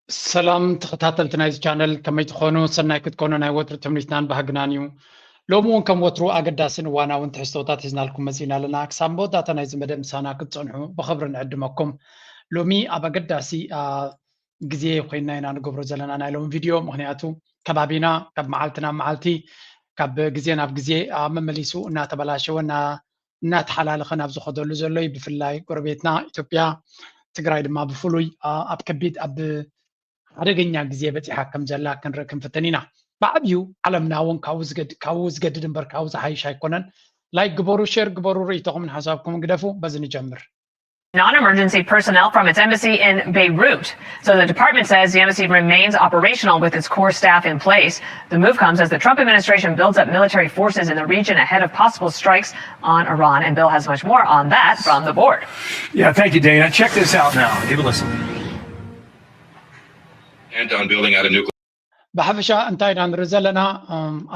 سلام تخطات نايز channel كما يتخونوا سنة كتكونوا ناي وتر تمريتنان بهجنانيو لومون كم وترو أقداسين وانا وانت حستوتات هزنالكم مزينا لنا أكسام بوداتا نايز مدام سانا كتصنعوا بخبر نقدمكم لومي أبا قداسي جزيه وخينا ينا نقبرو زلنا نايلون فيديو مغنياتو كبابينا كب معالتنا معالتي كب جزينا بجزيه ممليسو نا تبلاشو نا تحلال خنا بزو خدولو زلوي بفلاي قربيتنا إثيوبيا تقراي دما بفلوي أب كبيد أب አደገኛ ጊዜ በፂሓ ከም ዘላ ክንርክን ፍተኒና ብዓብዩ ዓለምና እውን ካብኡ ዝገድድ እምበር ካብኡ ዝሓይሽ ኣይኮነን ላይክ ግበሩ ሼር ግበሩ ርእይቶኹምን ሓሳብኩም ግደፉ በዚ ንጀምር Non-emergency personnel from its embassy in Beirut. So the department says the embassy remains operational with its core staff in place. The move comes as the Trump administration builds up military forces in the region ahead of possible strikes on Iran. And Bill has much more on that from the board. Yeah, thank you, Dana. Check this out now. Give a listen. And on building out a nuclear بحفشة انتاينا نرزلنا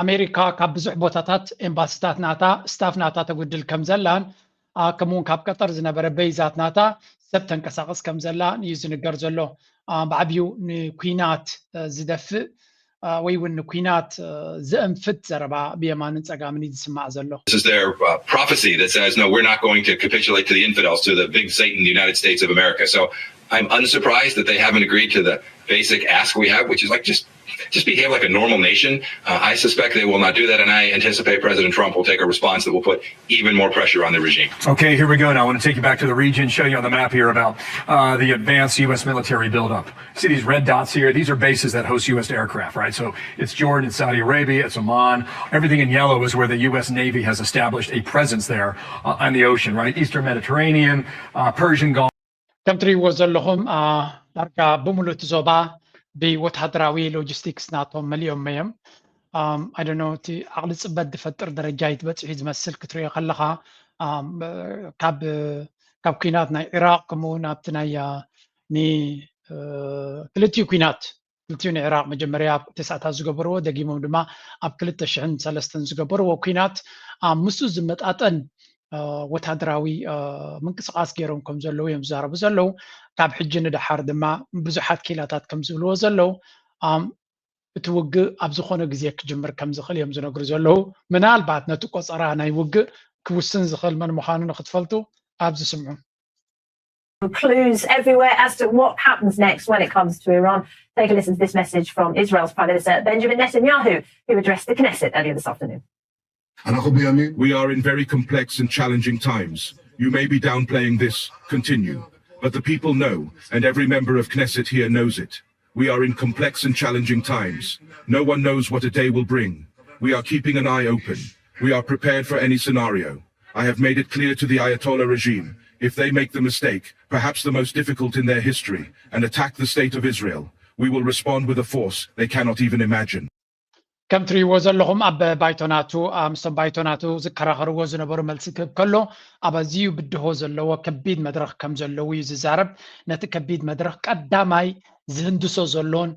أمريكا كابزح بوتاتات إمباسيتات ناتا ستاف ناتا تقول كم زلان كمون كاب قطر زنبر بيزات ناتا سبتن كساقس كم زلان يزن الجرزلو بعبيو نكوينات زدفء ويون نكوينات زئم فت زربا بيمان نتساقا من يدسمع زلو. This is their prophecy that says, no, we're not going to capitulate to the infidels, to the big Satan, the United States of America. So I'm unsurprised that they haven't agreed to the basic ask we have, which is like just behave like a normal nation. I suspect they will not do that, and I anticipate President Trump will take a response that will put even more pressure on the regime. Okay, here we go now. I want to take you back to the region, show you on the map here about the advanced U.S. military buildup. See these red dots here? These are bases that host U.S. aircraft, right? So it's Jordan, it's Saudi Arabia, it's Oman. Everything in yellow is where the U.S. Navy has established a presence there on the ocean, right? Eastern Mediterranean, Persian Gulf. كم تريو زلهم لاركا بمولو تزوبا بوتحدراوي لوجيستيكس ناتهم مليون ميم I don't know تي عقل صبت دفتر درجات بتصحي تمثل كتري خلخا كاب كينات ناي العراق كمو نابتنا ني كلتيو كينات كلتيو العراق مجمريا 9 زغبرو دقيمو دما اب كلت شحن 3 زغبرو كينات مسو زمطاطن ወታደራዊ ምንቅስቃስ ገይሮም ከም ዘለው እዮም ዝዛረቡ ዘለው ካብ ሕጂ ንድሓር ድማ ብዙሓት ኪላታት ከም ዝብልዎ ዘለው እቲ ውግእ ኣብ ዝኾነ ግዜ ክጅምር ከም ዝኽእል እዮም ዝነግሩ ዘለው ምናልባት ነቲ ቆፀራ ናይ ውግእ ክውስን ዝኽእል መን ምዃኑ ንክትፈልጡ ኣብ ዝስምዑ clues everywhere as to what happens next when it comes to Iran. Take a listen to this message from Israel's Prime Minister Benjamin Netanyahu, who addressed the Knesset earlier this afternoon. We are in very complex and challenging times. You may be downplaying this, continue. But the people know, and every member of Knesset here knows it. We are in complex and challenging times. No one knows what a day will bring. We are keeping an eye open. We are prepared for any scenario. I have made it clear to the Ayatollah regime, if they make the mistake, perhaps the most difficult in their history, and attack the state of Israel, we will respond with a force they cannot even imagine. كم تريو زلهم أب بايتوناتو مستم بايتوناتو ذكرها زنبر ملسك كله أبازيو بده زلوا كبيد مدرخ كم زلوا يزارب نتكبيد مدرخ قدامي زهندسو زلون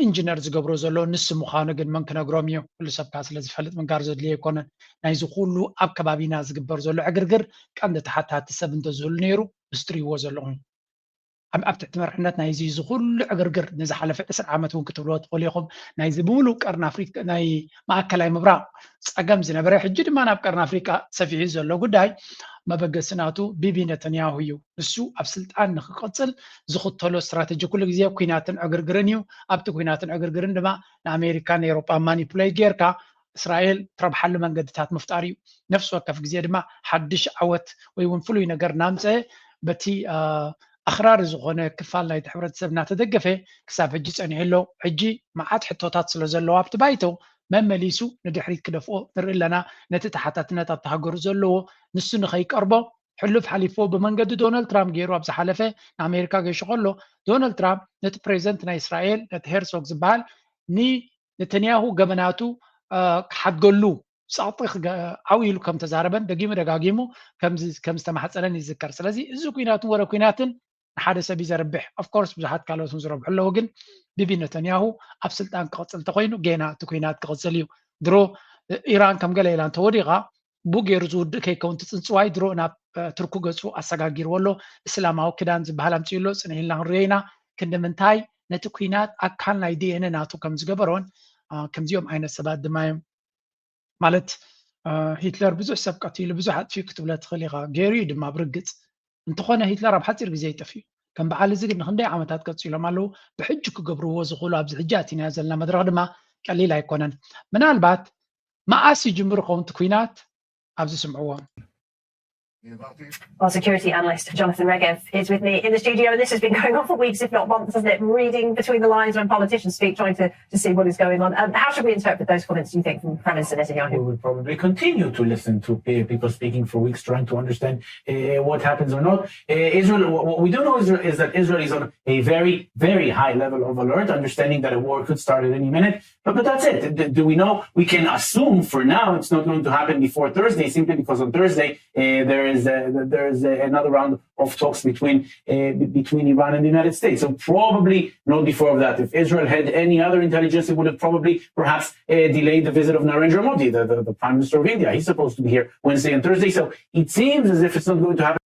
انجينير زقبرو زلون نس مخانق من كنا جروميو كل سبكاس لازم فلت من قارزود ليه يكون نايزو خلو أب كبابي ناس قبر زلو عقرقر كان تحت هاتسبن تزول نيرو بستريو زلون أم أبتعتمر حنات نايزي زخول عقرقر نزح على فئة عامتون كتبلوت قوليهم نايزي بولو كارنا أفريقيا ناي ما أكلاي مبرا سأقام زنا بري حجد ما نابكارنا أفريقيا سفيه زلو قداي ما بقى سناتو بيبي نتنياهو يو نسو أبسلت عن نخقصل زخط طولو استراتيجي كل جزية كويناتن عقرقرنيو أبتو كويناتن عقرقرن دما أمريكان أوروبا ماني بلاي جيركا إسرائيل ترب حل من قدتات مفتاري نفس وقف جزية دما حدش عوت ويونفلو ينقر نامسه بتي أخرار زغونة كفال لا يتحبرت سبنا تدقفه كساب حجي تسأني حجي معاد حتوتات سلو وابت بايتو مما ليسو ندحريت كده فوق نرئي لنا نتتحتاتنا تتحقر زلو نسو نخيك أربو حلف حليفو بمنقد دونالد ترامب جيرو أبز حلفه أمريكا جي شغلو دونالد ترامب نت بريزنتنا إسرائيل نت هيرسوك زبال ني نتنياهو قبناتو حد قلو سأطيخ عويلو كم تزاربن دقيمو دقاقيمو كم استمحت سلاني يذكر سلازي إزو كويناتو ورا كويناتن حدا سبي زربح اوف كورس بزحات كالوتهم زربح له وجن بيبي نتنياهو ابسلطان قصل تقوينو جينا تكوينات قصليو درو ايران كم قال ايلان توريغا بوغير زود كي كونت صواي درو نا تركو غصو اسغاغير ولو اسلاماو كدان زبحال امصيلو صنيلنا رينا كندمنتاي ነቲ ኩናት ኣካል ናይ ዲኤንኤ ናቱ ከም ዝገበሮን ከምዚኦም ዓይነት ሰባት ድማ እዮም ማለት ሂትለር ብዙሕ ሰብ ቀቲሉ ብዙሕ ኣጥፊኡ ክትብለ ትኽእል ኢኻ ገይሩ እዩ ድማ ብርግፅ እንተኾነ ሂትለር ኣብ ሓፂር ግዜ ይጠፍዩ ከም በዓል እዚ ግን ንክንደይ ዓመታት ቀፂሎም ኣለዉ ብሕጂ ክገብርዎ ዝኽእሉ ኣብዚ ሕጂ ኣቲና ዘለና መድረክ ድማ ቀሊል ኣይኮነን ምናልባት መዓስ ይጅምር ይኸውን እቲ ኩናት ኣብዚ ስምዕዎ Our security analyst, Jonathan Regev, is with me in the studio, and this has been going on for weeks, if not months, hasn't it? Reading between the lines when politicians speak, trying to see what is going on. How should we interpret those comments, do you think, from Prime Minister Netanyahu? We would probably continue to listen to people speaking for weeks, trying to understand what happens or not. Israel, what we do know is that Israel is on a very, very high level of alert, understanding that a war could start at any minute. But that's it. Do we know? We can assume for now it's not going to happen before Thursday, simply because on Thursday there is another round of talks between Iran and the United States. So probably not before that. If Israel had any other intelligence, it would have probably perhaps delayed the visit of Narendra Modi, the Prime Minister of India. He's supposed to be here Wednesday and Thursday. So it seems as if it's not going to happen.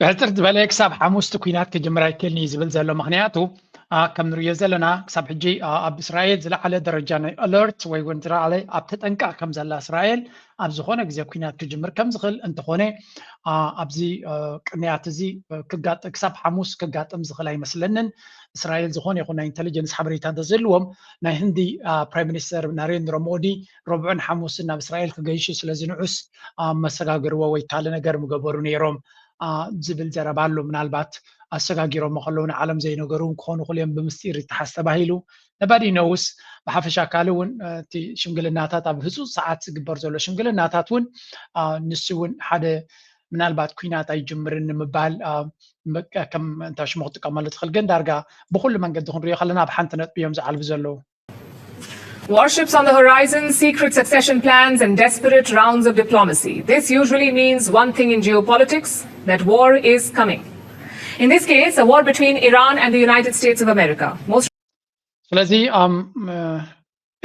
ብሕፅር ዝበለ ክሳብ ሓሙስ ኩናት ክጅምር ኣይክእልኒ ዝብል ዘሎ ምክንያቱ ከም ንሪኦ ዘለና ክሳብ ሕጂ ኣብ እስራኤል ዝለዓለ ደረጃ ናይ ኣለርት ወይ እውን ዝለዓለ ኣብ ተጠንቃቕ ከም ዘላ እስራኤል ኣብ ዝኾነ ግዜ ኩናት ክጅምር ከም ዝኽእል እንተኾነ ኣብዚ ቅንያት እዚ ክሳብ ሓሙስ ክጋጥም ዝኽእል ኣይመስለንን እስራኤል ዝኾነ ይኹን ናይ ኢንተሊጀንስ ሓበሬታ እንተዘልዎም ናይ ህንዲ ፕራይም ሚኒስተር ናሬንድሮ ሞዲ ረቡዕን ሓሙስን ናብ እስራኤል ክገይሹ ስለዝንዑስ መሰጋገርዎ ወይ ካልእ ነገር ምገበሩ ነይሮም ዝብል ዘረባ ኣሎ ምናልባት ኣሰጋጊሮም ከለዉ ንዓለም ዘይነገሩ ክኾኑ ክእሉ እዮም ብምስጢር ይተሓዝ ተባሂሉ ነባዲ ነውስ ብሓፈሻ ካልእ እውን እቲ ሽምግልናታት ኣብ ህፁፅ ሰዓት ዝግበር ዘሎ ሽምግልናታት እውን ንሱ እውን ሓደ ምናልባት ኩናት ኣይጅምርን ንምባል ከም እንታይ ሽሙ ክጥቀመሉ ትኽእል ግን ዳርጋ ብኩሉ መንገዲ ክንሪኦ ከለና ብሓንቲ ነጥቢ እዮም ዝዓልቡ ዘለዉ Warships on the horizon, secret succession plans, and desperate rounds of diplomacy. This usually means one thing in geopolitics, that war is coming. In this case, a war between Iran and the United States of America. ስለዚህ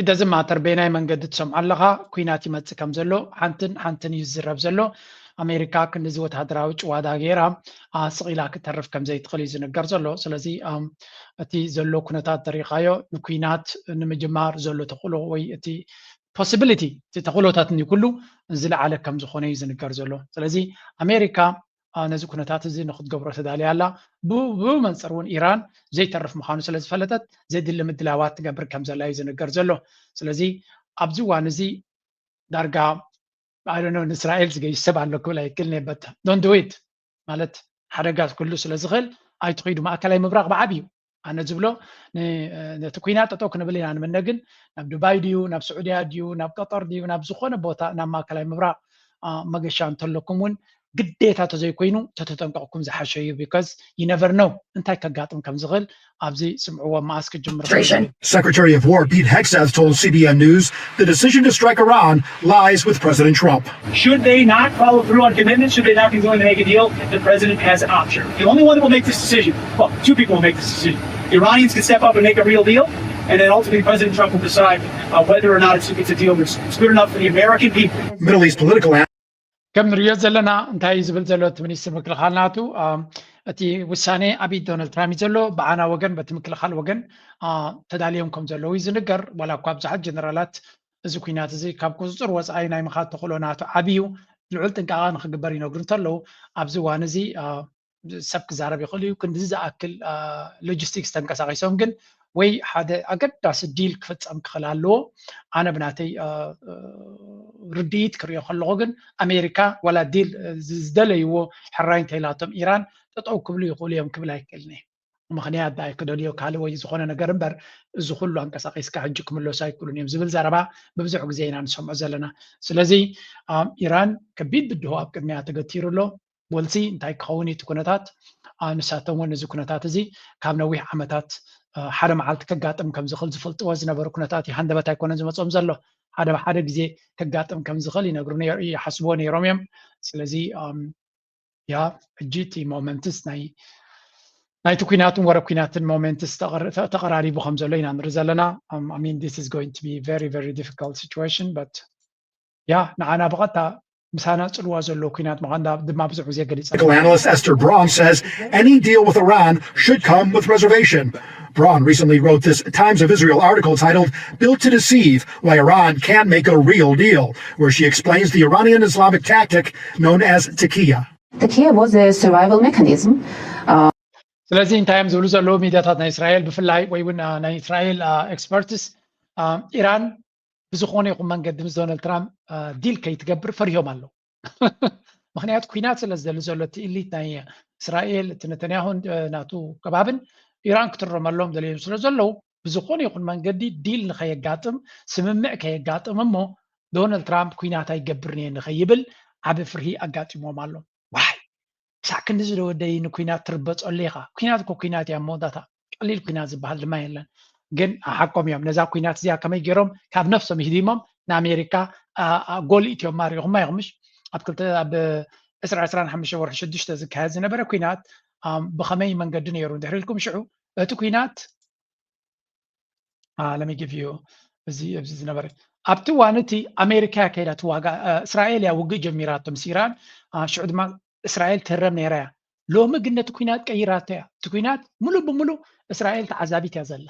it doesn't matter በናይ መንገዲ ትሰምዖ ኣለኻ ኩናት ይመፅእ ከም ዘሎ ሓንትን እዩ ዝዝረብ ዘሎ ኣሜሪካ ክንዚ ወተሃደራዊ ጭዋዳ ገይራ ስቂላ ክትተርፍ ከም ዘይትኽእል እዩ ዝነገር ዘሎ ስለዚ እቲ ዘሎ ኩነታት ተሪኻዮ ንኩናት ንምጅማር ዘሎ ተኽእሎ ወይ እቲ ፖሲቢሊቲ እቲ ተኽእሎታት ኩሉ ዝለዓለ ከም ዝኾነ እዩ ዝነገር ዘሎ ስለዚ ኣሜሪካ ነዚ ኩነታት እዚ ንክትገብሮ ተዳልያ ኣላ ብመንፅር እውን ኢራን ዘይተርፍ ምዃኑ ስለ ዝፈለጠት ዘድሊ ምድላዋት ትገብር ከም ዘላ እዩ ዝነገር ዘሎ ስለዚ ኣብዚ እዋን እዚ ዳርጋ I don't know ንእስራኤል ዝገይሽ ሰብ ኣሎ ክብል ኣይክእል በት ዶንት ዱ ኢት ማለት ሓደጋ ኩሉ ስለ ዝኽእል ኣይትኸይዱ ማእከላይ ምብራቕ ብዓብዩ ኣነ ዝብሎ ነቲ ኩናት ጠጠው ክንብል ኢና ንመነ ግን ናብ ዱባይ ድዩ ናብ ስዑድያ ድዩ ናብ ቀጠር ድዩ ናብ ዝኾነ ቦታ ናብ ማእከላይ ምብራቕ መገሻ እንተለኩም እውን ግዴታ ተዘይኮይኑ ተተጠንቀቕኩም ዝሓሸ እዩ because you never know እንታይ ከጋጥም ከም ዝኽእል ኣብዚ ስምዕዎ ማስ ክጅምር Secretary of War Pete Hegseth told CBN News the decision to strike Iran lies with President Trump. Should they not follow through on commitments? Should they not be willing to make a deal? The president has an option. The only one that will make this decision, well, two people will make this decision. The Iranians can step up and make a real deal, and then ultimately President Trump will decide whether or not it's a deal that's good enough for the American people. Middle East political ከም ንሪኦ ዘለና እንታይ ዝብል ዘሎ እቲ ሚኒስትር ምክልኻል ናቱ እቲ ውሳኔ ኣብ ኢድ ዶናልድ ትራምፕ እዩ ዘሎ ብዓና ወገን በቲ ምክልኻል ወገን ተዳልዮም ከም ዘለዉ እዩ ዝንገር ዋላ እኳ ብዙሓት ጀነራላት እዚ ኩናት እዚ ካብ ቁፅፅር ወፃኢ ናይ ምኻድ ተኽእሎ ናቱ ዓብዩ ልዑል ጥንቃቐ ንክግበር ይነግሩ እንተለዉ ኣብዚ እዋን እዚ ሰብ ክዛረብ ይኽእል እዩ ክንዲ ዝኣክል ሎጂስቲክስ ተንቀሳቂሶም ግን ወይ ሓደ ኣገዳሲ ዲል ክፍፀም ክኽእል ኣለዎ ኣነ ብናተይ ርድኢት ክሪኦ ከለኹ ግን ኣሜሪካ ዋላ ዲል ዝደለይዎ ሕራይ እንተይላቶም ኢራን ጠጠው ክብሉ ይኽእሉ እዮም ክብል ኣይክእልኒ ምክንያት ዳይ ክደልዮ ካልእ ወይ ዝኾነ ነገር እምበር እዚ ኩሉ ኣንቀሳቂስካ ሕጂ ክምለሱ ኣይክእሉን እዮም ዝብል ዘረባ ብብዙሕ ግዜ ኢና ንሰምዖ ዘለና ስለዚ ኢራን ከቢድ ብድሆ ኣብ ቅድሚያ ተገቲሩ ኣሎ ወልሲ እንታይ ክኸውን እቲ ኩነታት ንሳቶም እውን እዚ ኩነታት እዚ ካብ ነዊሕ ዓመታት ሓደ መዓልቲ ከጋጥም ከም ዝኽእል ዝፈልጥዎ ዝነበሩ ኩነታት ይሃንደበት ኣይኮነን ዝመፅኦም ዘሎ ሓደ ግዜ ከጋጥም ከም ዝኽእል ይነግሩ ይሓስብዎ ነይሮም እዮም ስለዚ ያ ሕጂ እቲ ሞመንትስ ናይቲ ኩናትን ወረብ ኩናትን ሞመንትስ ተቐራሪቡ ከም ዘሎ ኢና ንርኢ ዘለና I mean this is going to be a very very difficult situation but ያ ንዓና ብቐጥታ ምሳና ጽልዋ ዘሎ ኩናት ምዃንዳ ድማ ብዙሕ ግዜ ገሊፀ Analyst Esther Braun says any deal with Iran should come with reservation. Braun recently wrote this Times of Israel article titled Built to Deceive, Why Iran Can Make a Real Deal, where she explains the Iranian Islamic tactic known as Taqiyya. Taqiyya was a survival mechanism. ስለዚህ ታይም ዝብሉ ዘሎ ሚዲያታት ናይ እስራኤል ብፍላይ ወይ እውን ናይ እስራኤል ኤክስፐርትስ ኢራን ብዝኾነ ይኹን መንገዲ ምስ ዶናልድ ትራምፕ ዲል ከይትገብር ፈሪሆም ኣለዉ ምክንያቱ ኩናት ስለ ዝደሊ ዘሎ እቲ ኢሊት ናይ እስራኤል እቲ ነተንያሁን ናቱ ከባብን ኢራን ክትረመሎም ደልዮም ስለ ዘለዉ ብዝኾነ ይኹን መንገዲ ዲል ንኸየጋጥም ስምምዕ ከየጋጥም እሞ ዶናልድ ትራምፕ ኩናት ኣይገብርን እየ ንኸይብል ዓብ ፍርሂ ኣጋጢሞም ኣሎ ዋይ ሳዕ ክንዲ ዝደወደይ ንኩናት ትርበፀሉ ኢኻ ኩናት እኮ ኩናት እያ መወዳእታ ቀሊል ኩናት ዝበሃል ድማ የለን ግን ሓቆም እዮም ነዛ ኩናት እዚኣ ከመይ ገይሮም ካብ ነፍሶም ይህዲሞም ንኣሜሪካ ጎል ኢትዮም ማሪኹም ኢኹምሽ ኣብ 25 ወርሒ 6 ዝካየድ ዝነበረ ኩናት ብኸመይ መንገዲ ነይሩ እንድሕር ኢልኩም ሽዑ እቲ ኩናት ለሚጊቭዩ እዚ ዝነበረ ኣብቲ እዋን እቲ ኣሜሪካ ከይዳ ትዋጋ እስራኤል እያ ውግእ ጀሚራቶ ምስ ኢራን ሽዑ ድማ እስራኤል ትህረም ነይራ እያ ሎሚ ግን ነቲ ኩናት ቀይራቶ እያ እቲ ኩናት ሙሉእ ብሙሉእ እስራኤል ተዓዛቢት እያ ዘላ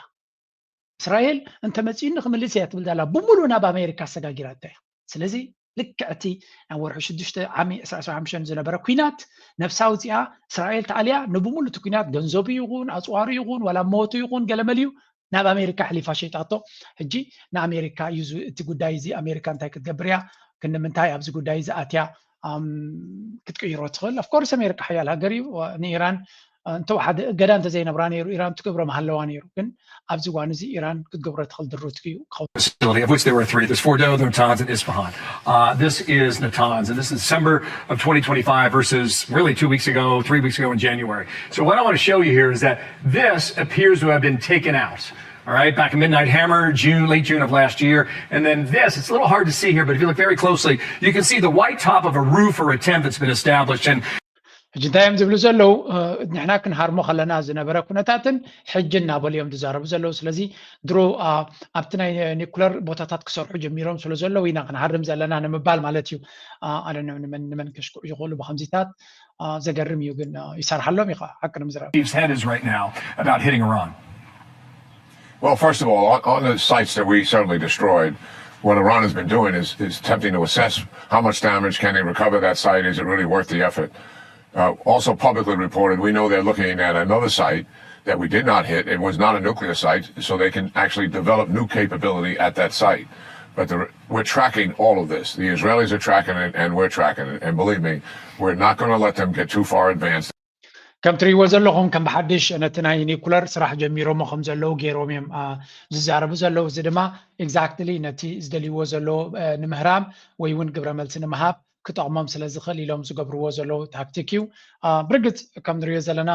እስራኤል እንተመፂኡ ንክምልስ እያ ትብል ዘላ ብሙሉእ ናብ ኣሜሪካ ኣሰጋጊራቶ እያ ስለዚ ልክዕ እቲ ኣብ ወርሒ 6 ዓሚ 15 ዝነበረ ኩናት ነፍሳ ውፅኣ እስራኤል ተኣልያ ንብሙሉእ እቲ ኩናት ገንዘቡ ይኹን ኣፅዋሩ ይኹን ዋላ ሞቱ ይኹን ገለመልዩ ናብ ኣሜሪካ ሕሊፋ ሸይጣቶ ሕጂ ንኣሜሪካ እዩ እቲ ጉዳይ እዚ ኣሜሪካ እንታይ ክትገብር እያ ክንምንታይ ኣብዚ ጉዳይ ዝኣትያ ክትቀይሮ ትኽእል ኣፍኮርስ ኣሜሪካ ሓያል ሃገር እዩ ንኢራን እንተወሓደ ገዳ እንተዘይነብራ ነይሩ ኢራን ትገብሮ መሃለዋ ነይሩ ግን ኣብዚ እዋን እዚ ኢራን ክትገብሮ ትኽእል ድሩት እዩ facility, of which there were 3. There's Fordo, Natanz, and Isfahan. This is Natanz, and this is December of 2025 versus really 2 weeks ago, 3 weeks ago in January. So what I want to show you here is that this appears to have been taken out. All right, back in Midnight Hammer, late June of last year. And then this, it's a little hard to see here, but if you look very closely, you can see the white top of a roof or a tent that's been established. And ሕጂ እንታይ እዮም ዝብሉ ዘለዉ ንሕና ክንሃርሞ ከለና ዝነበረ ኩነታትን ሕጂ እናበሉ እዮም ዝዛረቡ ዘለዉ ስለዚ ድሮ ኣብቲ ናይ ኒኩለር ቦታታት ክሰርሑ ጀሚሮም ስለ ዘለዉ ኢና ክንሃርም ዘለና ንምባል ማለት እዩ ኣነ ንመን ከሽኩዑ ይኽእሉ ብከምዚታት ዘገርም እዩ ግን ይሰርሓሎም ኢኻ ሓቂ ንምዝራብ Steve's head is right now about hitting Iran. Well, first of all, on the sites that we certainly destroyed, what Iran has been doing is attempting to assess how much damage can they recover that site. Is it really worth the effort? Also publicly reported, we know they're looking at another site that we did not hit. It was not a nuclear site, so they can actually develop new capability at that site. But we're tracking all of this. The Israelis are tracking it, and we're tracking it. And believe me, we're not going to let them get too far advanced. ከም ትሪእዎ ዘለኹም ከም ብሓድሽ ነቲ ናይ ኒኩለር ስራሕ ጀሚሮሞ ከም ዘለዉ ገይሮም እዮም ዝዛረቡ ዘለዉ እዚ ድማ ኤግዛክትሊ ነቲ ዝደልይዎ ዘለዎ ንምህራም ወይ እውን ግብረ መልሲ ንምሃብ ክጠቕሞም ስለ ዝኽእል ኢሎም ዝገብርዎ ዘለዉ ታክቲክ እዩ ብርግፅ ከም ንሪኦ ዘለና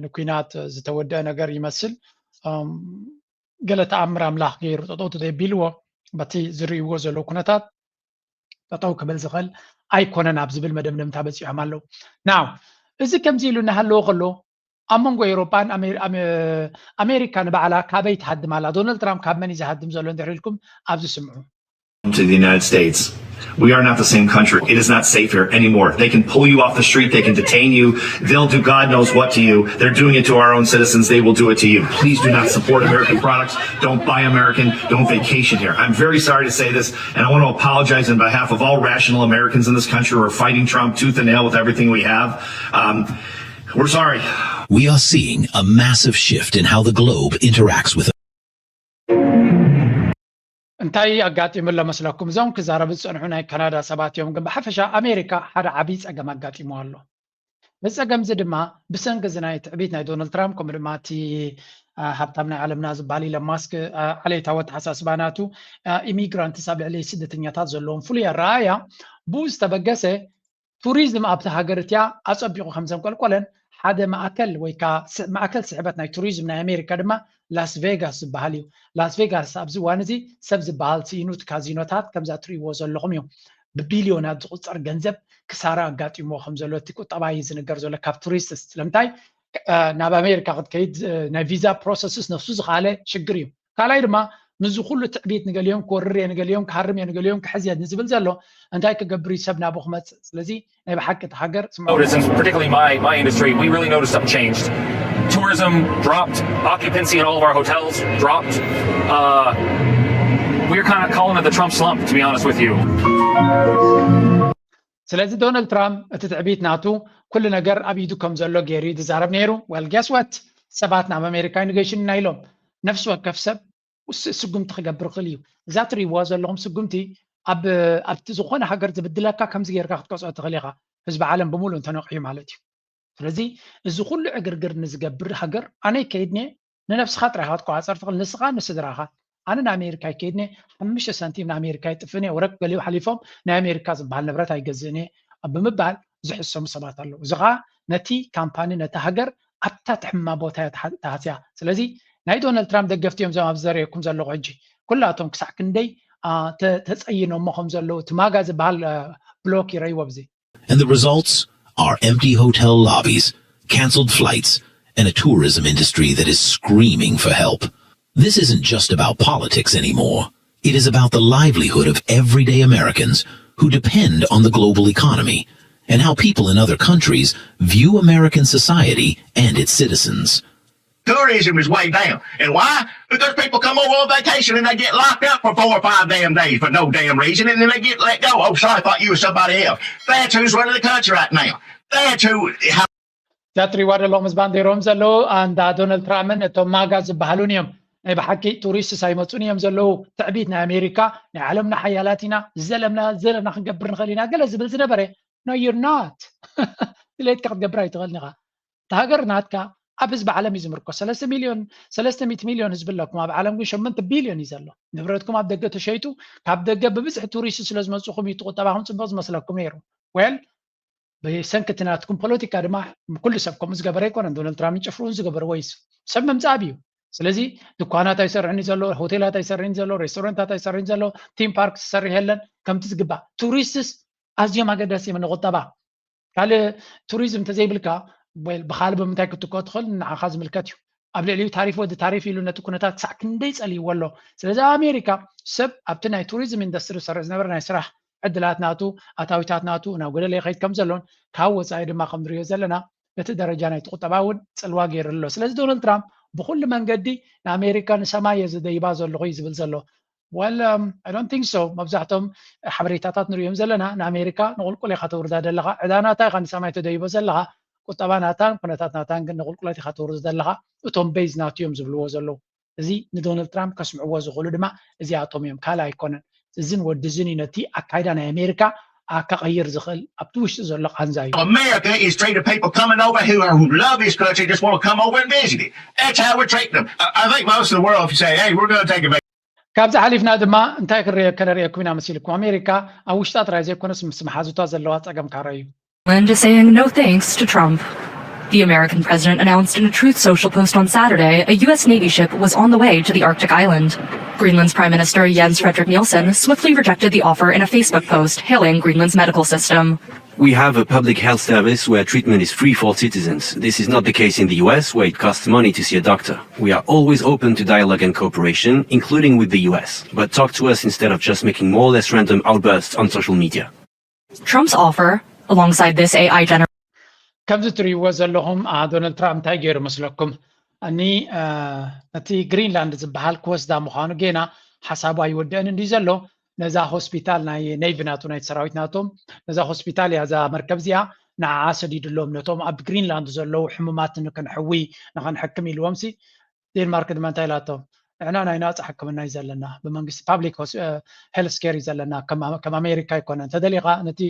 ንኩናት ዝተወድአ ነገር ይመስል ገለ ተኣምር ኣምላኽ ገይሩ ጠጠው ተዘይቢልዎ በቲ ዝርእይዎ ዘለዉ ኩነታት ጠጠው ክብል ዝኽእል ኣይኮነን ኣብ ዝብል መደምደምታ በፂሖም ኣለዉ ናው እዚ ከምዚ ኢሉ እናሃለዎ ከሎ ኣብ መንጎ ኤውሮፓን ኣሜሪካ ንባዕላ ካበይ ትሃድም ኣላ ዶናልድ ትራምፕ ካብ መን እዩ ዝሃድም ዘሎ እንድሕር ኢልኩም ኣብዚ ስምዑ to the United States. We are not the same country. It is not safe here anymore. They can pull you off the street. They can detain you. They'll do God knows what to you. They're doing it to our own citizens. They will do it to you. Please do not support American products. Don't buy American. Don't vacation here. I'm very sorry to say this, and I want to apologize on behalf of all rational Americans in this country who are fighting Trump tooth and nail with everything we have. We're sorry. We are seeing a massive shift in how the globe interacts with እንታይ ኣጋጢሙሎ መስለኩም እዞም ክዛረቡ ዝፀንሑ ናይ ካናዳ ሰባት እዮም ግን ብሓፈሻ ኣሜሪካ ሓደ ዓብይ ፀገም ኣጋጢሙ ኣሎ እዚ ፀገም እዚ ድማ ብሰንኪ እዚ ናይ ትዕቢት ናይ ዶናልድ ትራምፕ ከምኡ ድማ እቲ ሃብታም ናይ ዓለምና ዝበሃል ኢሎን ማስክ ዓሌታዊ ኣተሓሳስባናቱ ኢሚግራንትስ ኣብ ልዕሊ ስደተኛታት ዘለዎም ፍሉይ ኣረኣእያ ብኡ ዝተበገሰ ቱሪዝም ኣብቲ ሃገርትያ ኣፀቢቑ ከም ዘንቆልቆለን ሓደ ማእከል ወይ ከዓ ማእከል ስሕበት ናይ ቱሪዝም ናይ ኣሜሪካ ድማ ላስ ቬጋስ ዝበሃል እዩ ላስ ቬጋስ ኣብዚ እዋን እዚ ሰብ ዝበሃል ሲኑት ካዚኖታት ከምዛ እትሪእዎ ዘለኹም እዮም ብቢልዮናት ዝቁፀር ገንዘብ ክሳራ ኣጋጢሞ ከም ዘሎ እቲ ቁጠባ እዩ ዝንገር ዘሎ ካብ ቱሪስትስ ስለምንታይ ናብ ኣሜሪካ ክትከይድ ናይ ቪዛ ፕሮሰስስ ነፍሱ ዝኻለ ሽግር እዩ ካልኣይ ድማ ምዝ ኩሉ ትዕቢት ንገሊኦም ክወርር እየ ንገሊኦም ክሃርም እየ ንገሊኦም ክሕዝ እየ ንዝብል ዘሎ እንታይ ክገብር እዩ ሰብ ናብኡ ክመፅእ ስለዚ ናይ ብሓቂ እቲ ሃገር particularly my industry, we really noticed something changed. Tourism tourism dropped, occupancy in all of our hotels dropped. We're kind of calling it the Trump slump, to be honest with you. ስለዚህ ዶናልድ ትራምፕ እቲ ትዕቢት ናቱ ኩሉ ነገር ኣብ ኢዱ ከም ዘሎ ገይሩ ዝዛረብ ነይሩ well guess what ሰባት ናብ ኣሜሪካ ኢሚግሬሽን ኢና ኢሎም ነፍሲ ወከፍ ሰብ ስጉምቲ ክገብር ክእል እዩ እዛ ትሪእዋ ዘለኹም ስጉምቲ ኣብቲ ዝኾነ ሃገር ዝብድለካ ከምዚ ጌርካ ክትቀፅዖ ትኽእል ኢኻ ህዝቢ ዓለም ብምሉእ እንተነቂዩ ማለት እዩ ስለዚ እዚ ኩሉ ዕግርግር ንዝገብር ሃገር ኣነ ከይድኔ ንነፍስኻ ጥራይኻ ክትቆፃፀር ትኽእል ንስኻ ንስድራኻ ኣነ ንኣሜሪካ ከይድኔ 5 ሳንቲም ንኣሜሪካ ይጥፍኔ ወረቅ ገሊኡ ሓሊፎም ናይ ኣሜሪካ ዝበሃል ንብረት ኣይገዝእኔ ብምባል ዝሕሰሙ ሰባት ኣለዉ እዚ ኸዓ ነቲ ካምፓኒ ነቲ ሃገር ኣብታ ትሕማ ቦታ ተሃትያ ስለዚ ናይ ዶናልድ ትራምፕ ደገፍቲ እዮም ዞም ኣብ ዘርእየኩም ዘለኹ ሕጂ ኩላቶም ክሳዕ ክንደይ ተፀይኖሞ ከም ዘለዉ እቲ ማጋ ዝበሃል ብሎክ ይረይዎ ብዚ And the results are empty hotel lobbies, canceled flights, and a tourism industry that is screaming for help. This isn't just about politics anymore. It is about the livelihood of everyday Americans who depend on the global economy and how people in other countries view American society and its citizens. Tourism is way down. And why? Because people come over on vacation and they get locked up for 4 or 5 damn days for no damn reason, and then they get let go. Oh, sorry, I thought you were somebody else. That's who's running the country right now. That's who... ዛትሪ ዋደሎም ህዝባን ደይሮም ዘለዉ አንዳ ዶናልድ ትራምፕን እቶም ማጋ ዝበሃሉን እዮም ናይ ብሓቂ ቱሪስት ሳይመፁን እዮም ዘለዉ ትዕቢት ናይ ኣሜሪካ ናይ ዓለምና ሓያላት ኢና ዘለና ክንገብር ንኽእል ኢና ገለ ዝብል ዝነበረ no you're not ድሌትካ ክትገብር ኣይትኽእልኒ ኢኻ እቲ ሃገር ናትካ ኣብ ህዝቢ ዓለም እዩ ዝምርኮስ 300 ሚልዮን ህዝቢ ኣለኩም ኣብ ዓለም ግን 8 ቢልዮን እዩ ዘሎ ንብረትኩም ኣብ ደገ ተሸይጡ ካብ ደገ ብብዝሒ ቱሪስት ስለ ዝመፅኹም እዩ ትቁጠባኹም ፅቡቅ ዝመስለኩም ነይሩ well ብሰንኪ ናትኩም ፖለቲካ ድማ ኩሉ ሰብ ከምኡ ዝገበረ ኣይኮነን ዶናልድ ትራምፕ ጭፍሩን ዝገበረ ወይስ ሰብ ምምፃእ እዩ ስለዚ ድኳናት ኣይሰርሕን ዘሎ ሆቴላት ኣይሰርሕን ዘሎ ሬስቶራንታት ኣይሰርሕን ዘሎ ቲም ፓርክ ዝሰርሕ የለን ከምቲ ዝግባእ ቱሪስትስ ኣዝዮም ኣገዳሲ እዮም ንቁጠባ ካልእ ቱሪዝም እንተዘይብልካ ብካልእ ብምንታይ ክትኮ ትኽእል ንዓኻ ዝምልከት እዩ ኣብ ልዕሊኡ ታሪፍ ወዲ ታሪፍ ኢሉ ነቲ ኩነታት ክሳዕ ክንደይ ፀልይዎ ኣሎ ስለዚ ኣሜሪካ ሰብ ኣብቲ ናይ ቱሪዝም ኢንዱስትሪ ዝሰርሕ ዝነበረ ናይ ስራሕ ዕድላት ናቱ ኣታዊታት ናቱ ናብ ጎደለ ይኸይድ ከም ዘሎን ካብ ወፃኢ ድማ ከም ንሪኦ ዘለና በቲ ደረጃ ናይ ቁጠባ እውን ፅልዋ ገይሩ ኣሎ ስለዚ ዶናልድ ትራምፕ ብኩሉ መንገዲ ንኣሜሪካ ንሰማይ እየ ዝደይባ ዘለኹ እዩ ዝብል ዘሎ well I don't think so መብዛሕቶም ሓበሬታታት ንሪኦም ዘለና ንኣሜሪካ ንቁልቁል ኢኻ ተውርዳ ዘለኻ ዕዳናታ ኢኻ ንሰማይ ተደይቦ ዘለኻ ቁጠባ ናታን ኩነታት ናታን ግን ንቁልቁለት ኢኻ ተውርዳ ዘለኻ እቶም ቤዝ ናቱ እዮም ዝብልዎ ዘለዉ እዚ ንዶናልድ ትራምፕ ከስምዕዎ ዝኽእሉ ድማ እዚኣቶም እዮም ካልእ ኣይኮነን እዝን ወዲ እዝን እዩ ነቲ ኣካይዳ ናይ ኣሜሪካ ከቀይር ዝኽእል ኣብቲ ውሽጢ ዘሎ ቃንዛ እዩ America is treating people coming over who love this country just want to come over and visit it. That's how we're treating them. I think most of the world if you say hey we're going to take a vacation ካብዚ ሓሊፍና ድማ እንታይ ከነሪአኩም ኢና መሲልኩም ኣሜሪካ ኣብ ውሽጣ ጥራይ ዘይኮነስ ምስ መሓዙታ ዘለዋ ፀገም ካረ እዩ And is saying no thanks to Trump. The American president announced in a Truth Social post on Saturday a U.S. Navy ship was on the way to the Arctic island. Greenland's Prime Minister Jens Fredrik Nielsen swiftly rejected the offer in a Facebook post hailing Greenland's medical system. We have a public health service where treatment is free for citizens. This is not the case in the US, where it costs money to see a doctor. We are always open to dialogue and cooperation, including with the US. But talk to us instead of just making more or less random outbursts on social media. Trump's offer, alongside this AI generator... ከምዚ ትሪእዎ ዘለኹም ዶናልድ ትራምፕ እንታይ ገይሩ መስለኩም እኒ እቲ ግሪንላንድ ዝበሃል ክወስዳ ምዃኑ ጌና ሓሳቡ ኣይወድአን እንዲ ዘሎ ነዛ ሆስፒታል ናይ ኔይቪ ናቱ ናይ ሰራዊት ናቶም ነዛ ሆስፒታል እያ እዛ መርከብ እዚኣ ንዓዓ ሰዲድሎም ነቶም ኣብ ግሪንላንድ ዘለዉ ሕሙማት ንክንሕዊ ንክንሕክም ኢልዎም ሲ ዴንማርክ ድማ እንታይ ኢላቶም ንሕና ናይ ናፃ ሕክምና እዩ ዘለና ብመንግስቲ ፓብሊክ ሄልስ ኬር እዩ ዘለና ከም ኣሜሪካ ኣይኮነን ተደሊኻ ነቲ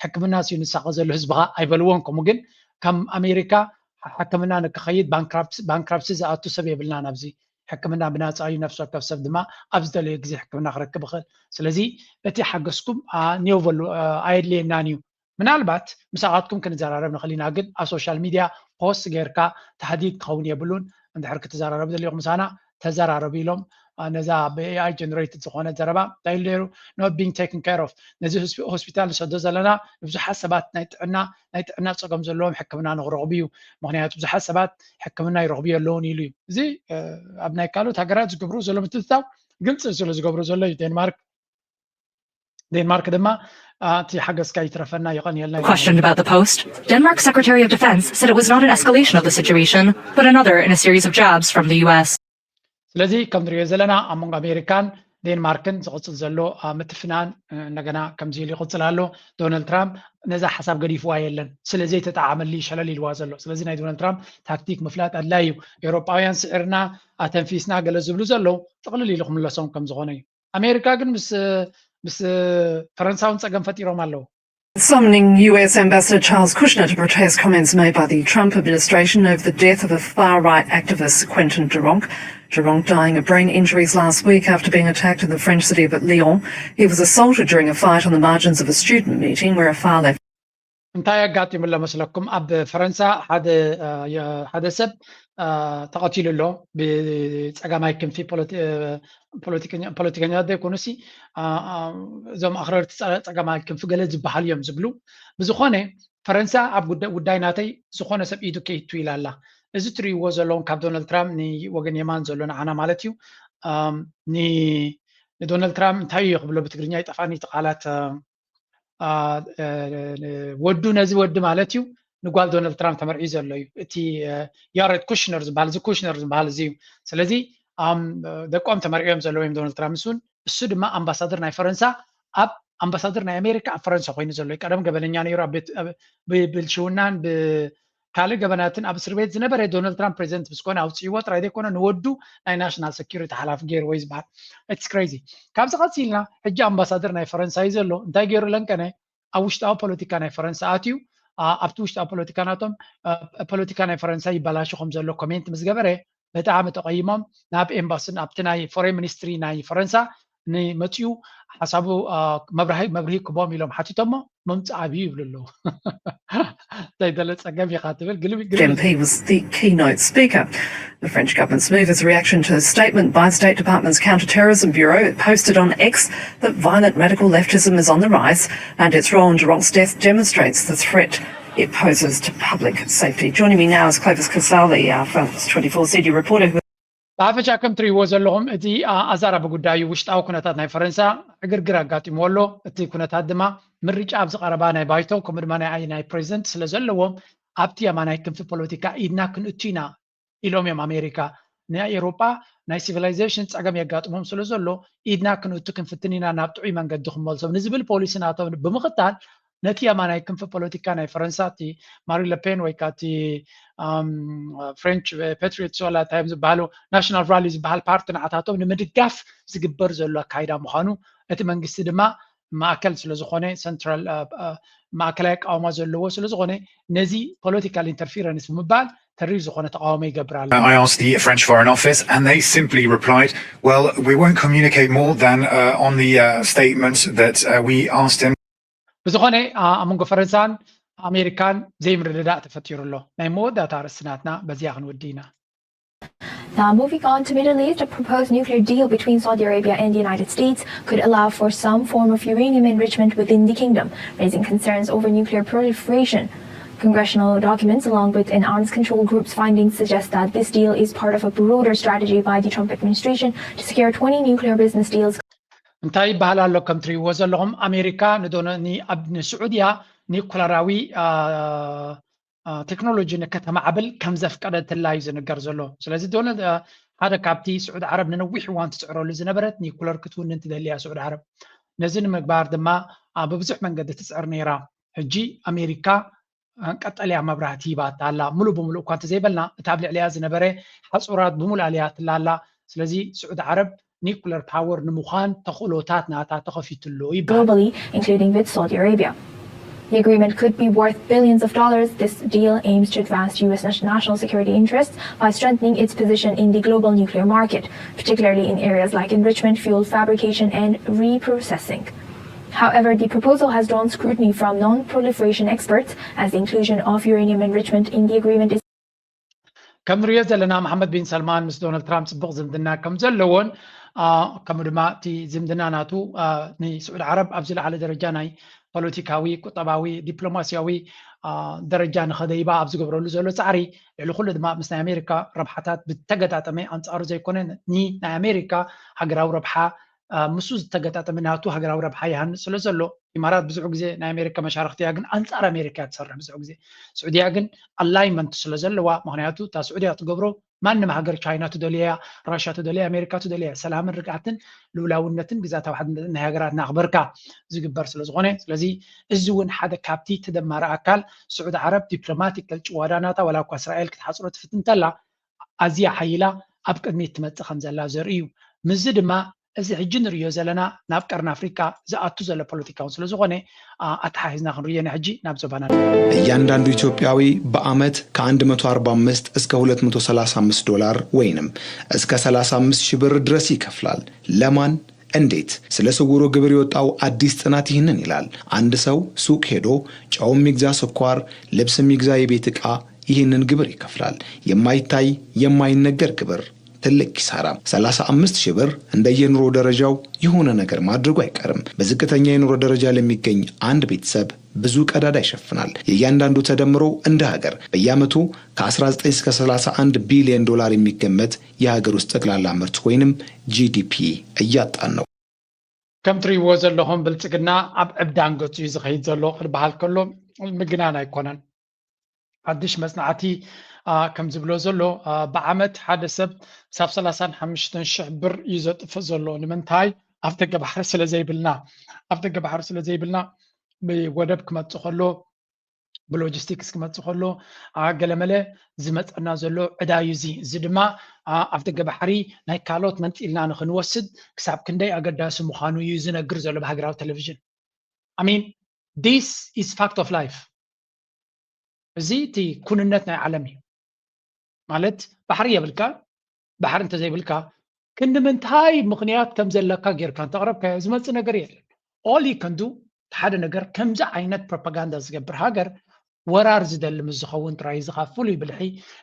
ሕክምና ሲዩ ንሳኸ ዘሎ ህዝብኻ ኣይበልዎን ከምኡ ግን ከም ኣሜሪካ ሕክምና ንክኸይድ ባንክራፕሲ ዝኣቱ ሰብ የብልና ናብዚ ሕክምና ብናፃ እዩ ነፍሲ ወከፍ ሰብ ድማ ኣብ ዝደለየ ግዜ ሕክምና ክረክብ ይኽእል ስለዚ እቲ ሓገዝኩም ኒዮቨሉ ኣየድልየናን እዩ ምናልባት ምሳኻትኩም ክንዘራረብ ንኽእል ኢና ግን ኣብ ሶሻል ሚድያ ፖስት ጌርካ ተሃዲድ ክኸውን የብሉን እንድሕር ክትዘራረብ ዘልኹም ምሳና ተዘራረቡ ኢሎም ነዛ ብኤአይ ጀነሬትድ ዝኾነ ዘረባ እንታይ ኢሉ ነይሩ ኖት ቢንግ ቴክን ኬር ኦፍ ነዚ ሆስፒታል ንሰዶ ዘለና ንብዙሓት ሰባት ናይ ጥዕና ፀገም ዘለዎም ሕክምና ንክረኽቡ እዩ ምክንያቱ ብዙሓት ሰባት ሕክምና ይረኽቡ ኣለውን ኢሉ እዩ እዚ ኣብ ናይ ካልኦት ሃገራት ዝገብሩ ዘሎ ምትእትታው ግልፂ ስለ ዝገብሩ ዘሎ እዩ ዴንማርክ ዴንማርክ ድማ እቲ ሓገዝካ ይትረፈና ይቐንየልና Questioned about the post, Denmark's Secretary of Defense said it was not an escalation of the situation, but another in a series of jabs from the US. ስለዚ ከም ንሪኦ ዘለና ኣብ መንጎ ኣሜሪካን ዴንማርክን ዝቕፅል ዘሎ ምትፍናን እንደገና ከምዚ ኢሉ ይቕፅል ኣሎ ዶናልድ ትራምፕ ነዛ ሓሳብ ገዲፍዋ የለን ስለዘይ ተጣዓመሊ ሸለል ኢልዋ ዘሎ ስለዚ ናይ ዶናልድ ትራምፕ ታክቲክ ምፍላጥ ኣድላይ እዩ ኤውሮጳውያን ስዕርና ኣተንፊስና ገለ ዝብሉ ዘለው ጥቕልል ኢሉ ክምለሶም ከም ዝኾነ እዩ ኣሜሪካ ግን ምስ ፈረንሳውን ፀገም ፈጢሮም ኣለዉ Summoning US Ambassador Charles Kushner to protest comments made by the Trump administration over the death of a far-right activist, Quentin Duronc. Duronc dying of brain injuries last week after being attacked in the French city of Lyon. He was assaulted during a fight on the margins of a student meeting where a far-left እንታይ ኣጋጢሙ ኣሎ መስለኩም ኣብ ፈረንሳ ሓደ ሰብ ተቐቲሉ ኣሎ ብፀጋማይ ክንፊ ፖለቲከኛ ዘይኮኑሲ እዞም ኣኽረርቲ ፀጋማይ ክንፊ ገለ ዝበሃል እዮም ዝብሉ ብዝኾነ ፈረንሳ ኣብ ጉዳይ ናተይ ዝኾነ ሰብ ኢዱ ከይቱ ኢላ ኣላ እዚ ትርእይዎ ዘለዎም ካብ ዶናልድ ትራምፕ ንወገን የማን ዘሎ ንዓና ማለት እዩ ንዶናልድ ትራምፕ እንታይ እዩ ክብሎ ብትግርኛ ይጠፋኒ እቲ ቃላት ወዱ ነዚ ወዲ ማለት እዩ ንጓል ዶናልድ ትራምፕ ተመርዒ ዘሎ እዩ እቲ ያሬድ ኩሽነር ዝበሃል እዚ ኩሽነር ዝበሃል እዚ እዩ ስለዚ ደቆም ተመርዒዮም ዘለዎ እዮም ዶናልድ ትራምፕ ንሱን እሱ ድማ ኣምባሳደር ናይ ፈረንሳ ኣብ ኣምባሳደር ናይ ኣሜሪካ ኣብ ፈረንሳ ኮይኑ ዘሎ እዩ ቀደም ገበነኛ ነይሩ ብብልሽውናን ካልእ ገበናትን ኣብ እስር ቤት ዝነበረ ዶናልድ ትራምፕ ፕሬዚደንት ምስኮነ ኣውፅይዎ ጥራይ ዘይኮነ ንወዱ ናይ ናሽናል ሴኪሪቲ ሓላፊ ገይሩ ወይ ዝበሃል ኢትስ ክሬዚ ካብዚ ቀፂልና ሕጂ ኣምባሳደር ናይ ፈረንሳ እዩ ዘሎ እንታይ ገይሩ ለንቀነ ኣብ ውሽጣዊ ፖለቲካ ናይ ፈረንሳ ኣትዩ ኣብቲ ውሽጣዊ ፖለቲካ ናቶም ፖለቲካ ናይ ፈረንሳ ይበላሹ ከም ዘሎ ኮሜንት ምስ ገበረ ብጣዕሚ ተቐይሞም ናብ ኤምባሲን ኣብቲ ናይ ፎሬን ሚኒስትሪ ናይ ፈረንሳ ንመፅኡ ሓሳቡ መብርሂ ክቦም ኢሎም ሓቲቶሞ መምፅእ ዓብዩ ይብሉ ኣለዉ ዘይደለ ፀገም ኢኻ ትብል MP was the keynote speaker. The French government's move is a reaction to a statement by the State Department's Counterterrorism Bureau. It posted on X that violent radical leftism is on the rise and its role in Duronc's death demonstrates the threat it poses to public safety. Joining me now is Clovis Casali, our France 24 CD reporter. ብሓፈሻ ከም ትሪእዎ ዘለኹም እቲ ኣዛራቢ ጉዳዩ ውሽጣዊ ኩነታት ናይ ፈረንሳ ዕግርግር ኣጋጢሞ ኣሎ እቲ ኩነታት ድማ ምርጫ ኣብ ዝቐረባ ናይ ባይቶ ከምኡ ድማ ናይ ፕሬዚደንት ስለ ዘለዎም ኣብቲ ኣማናይ ክንፊ ፖለቲካ ኢድና ክንእቱ ኢና ኢሎም እዮም ኣሜሪካ ናይ ኤውሮጳ ናይ ሲቪላይዜሽን ፀገም የጋጥሞም ስለ ዘሎ ኢድና ክንእቱ ክንፍትን ኢና ናብ ጥዑይ መንገዲ ክመልሶም ንዝብል ፖሊሲ ናቶም ብምኽታል ነቲ ኣማናይ ክንፊ ፖለቲካ ናይ ፈረንሳ እቲ ማሪ ለፔን ወይ ከዓ እቲ ፍሬንች ፓትሪዮትስ ዋላ ታይም ዝበሃሉ ናሽናል ራሊ ዝበሃል ፓርቲ ንዓታቶም ንምድጋፍ ዝግበር ዘሎ ኣካይዳ ምዃኑ እቲ መንግስቲ ድማ ማእከል ስለዝኾነ ሰንትራል ማእከላዊ ቃውማ ዘለዎ ስለዝኾነ ነዚ ፖለቲካል ኢንተርፌረንስ ብምባል ተሪር ዝኾነ ተቃውሞ ይገብር ኣሎ I asked the French Foreign Office and they simply replied, well, we won't communicate more than on the statements that we asked him. ብዝኾነ ኣብ መንጎ ፈረንሳን ኣሜሪካን ዘይምርድዳእ ተፈጢሩ ኣሎ ናይ መወዳእታ ርእስናትና በዚያ ክንወዲ ኢና Now, moving on to Middle East, a proposed nuclear deal between Saudi Arabia and the United States could allow for some form of uranium enrichment within the kingdom, raising concerns over nuclear proliferation. Congressional documents, along with an arms control group's findings, suggest that this deal is part of a broader strategy by the Trump administration to secure 20 nuclear business deals. እንታይ ይበሃል ኣሎ ከም ትሪእዎ ዘለኹም ኣሜሪካ ንስዑድያ ኒኩለራዊ ቴክኖሎጂ ንከተማዕብል ከም ዘፍቀደትላ እዩ ዝንገር ዘሎ ስለዚ ዶናልድ ሓደ ካብቲ ስዑድ ዓረብ ንነዊሕ እዋን ትፅዕረሉ ዝነበረት ኒኩለር ክትውንን ትደልያ ስዑድ ዓረብ ነዚ ንምግባር ድማ ብብዙሕ መንገዲ ትፅዕር ነይራ ሕጂ ኣሜሪካ ቀጠልያ መብራህቲ ሂባታ ኣላ ሙሉእ ብምሉእ እኳ እንተዘይበልና እቲ ኣብ ልዕልያ ዝነበረ ሓፁራት ብምሉእ ኣልያ ትላላ ስለዚ ስዑድ ዓረብ nuclear power ንምዃን ተኽእሎታት ናታ ተኸፊትሉ ይባሃል globally, including with Saudi Arabia. The agreement could be worth billions of dollars. This deal aims to advance U.S. national security interests by strengthening its position in the global nuclear market, particularly in areas like enrichment, fuel fabrication, and reprocessing. However, the proposal has drawn scrutiny from non-proliferation experts, as the inclusion of uranium enrichment in the agreement is ከም ንሪኦ ዘለና መሐመድ ቢን ሰልማን ምስ ዶናልድ ትራምፕ ፅቡቅ ዝምድና ከም ዘለዎን ከምኡ ድማ እቲ ዝምድና ናቱ ንስዑድ ዓረብ ኣብ ዝለዓለ ደረጃ ናይ ፖለቲካዊ ቁጠባዊ ዲፕሎማስያዊ ደረጃ ንኸደይባ ኣብ ዝገብረሉ ዘሎ ፃዕሪ ልዕሊ ኩሉ ድማ ምስ ናይ ኣሜሪካ ረብሓታት ብተገጣጠመ ኣንፃሩ ዘይኮነ ናይ ኣሜሪካ ሃገራዊ ረብሓ مسوز تجتاتمناتو هجراو ربح يهان سلسلو إمارات بزعو جزء نا أمريكا مشاركتي أجن أنصار أمريكا تصرف بزعو جزء سعودية أجن اللايمنت سلسلو ومهنياتو تا سعودية تجبرو ما إنما هجر تشاينا تدولية راشيا تدولية أمريكا تدولية سلام الرقعتن لولاونتن جزات واحد من هجرات نخبركا زي جبر سلسغونة لذي الزون حدا كابتي تدمر أكل سعود عرب دبلوماتيك الجواراناتا ولا إسرائيل كتحصلت في تنتلا أزيا حيلا أبقى ميت خمسة لا زريو مزد ما إذا حجنا ريو زلنا نافكرنا أفريقيا زاتو زل بوليتيكا وسلسغونة أتحيزنا خنرينا حجي نابزبانا እያንዳንዱ ኢትዮጵያዊ በአመት ከ145 እስከ $235 ወይንም እስከ 35,000 ብር ድረስ ይከፍላል። ለማን እንዴት? ስለ ስውሩ ግብር የወጣው አዲስ ጥናት ይህንን ይላል። አንድ ሰው ሱቅ ሄዶ ጨውም ይግዛ፣ ስኳር፣ ልብስም ይግዛ፣ የቤት ዕቃ ይህንን ግብር ይከፍላል። የማይታይ የማይነገር ግብር፣ ትልቅ ኪሳራ። 35,000 ብር እንደየኑሮ ደረጃው የሆነ ነገር ማድረጉ አይቀርም። በዝቅተኛ የኑሮ ደረጃ ለሚገኝ አንድ ቤተሰብ ብዙ ቀዳዳ ይሸፍናል። የእያንዳንዱ ተደምሮ እንደ ሀገር በየዓመቱ ከ19 እስከ 31 ቢሊዮን ዶላር የሚገመት የሀገር ውስጥ ጠቅላላ ምርት ወይንም ጂዲፒ እያጣን ነው። ከም ትሪእዎ ዘለኹም ብልጽግና ኣብ ዕብዳን ገጹ እዩ ዝኸይድ ዘሎ ክበሃል ከሎ ምግናን ኣይኮነን። ሓድሽ መጽናዕቲ ከም ዝብሎ ዘሎ ብዓመት ሓደ ሰብ ሳብ 35,000 ብር እዩ ዘጥፍእ ዘሎ። ንምንታይ? ኣብ ደገ ባሕሪ ስለ ዘይብልና ብወደብ ክመጽእ ከሎ ብሎጂስቲክስ ክመጽእ ከሎ ገለመለ ዝመጸና ዘሎ ዕዳ እዩ እዚ ድማ ኣብ ደገ ባሕሪ ናይ ካልኦት መንጢልና ንኽንወስድ ክሳብ ክንደይ ኣገዳሲ ምዃኑ እዩ ዝነግር ዘሎ ብሃገራዊ ቴሌቭዥን። አሚን ዲስ ኢዝ ፋክት ኦፍ ላይፍ። እዚ እቲ ኩንነት ናይ ዓለም እዩ ማለት ባሕሪ የብልካ ባሕሪ እንተዘይብልካ ክንምንታይ ምኽንያት ከም ዘለካ ጌርካ እንተቕረብካዮ ዝመጽእ ነገር የለን። ኦል ዩ ከን ዱ ሓደ ነገር ከምዚ ዓይነት ፕሮፓጋንዳ ዝገብር ሃገር ወራር ዝደሊ ምስ ዝኸውን ጥራይ ዝኻፍሉ ይብልሒ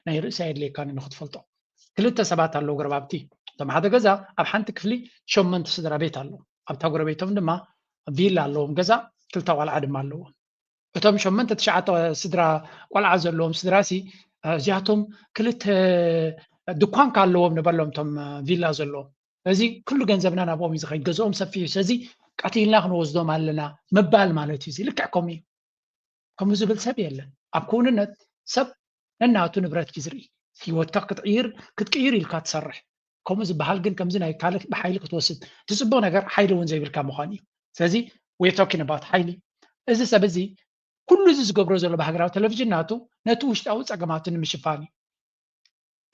ናይ ርእሲ የድልየካኒ ንኽትፈልጦ። ክልተ ሰባት ኣለዉ ገረባብቲ። እቶም ሓደ ገዛ ኣብ ሓንቲ ክፍሊ 8 ስድራ ቤት ኣለዉ። ኣብታ ጎረቤቶም ድማ ቪላ ኣለዎም ገዛ፣ ክልተ ቆልዓ ድማ ኣለዎም። እቶም 8-9 ስድራ ቆልዓ ዘለዎም ስድራሲ እዚኣቶም ክልተ ድኳን ካለዎም ንበሎም እቶም ቪላ ዘለዎም። ስለዚ ኩሉ ገንዘብና ናብኦም እዩ ዝኸይድ፣ ገዝኦም ሰፊሕ እዩ። ስለዚ ቀቲልና ክንወስዶም ኣለና ምባል ማለት እዩ። ልክዕ ከምኡ እዩ። ከምኡ ዝብል ሰብ የለን። ኣብ ኩውንነት ሰብ ነናቱ ንብረት እዩ ዝርኢ። ሂወትካ ክትቅይር ኢልካ ትሰርሕ። ከምኡ ዝበሃል ግን ከምዚ ናይ ካልእ ብሓይሊ ክትወስድ ትፅቡቕ ነገር ሓይሊ እውን ዘይብልካ ምዃን እዩ። ስለዚ we're talking about ሓይሊ። እዚ ሰብ እዚ ኩሉ እዚ ዝገብሮ ዘሎ ብሃገራዊ ቴሌቭዥን ናቱ ነቲ ውሽጣዊ ፀገማቱ ንምሽፋን እዩ።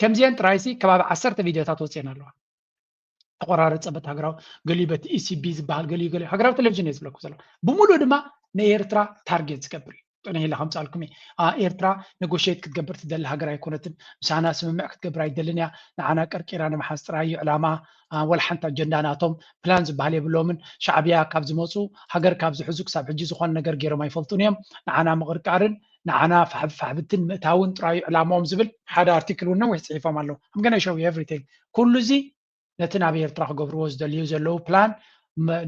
ከምዚአን ጥራይሲ ከባቢ 10 ቪድዮታት ወፅአን ኣለዋ። ተቆራረፀ በት ሃገራዊ ገሊኡ በቲ ኢሲቢ ዝበሃል ገሊኡ ሃገራዊ ቴሌቭዥን እየ ዝብለኩም ዘሎ። ብሙሉእ ድማ ንኤርትራ ታርጌት ዝገብር እዩ። ጥነ ኢላ ከምፃልኩም ኤርትራ ነጎሽት ክትገብር ትደሊ ሃገር ኣይኮነትን። ምሳና ስምምዕ ክትገብር ኣይደልን እያ። ንዓና ቀርቂራ ንምሓዝ ጥራይ ዕላማ ወላ ሓንቲ ኣጀንዳ ናቶም ፕላን ዝበሃል የብሎምን። ሻዕብያ ካብ ዝመፁ ሃገር ካብ ዝሕዙ ክሳብ ሕጂ ዝኾነ ነገር ገይሮም ኣይፈልጡን እዮም። ንዓና ምቕርቃርን ንዓና ፋሕብትን ምእታውን ጥራይ ዕላማኦም ዝብል ሓደ ኣርቲክል እውን ነዊሕ ፅሒፎም ኣለዉ። I'm gonna show you everything። ኩሉ እዚ ነቲ ናብ ኤርትራ ክገብርዎ ዝደልዩ ዘለዉ ፕላን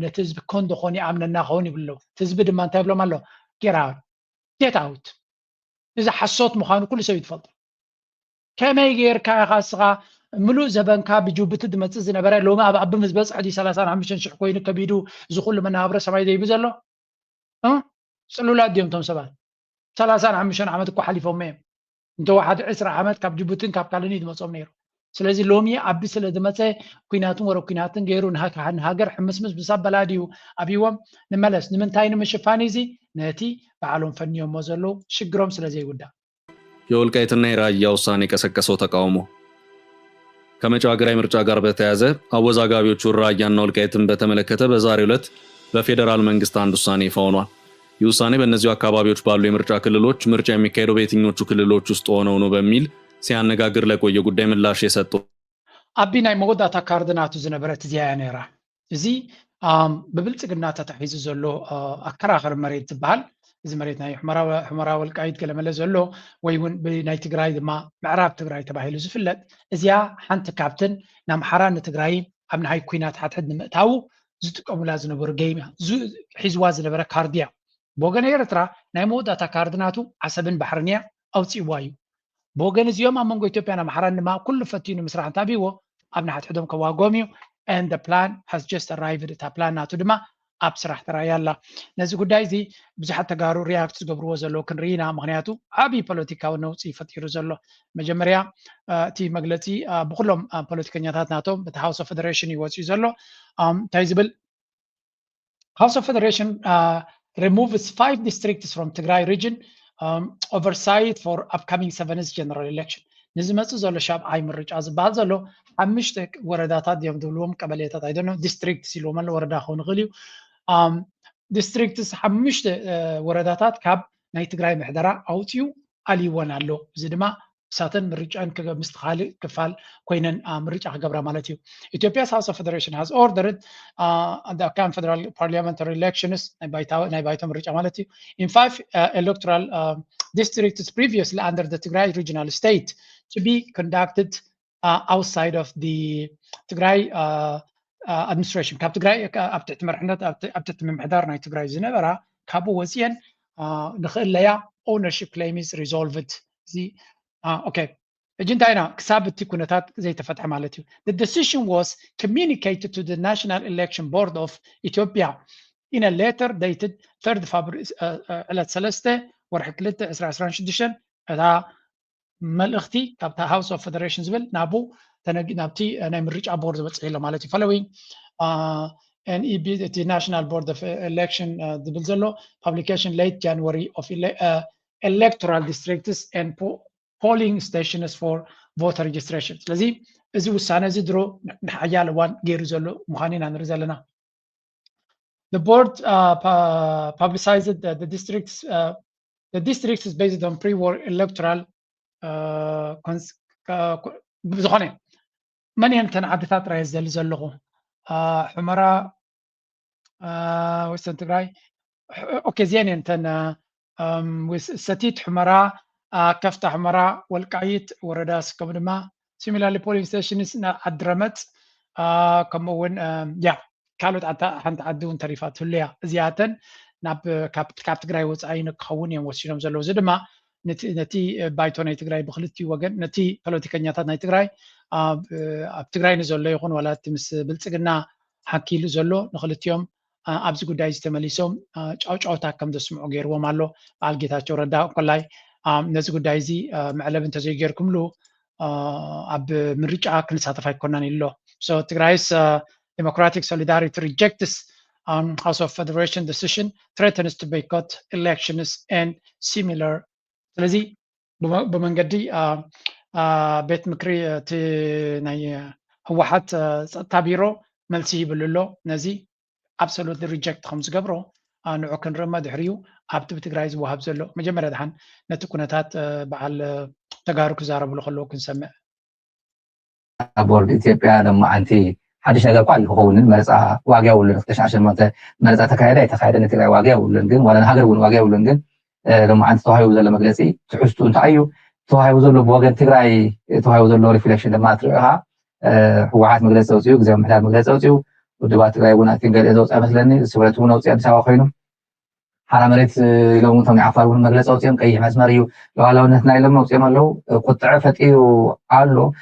ነቲ ህዝቢ ኮንዶ ኾን ይኣምነና ኸውን ይብለው። እቲ ህዝቢ ድማ እንታይ ብሎም ኣሎ? ጌት ኣውት። እዚ ሓሶት ምዃኑ ኩሉ ሰብ ይትፈልጦ። ከመይ ጌርካ ኢኻ እስኻ ምሉእ ዘበንካ ብጅቡቲ ዝመፅእ ዝነበረ ሎሚ ኣብ ምስ በፅሕ 35,000 ኮይኑ ከቢዱ እዚ ኩሉ መናብረ ሰማይ ዘይቡ ዘሎ ፅሉላት ድዮም እቶም ሰባት። 35 ዓመት እኮ ሓሊፎም እዮም። እንተወሓደ 20 ዓመት ካብ ጅቡትን ካብ ካልእን እዩ ዝመፆም ነይሩ። ስለዚ ሎሚ ዓቢ ስለ ዝመፀ ኩናትን ወረ ኩናትን ገይሩ ንሃገር ሕምስምስ ብሳብ በላድዩ ኣብይዎም ንመለስ ንምንታይ ንምሽፋን እዚ ነቲ በዓሎም ፈንዮሞ ዘለዉ ሽግሮም ስለ ዘይውዳእ። የወልቃይትና የራያ ውሳኔ የቀሰቀሰው ተቃውሞ ከመጪው ሀገራዊ ምርጫ ጋር በተያያዘ አወዛጋቢዎቹ ራያና ወልቃይትን በተመለከተ በዛሬው ዕለት በፌዴራል መንግስት አንድ ውሳኔ ይፋ ሆኗል። ይህ ውሳኔ በእነዚሁ አካባቢዎች ባሉ የምርጫ ክልሎች ምርጫ የሚካሄደው በየትኞቹ ክልሎች ውስጥ ሆነው ነው በሚል ሲያነጋግር ለቆየ ጉዳይ ምላሽ የሰጡ ኣቢ ናይ መወዳእታ ካርድናቱ ዝነበረት እዚያ እያ ነይራ። እዚ ብብልፅግና ተታሒዙ ዘሎ ኣከራኽሪ መሬት ዝበሃል እዚ መሬት ናይ ሕመራ ወልቃይት ገለመለ ዘሎ ወይ እውን ብናይ ትግራይ ድማ ምዕራብ ትግራይ ተባሂሉ ዝፍለጥ እዚኣ ሓንቲ ካብትን ንኣምሓራ ንትግራይ ኣብ ናይ ኩናት ሓድሕድ ንምእታው ዝጥቀሙላ ዝነበሩ ገይም ሒዝዋ ዝነበረ ካርድ እያ። ብወገን ኤርትራ ናይ መወዳእታ ካርድናቱ ዓሰብን ባሕርን እያ ኣውፂእዋ እዩ። ብወገን እዚኦም ኣብ መንጎ ኢትዮጵያን ኣምሓራን ድማ ኩሉ ፈቲኑ ምስራሕ እንታቢዎ ኣብ ንሓትሕዶም ከዋግኦም እዩ። and the plan has just arrived at a plan ናቱ ድማ ኣብ ስራሕ ተራእያ ኣላ ነዚ ጉዳይ እዚ ብዙሓት ተጋሩ ሪያክት ዝገብርዎ ዘለዉ ክንርኢና ምክንያቱ ዓብዪ ፖለቲካዊ ነውፂ ፈጢሩ ዘሎ መጀመርያ እቲ መግለፂ ብኩሎም ፖለቲከኛታት ናቶም በቲ ሃውስ ኦፍ ፌደሬሽን ይወፅዩ ዘሎ እንታይ ዝብል ሃውስ ኦፍ ፌደሬሽን removes 5 districts from Tigray region oversight for upcoming 7th general election ንዝመፅእ ዘሎ ሻብዓይ ምርጫ ዝበሃል ዘሎ 5 ወረዳታት እዮም ዝብልዎም ቀበሌታት I don't know district ሲልዎም ኣሎ ወረዳ ክኸውን ይኽእል እዩ districts 5 ወረዳታት ካብ ናይ ትግራይ ምሕደራ ኣውፅዩ ኣልይወን ኣሎ እዚ ድማ ሳተን ምርጫን ምስትኻሊ ክፋል ኮይነን ምርጫ ክገብራ ማለት እዩ Ethiopia's House of Federation has ordered the Afghan federal parliamentary elections ናይ ባይቶ ምርጫ ማለት እዩ in 5 electoral districts previously under the Tigray regional state to be conducted outside of the Tigray administration ካብ ትግራይ ኣብ ትሕቲ መርሕነት ኣብ ትሕቲ ምምሕዳር ናይ ትግራይ ዝነበራ ካብኡ ወፅየን ንኽእለያ ownership claim is resolved እዚ okay እጅንታይና ክሳብ እቲ ኩነታት ዘይተፈትሐ ማለት እዩ the decision was communicated to the National Election Board of Ethiopia in a letter dated 3rd February ዕለት 3 ወርሒ 2 2016 እታ መልእኽቲ ካብታ House of Federation ዝብል ናብቲ ናይ ምርጫ ቦርድ ዝበፅሕ ኢሎ ማለት እዩ following NEB the National Board of Election ዝብል ዘሎ publication late January of electoral districts and polling stations for voter registration ስለዚ እዚ ውሳነ እዚ ድሮ ንሓያል እዋን ገይሩ ዘሎ ምዃኑ ኢና ንርኢ ዘለና the board publicized the districts is based on pre-war electoral ዝኾነ መን እየን ተን ዓድታት ራእየ ዝደሊ ዘለኹ ሕመራ ወሰን ትግራይ ኦኬ እዚአን እየን ተን ሰቲት ሕመራ ከፍታ ሕመራ ወልቃይት ወረዳስ ከምኡ ድማ similarly polling stations ዓድረመፅ ከምኡ እውን ካልኦት ሓንቲ ዓዲ እውን ተሪፋት ህልያ እዚኣተን ካብ ትግራይ ወፃኢ ንክኸውን እዮም ወሲኖም ዘለዉ እዚ ድማ ነቲ ባይቶ ናይ ትግራይ ብክልቲኡ ወገን ነቲ ፖለቲከኛታት ናይ ትግራይ ኣብ ትግራይ ንዘሎ ይኹን ዋላ እቲ ምስ ብልፅግና ሓኪሉ ዘሎ ንክልቲኦም ኣብዚ ጉዳይ ዝተመሊሶም ጫውጫውታ ከም ዘስምዑ ገይርዎም ኣሎ በዓል ጌታቸው ረዳ ኮላይ ነዚ ጉዳይ እዚ መዕለብ እንተዘይገርኩምሉ ኣብ ምርጫ ክንሳተፍ ኣይኮናን ኢሎ so Tigray's Democratic Solidarity rejects House of Federation decision threatens to boycott elections and similar ስለዚ ብመንገዲ ቤት ምክሪ እቲ ናይ ህወሓት ፀጥታ ቢሮ መልሲ ይብል ኣሎ ነዚ absolutely reject ከም ዝገብሮ ንዑ ክንርማ ድሕሪኡ ኣብቲ ብትግራይ ዝወሃብ ዘሎ መጀመርያ ድሓን ነቲ ኩነታት በዓል ተጋሩ ክዛረብሉ ከለዉ ክንሰምዕ ቦርድ ኢትዮጵያ ድማ ኣንቲ ሓድሽ ነገር እኳ ኣይክኸውንን መረፃ ዋጋ የብሉን 2018 መረፃ ተካየደ ኣይተካየደ ንትግራይ ዋጋ የብሉን ግን ዋላ ንሃገር እውን ዋጋ የብሉን ግን لما عند تهايو زل مجلسي تحسوا أنت أيو تهايو زل بوجن تجري تهايو زل ريفلكشن لما تريها هو عاد مجلس أوزيو زي ما محتاج مجلس أوزيو ودبات تجري ونا تنقل إذا مثلاً سوالتون أوزي أنت سوا خينو حرامريت لو ممكن يعفر من مجلس أوزيو كأي مزمريو لو على ونحنا لما أوزيو مالو قط عفت إيو علو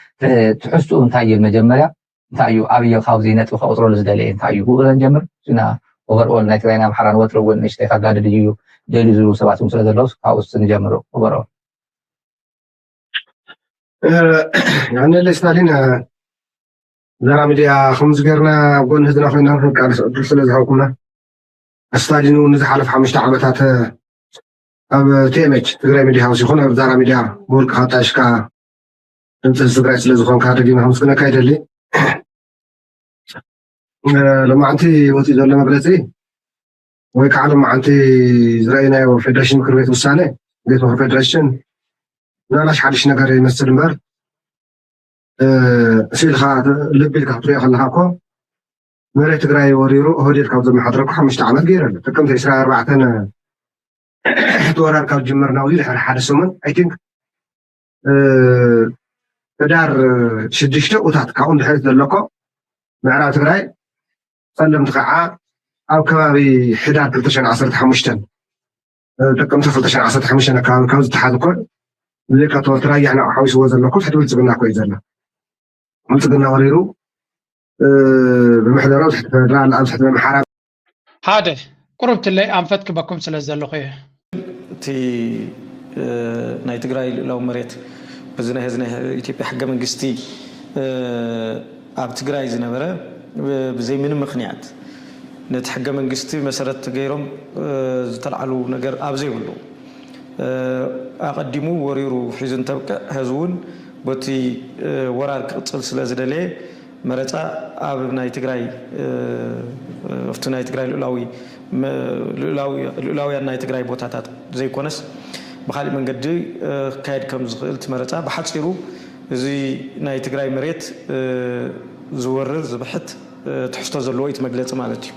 تحسوا أنت أيو المجمرة أنت أيو أبي خوزينة وخوضرو لزدلي أنت أيو هو الجمر سنا overall نتكلم عن حرام وترو ونشتي خداد ديو ديلي زلو سبعة مسلا دلوس أو سنجمرو overall يعني اللي استالينا زرا ميديا خمس غيرنا قول هذنا خلينا نحكي على الرسالة حكومة استالينو نزح على 5 عامات أب تيمج تقرأ ميديا هاوس يخون أب زرا ميديا بورك هاتاش كا أنت تقرأ سلسلة زخون كاتجي ما خمس كنا كايدلي لما أنتي وتي دولة مبلغي ويكعلم أنتي زرعنا وفيدريشن كرويت وسانة جيت وفيدريشن نالاش حدش نقدر يمثل مر سيل خاد لبي الكابتريا خلها كو مريت تقرأي وريرو هودي الكابتر محضرك 5 عامات غير تكمل إسراء 4 دورار كاب جمرنا ويل حد سمن I think دار شدشته وتحت كون حيث اللقاء معرات تقرأي سلم تقعا أو كبابي حداد 2015 تكمل 2015 أنا كان كوز اتحاد كل اللي كاتو تريحنا حويس وزن لكل حد ولتقلنا كويزنا ولتقلنا وريرو بمحضرات فدرال أبسط بمحارب هذا قربت اللي أنفتك بكم سلزل خيه تي ناي تግራይ لو مريت بزنا هزنا ኢትዮጵያ ሕገ መንግስቲ ኣብ ትግራይ ዝነበረ ብዘይ ምንም ምክንያት ነቲ ሕገ መንግስቲ መሰረት ገይሮም ዝተልዓሉ ነገር ኣብዘ ይብሉ ኣቀዲሙ ወሪሩ ሒዝን ተብቀ ህዝቡን በቲ ወራር ቅጽል ስለ ዝደለየ መረፃ ኣብ ናይ ትግራይ ኣብቲ ናይ ትግራይ ሉላውያን ናይ ትግራይ ቦታታት ዘይኮነስ بخالي من قد كايد كم زغلت مرتا بحصيرو زي ناي تግራይ مريت زورر زبحت تحسته زلو يتمغلص مالتي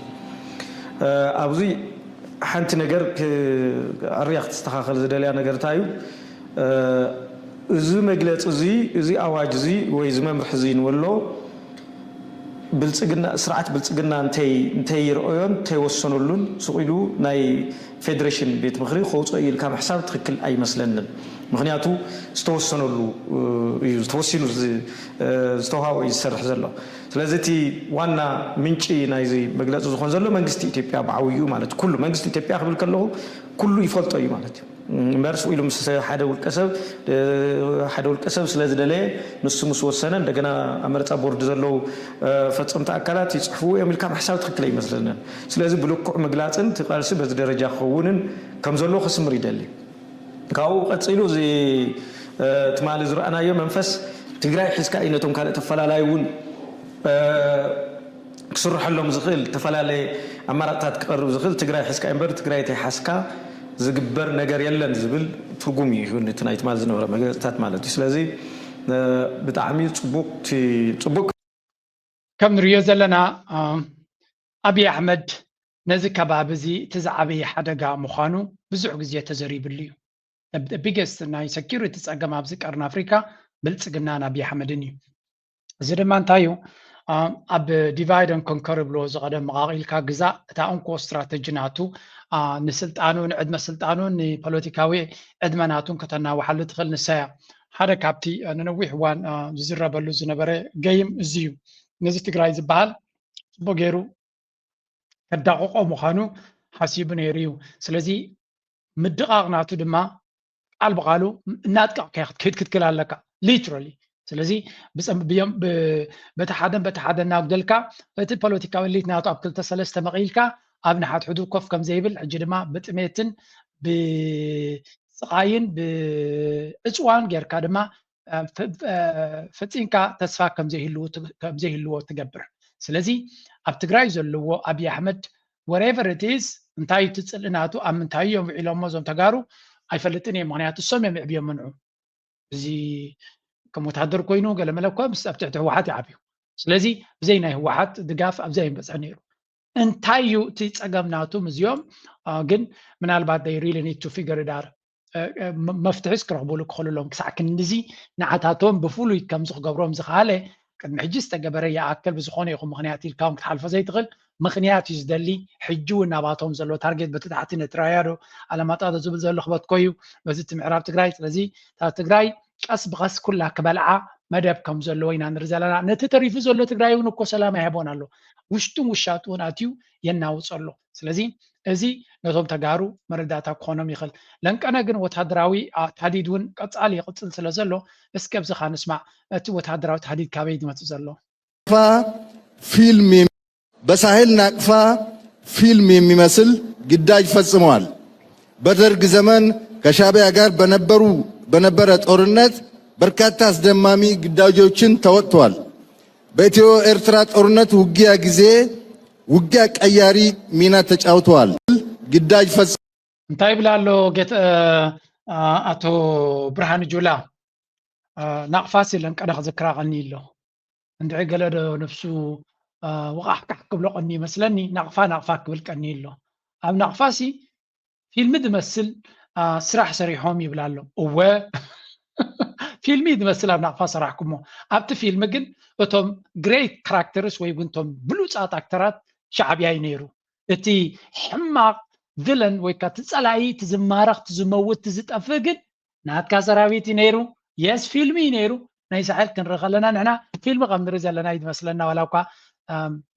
ابزي حنت ነገር አርያክ ተስተካከለ ዘደልያ ነገር ታዩ እዚ መግለጽ እዚ አዋጅ እዚ ወይ ዝመምርሕ እዚ ንወሎ ብልጽግና ስርዓት ብልጽግና እንተይ ይርኦዮን ተይወሰኑሉን ስቂሉ ናይ ፌደሬሽን ቤት ምክሪ ኸውጾ ኢልካ ሕሳብ ትክክል ኣይመስለንን ምክንያቱ ዝተወሰኑሉ እዩ ተወሲኑ ዝተውሃቦ ይሰርሕ ዘሎ ስለዚህ እቲ ዋና ምንጪ ናይዚ መግለጽ ዝኾን ዘሎ መንግስቲ ኢትዮጵያ ብዓውዩ ማለት ኩሉ መንግስቲ ኢትዮጵያ ክብል ከለሁ ኩሉ ይፈልጦ እዩ ማለት እዩ مرس ويلو مس حدا والكسب سلاز دليل نص مسوسنا عندنا أمرت أبورد زلوا فترة أكلات يصحوا يعمل كم حساب تخلي مثلاً سلاز بلوك مقلاتن تقال سبز درجة خوونن كم زلوا خصم ريدلي كاو قتيلو زي تمال زرع أنا يوم منفس تقرأ حس كائنتهم كانت تفلا لا يون كسر حلهم زخيل تفلا لي أمرت تقرب زخيل تقرأ حس كائن تقرأ تحسكا ዝግበር ነገር የለን ዝብል ትርጉም ይሁን ትናይት ማለት ዝነበረ መግለጽታት ማለት ስለዚ ብጣዕሚ ጽቡቅ ከም ንሪኦ ዘለና አብይ አሕመድ ነዚ ከባቢ እዚ ትዛዕበየ ሓደጋ ምዃኑ ብዙሕ ግዜ ተዘሪብሉ እዩ ቢገስት ናይ ሴኪሪቲ ፀገም ኣብዚ ቀርኒ ኣፍሪካ ብልፅግናን አብይ አሕመድን እዩ እዚ ድማ እንታይ እዩ ኣብ ዲቫይድ ን ኮንከር ብሎ ዝቐደም መቃቂልካ ግዛእ እታ እንኮ ስትራቴጂ ናቱ ንስልጣኑን ዕድመ ስልጣኑን ንፖለቲካዊ ዕድመናቱን ከተናዋሓሉ ትኽእል ንሳያ ሓደ ካብቲ ንነዊሕ እዋን ዝዝረበሉ ዝነበረ ገይም እዚ እዩ ነዚ ትግራይ ዝበሃል ፅቡቅ ገይሩ ከዳቅቆ ምዃኑ ሓሲቡ ነይሩ እዩ ስለዚ ምድቃቅ ናቱ ድማ ቃል ብቃሉ እናጥቃቅካ ክትከይድ ክትክል ኣለካ ሊትራሊ ስለዚ በተሓደ እናጉደልካ እቲ ፖለቲካዊ ሊት ናቱ ኣብ 2-3 መቂልካ ኣብ ንሓትሕዱ ኮፍ ከም ዘይብል ሕጂ ድማ ብጥሜትን ብፅቃይን ብእፅዋን ጌርካ ድማ ፈፂንካ ተስፋ ከም ዘይህልዎ ትገብር ስለዚ ኣብ ትግራይ ዘለዎ አብይ አሕመድ whatever it is እንታይ ትፅልእናቱ ኣብ ምንታይ እዮም ውዒሎሞ ዞም ተጋሩ ኣይፈልጥን እየ ምክንያቱ እሶም እዮም ዕብዮም ምንዑ እዚ ከም ወታደር ኮይኑ ገለመለኳ ምስ ኣብ ትሕቲ ህወሓት ይዓብዩ ስለዚ ብዘይ ናይ ህወሓት ድጋፍ ኣብዛ ይንበፅሕ ነይሩ እንታይ እዩ እቲ ፀገምናቱም እዚኦም ግን ምናልባት they really need to figure it out መፍትሒስ ክረኽብሉ ክኽእሉሎም ክሳዕ ክንዲዚ ንዓታቶም ብፍሉይ ከም ዝክገብሮም ዝኽኣለ ቅድሚ ሕጂ ዝተገበረ ይኣክል ብዝኾነ ይኹን ምክንያት ኢልካውን ክትሓልፎ ዘይትኽእል ምክንያት እዩ ዝደሊ ሕጂ እውን ናባቶም ዘሎ ታርጌት በቲ ታሕቲ ነትራያዶ ኣለማጣዶ ዝብል ዘሎ ክበትኮ እዩ በዚ እቲ ምዕራብ ትግራይ ስለዚ ትግራይ ቀስ ብቀስ ኩላ ክበልዓ መደብ ከም ዘለዎ ኢና ንርኢ ዘለና ነቲ ተሪፉ ዘሎ ትግራይ እውን እኮ ሰላም ኣይሃቦን ኣሎ ውሽጡን ውሻጡን ኣትዩ የናውፅ ኣሎ ስለዚ እዚ ነቶም ተጋሩ መረዳእታ ክኾኖም ይኽእል ለንቀነ ግን ወታደራዊ ተሃዲድ እውን ቀፃሊ ይቕፅል ስለ ዘሎ እስኪ ኣብዚኻ ንስማዕ እቲ ወታደራዊ ተሃዲድ ካበይ ዝመፅእ ዘሎ ፊልም በሳህል ናቅፋ ፊልም የሚመስል ግዳጅ ፈጽመዋል። በደርግ ዘመን ከሻዕቢያ ጋር በነበረ ጦርነት በርካታ አስደማሚ ግዳጆችን ተወጥተዋል። በኢትዮ ኤርትራ ጦርነት ውጊያ ጊዜ ውጊያ ቀያሪ ሚና ተጫውተዋል። ግዳጅ ፈጽ እንታይ ብላሎ አቶ ብርሃን ጁላ ናቅፋሲ ለንቀነ ክዝክራቀኒ ኢሎ እንድዒ ገለዶ ነፍሱ ወቃሕካሕ ክብሎ ቀኒ ይመስለኒ ናቅፋ ክብል ቀኒ ኢሎ ኣብ ናቅፋሲ ፊልሚ ዝመስል ስራሕ ሰሪሖም ይብላሎ እወ ፊልሚ ዝመስል ኣብ ናቅፋ ሰራሕኩሞ ኣብቲ ፊልሚ ግን እቶም ግሬት ካራክተርስ ወይ እውን እቶም ብሉፃት ኣክተራት ሻዕብያ እዩ ነይሩ እቲ ሕማቅ ቪለን ወይ ከዓ ትፀላኢ ትዝማረኽ ትዝመውት ትዝጠፍእ ግን ናትካ ሰራዊት እዩ ነይሩ የስ ፊልሚ እዩ ነይሩ ናይ ሳሕል ክንርኢ ከለና ንሕና ፊልሚ ከም ንርኢ ዘለና እዩ ዝመስለና ዋላ እኳ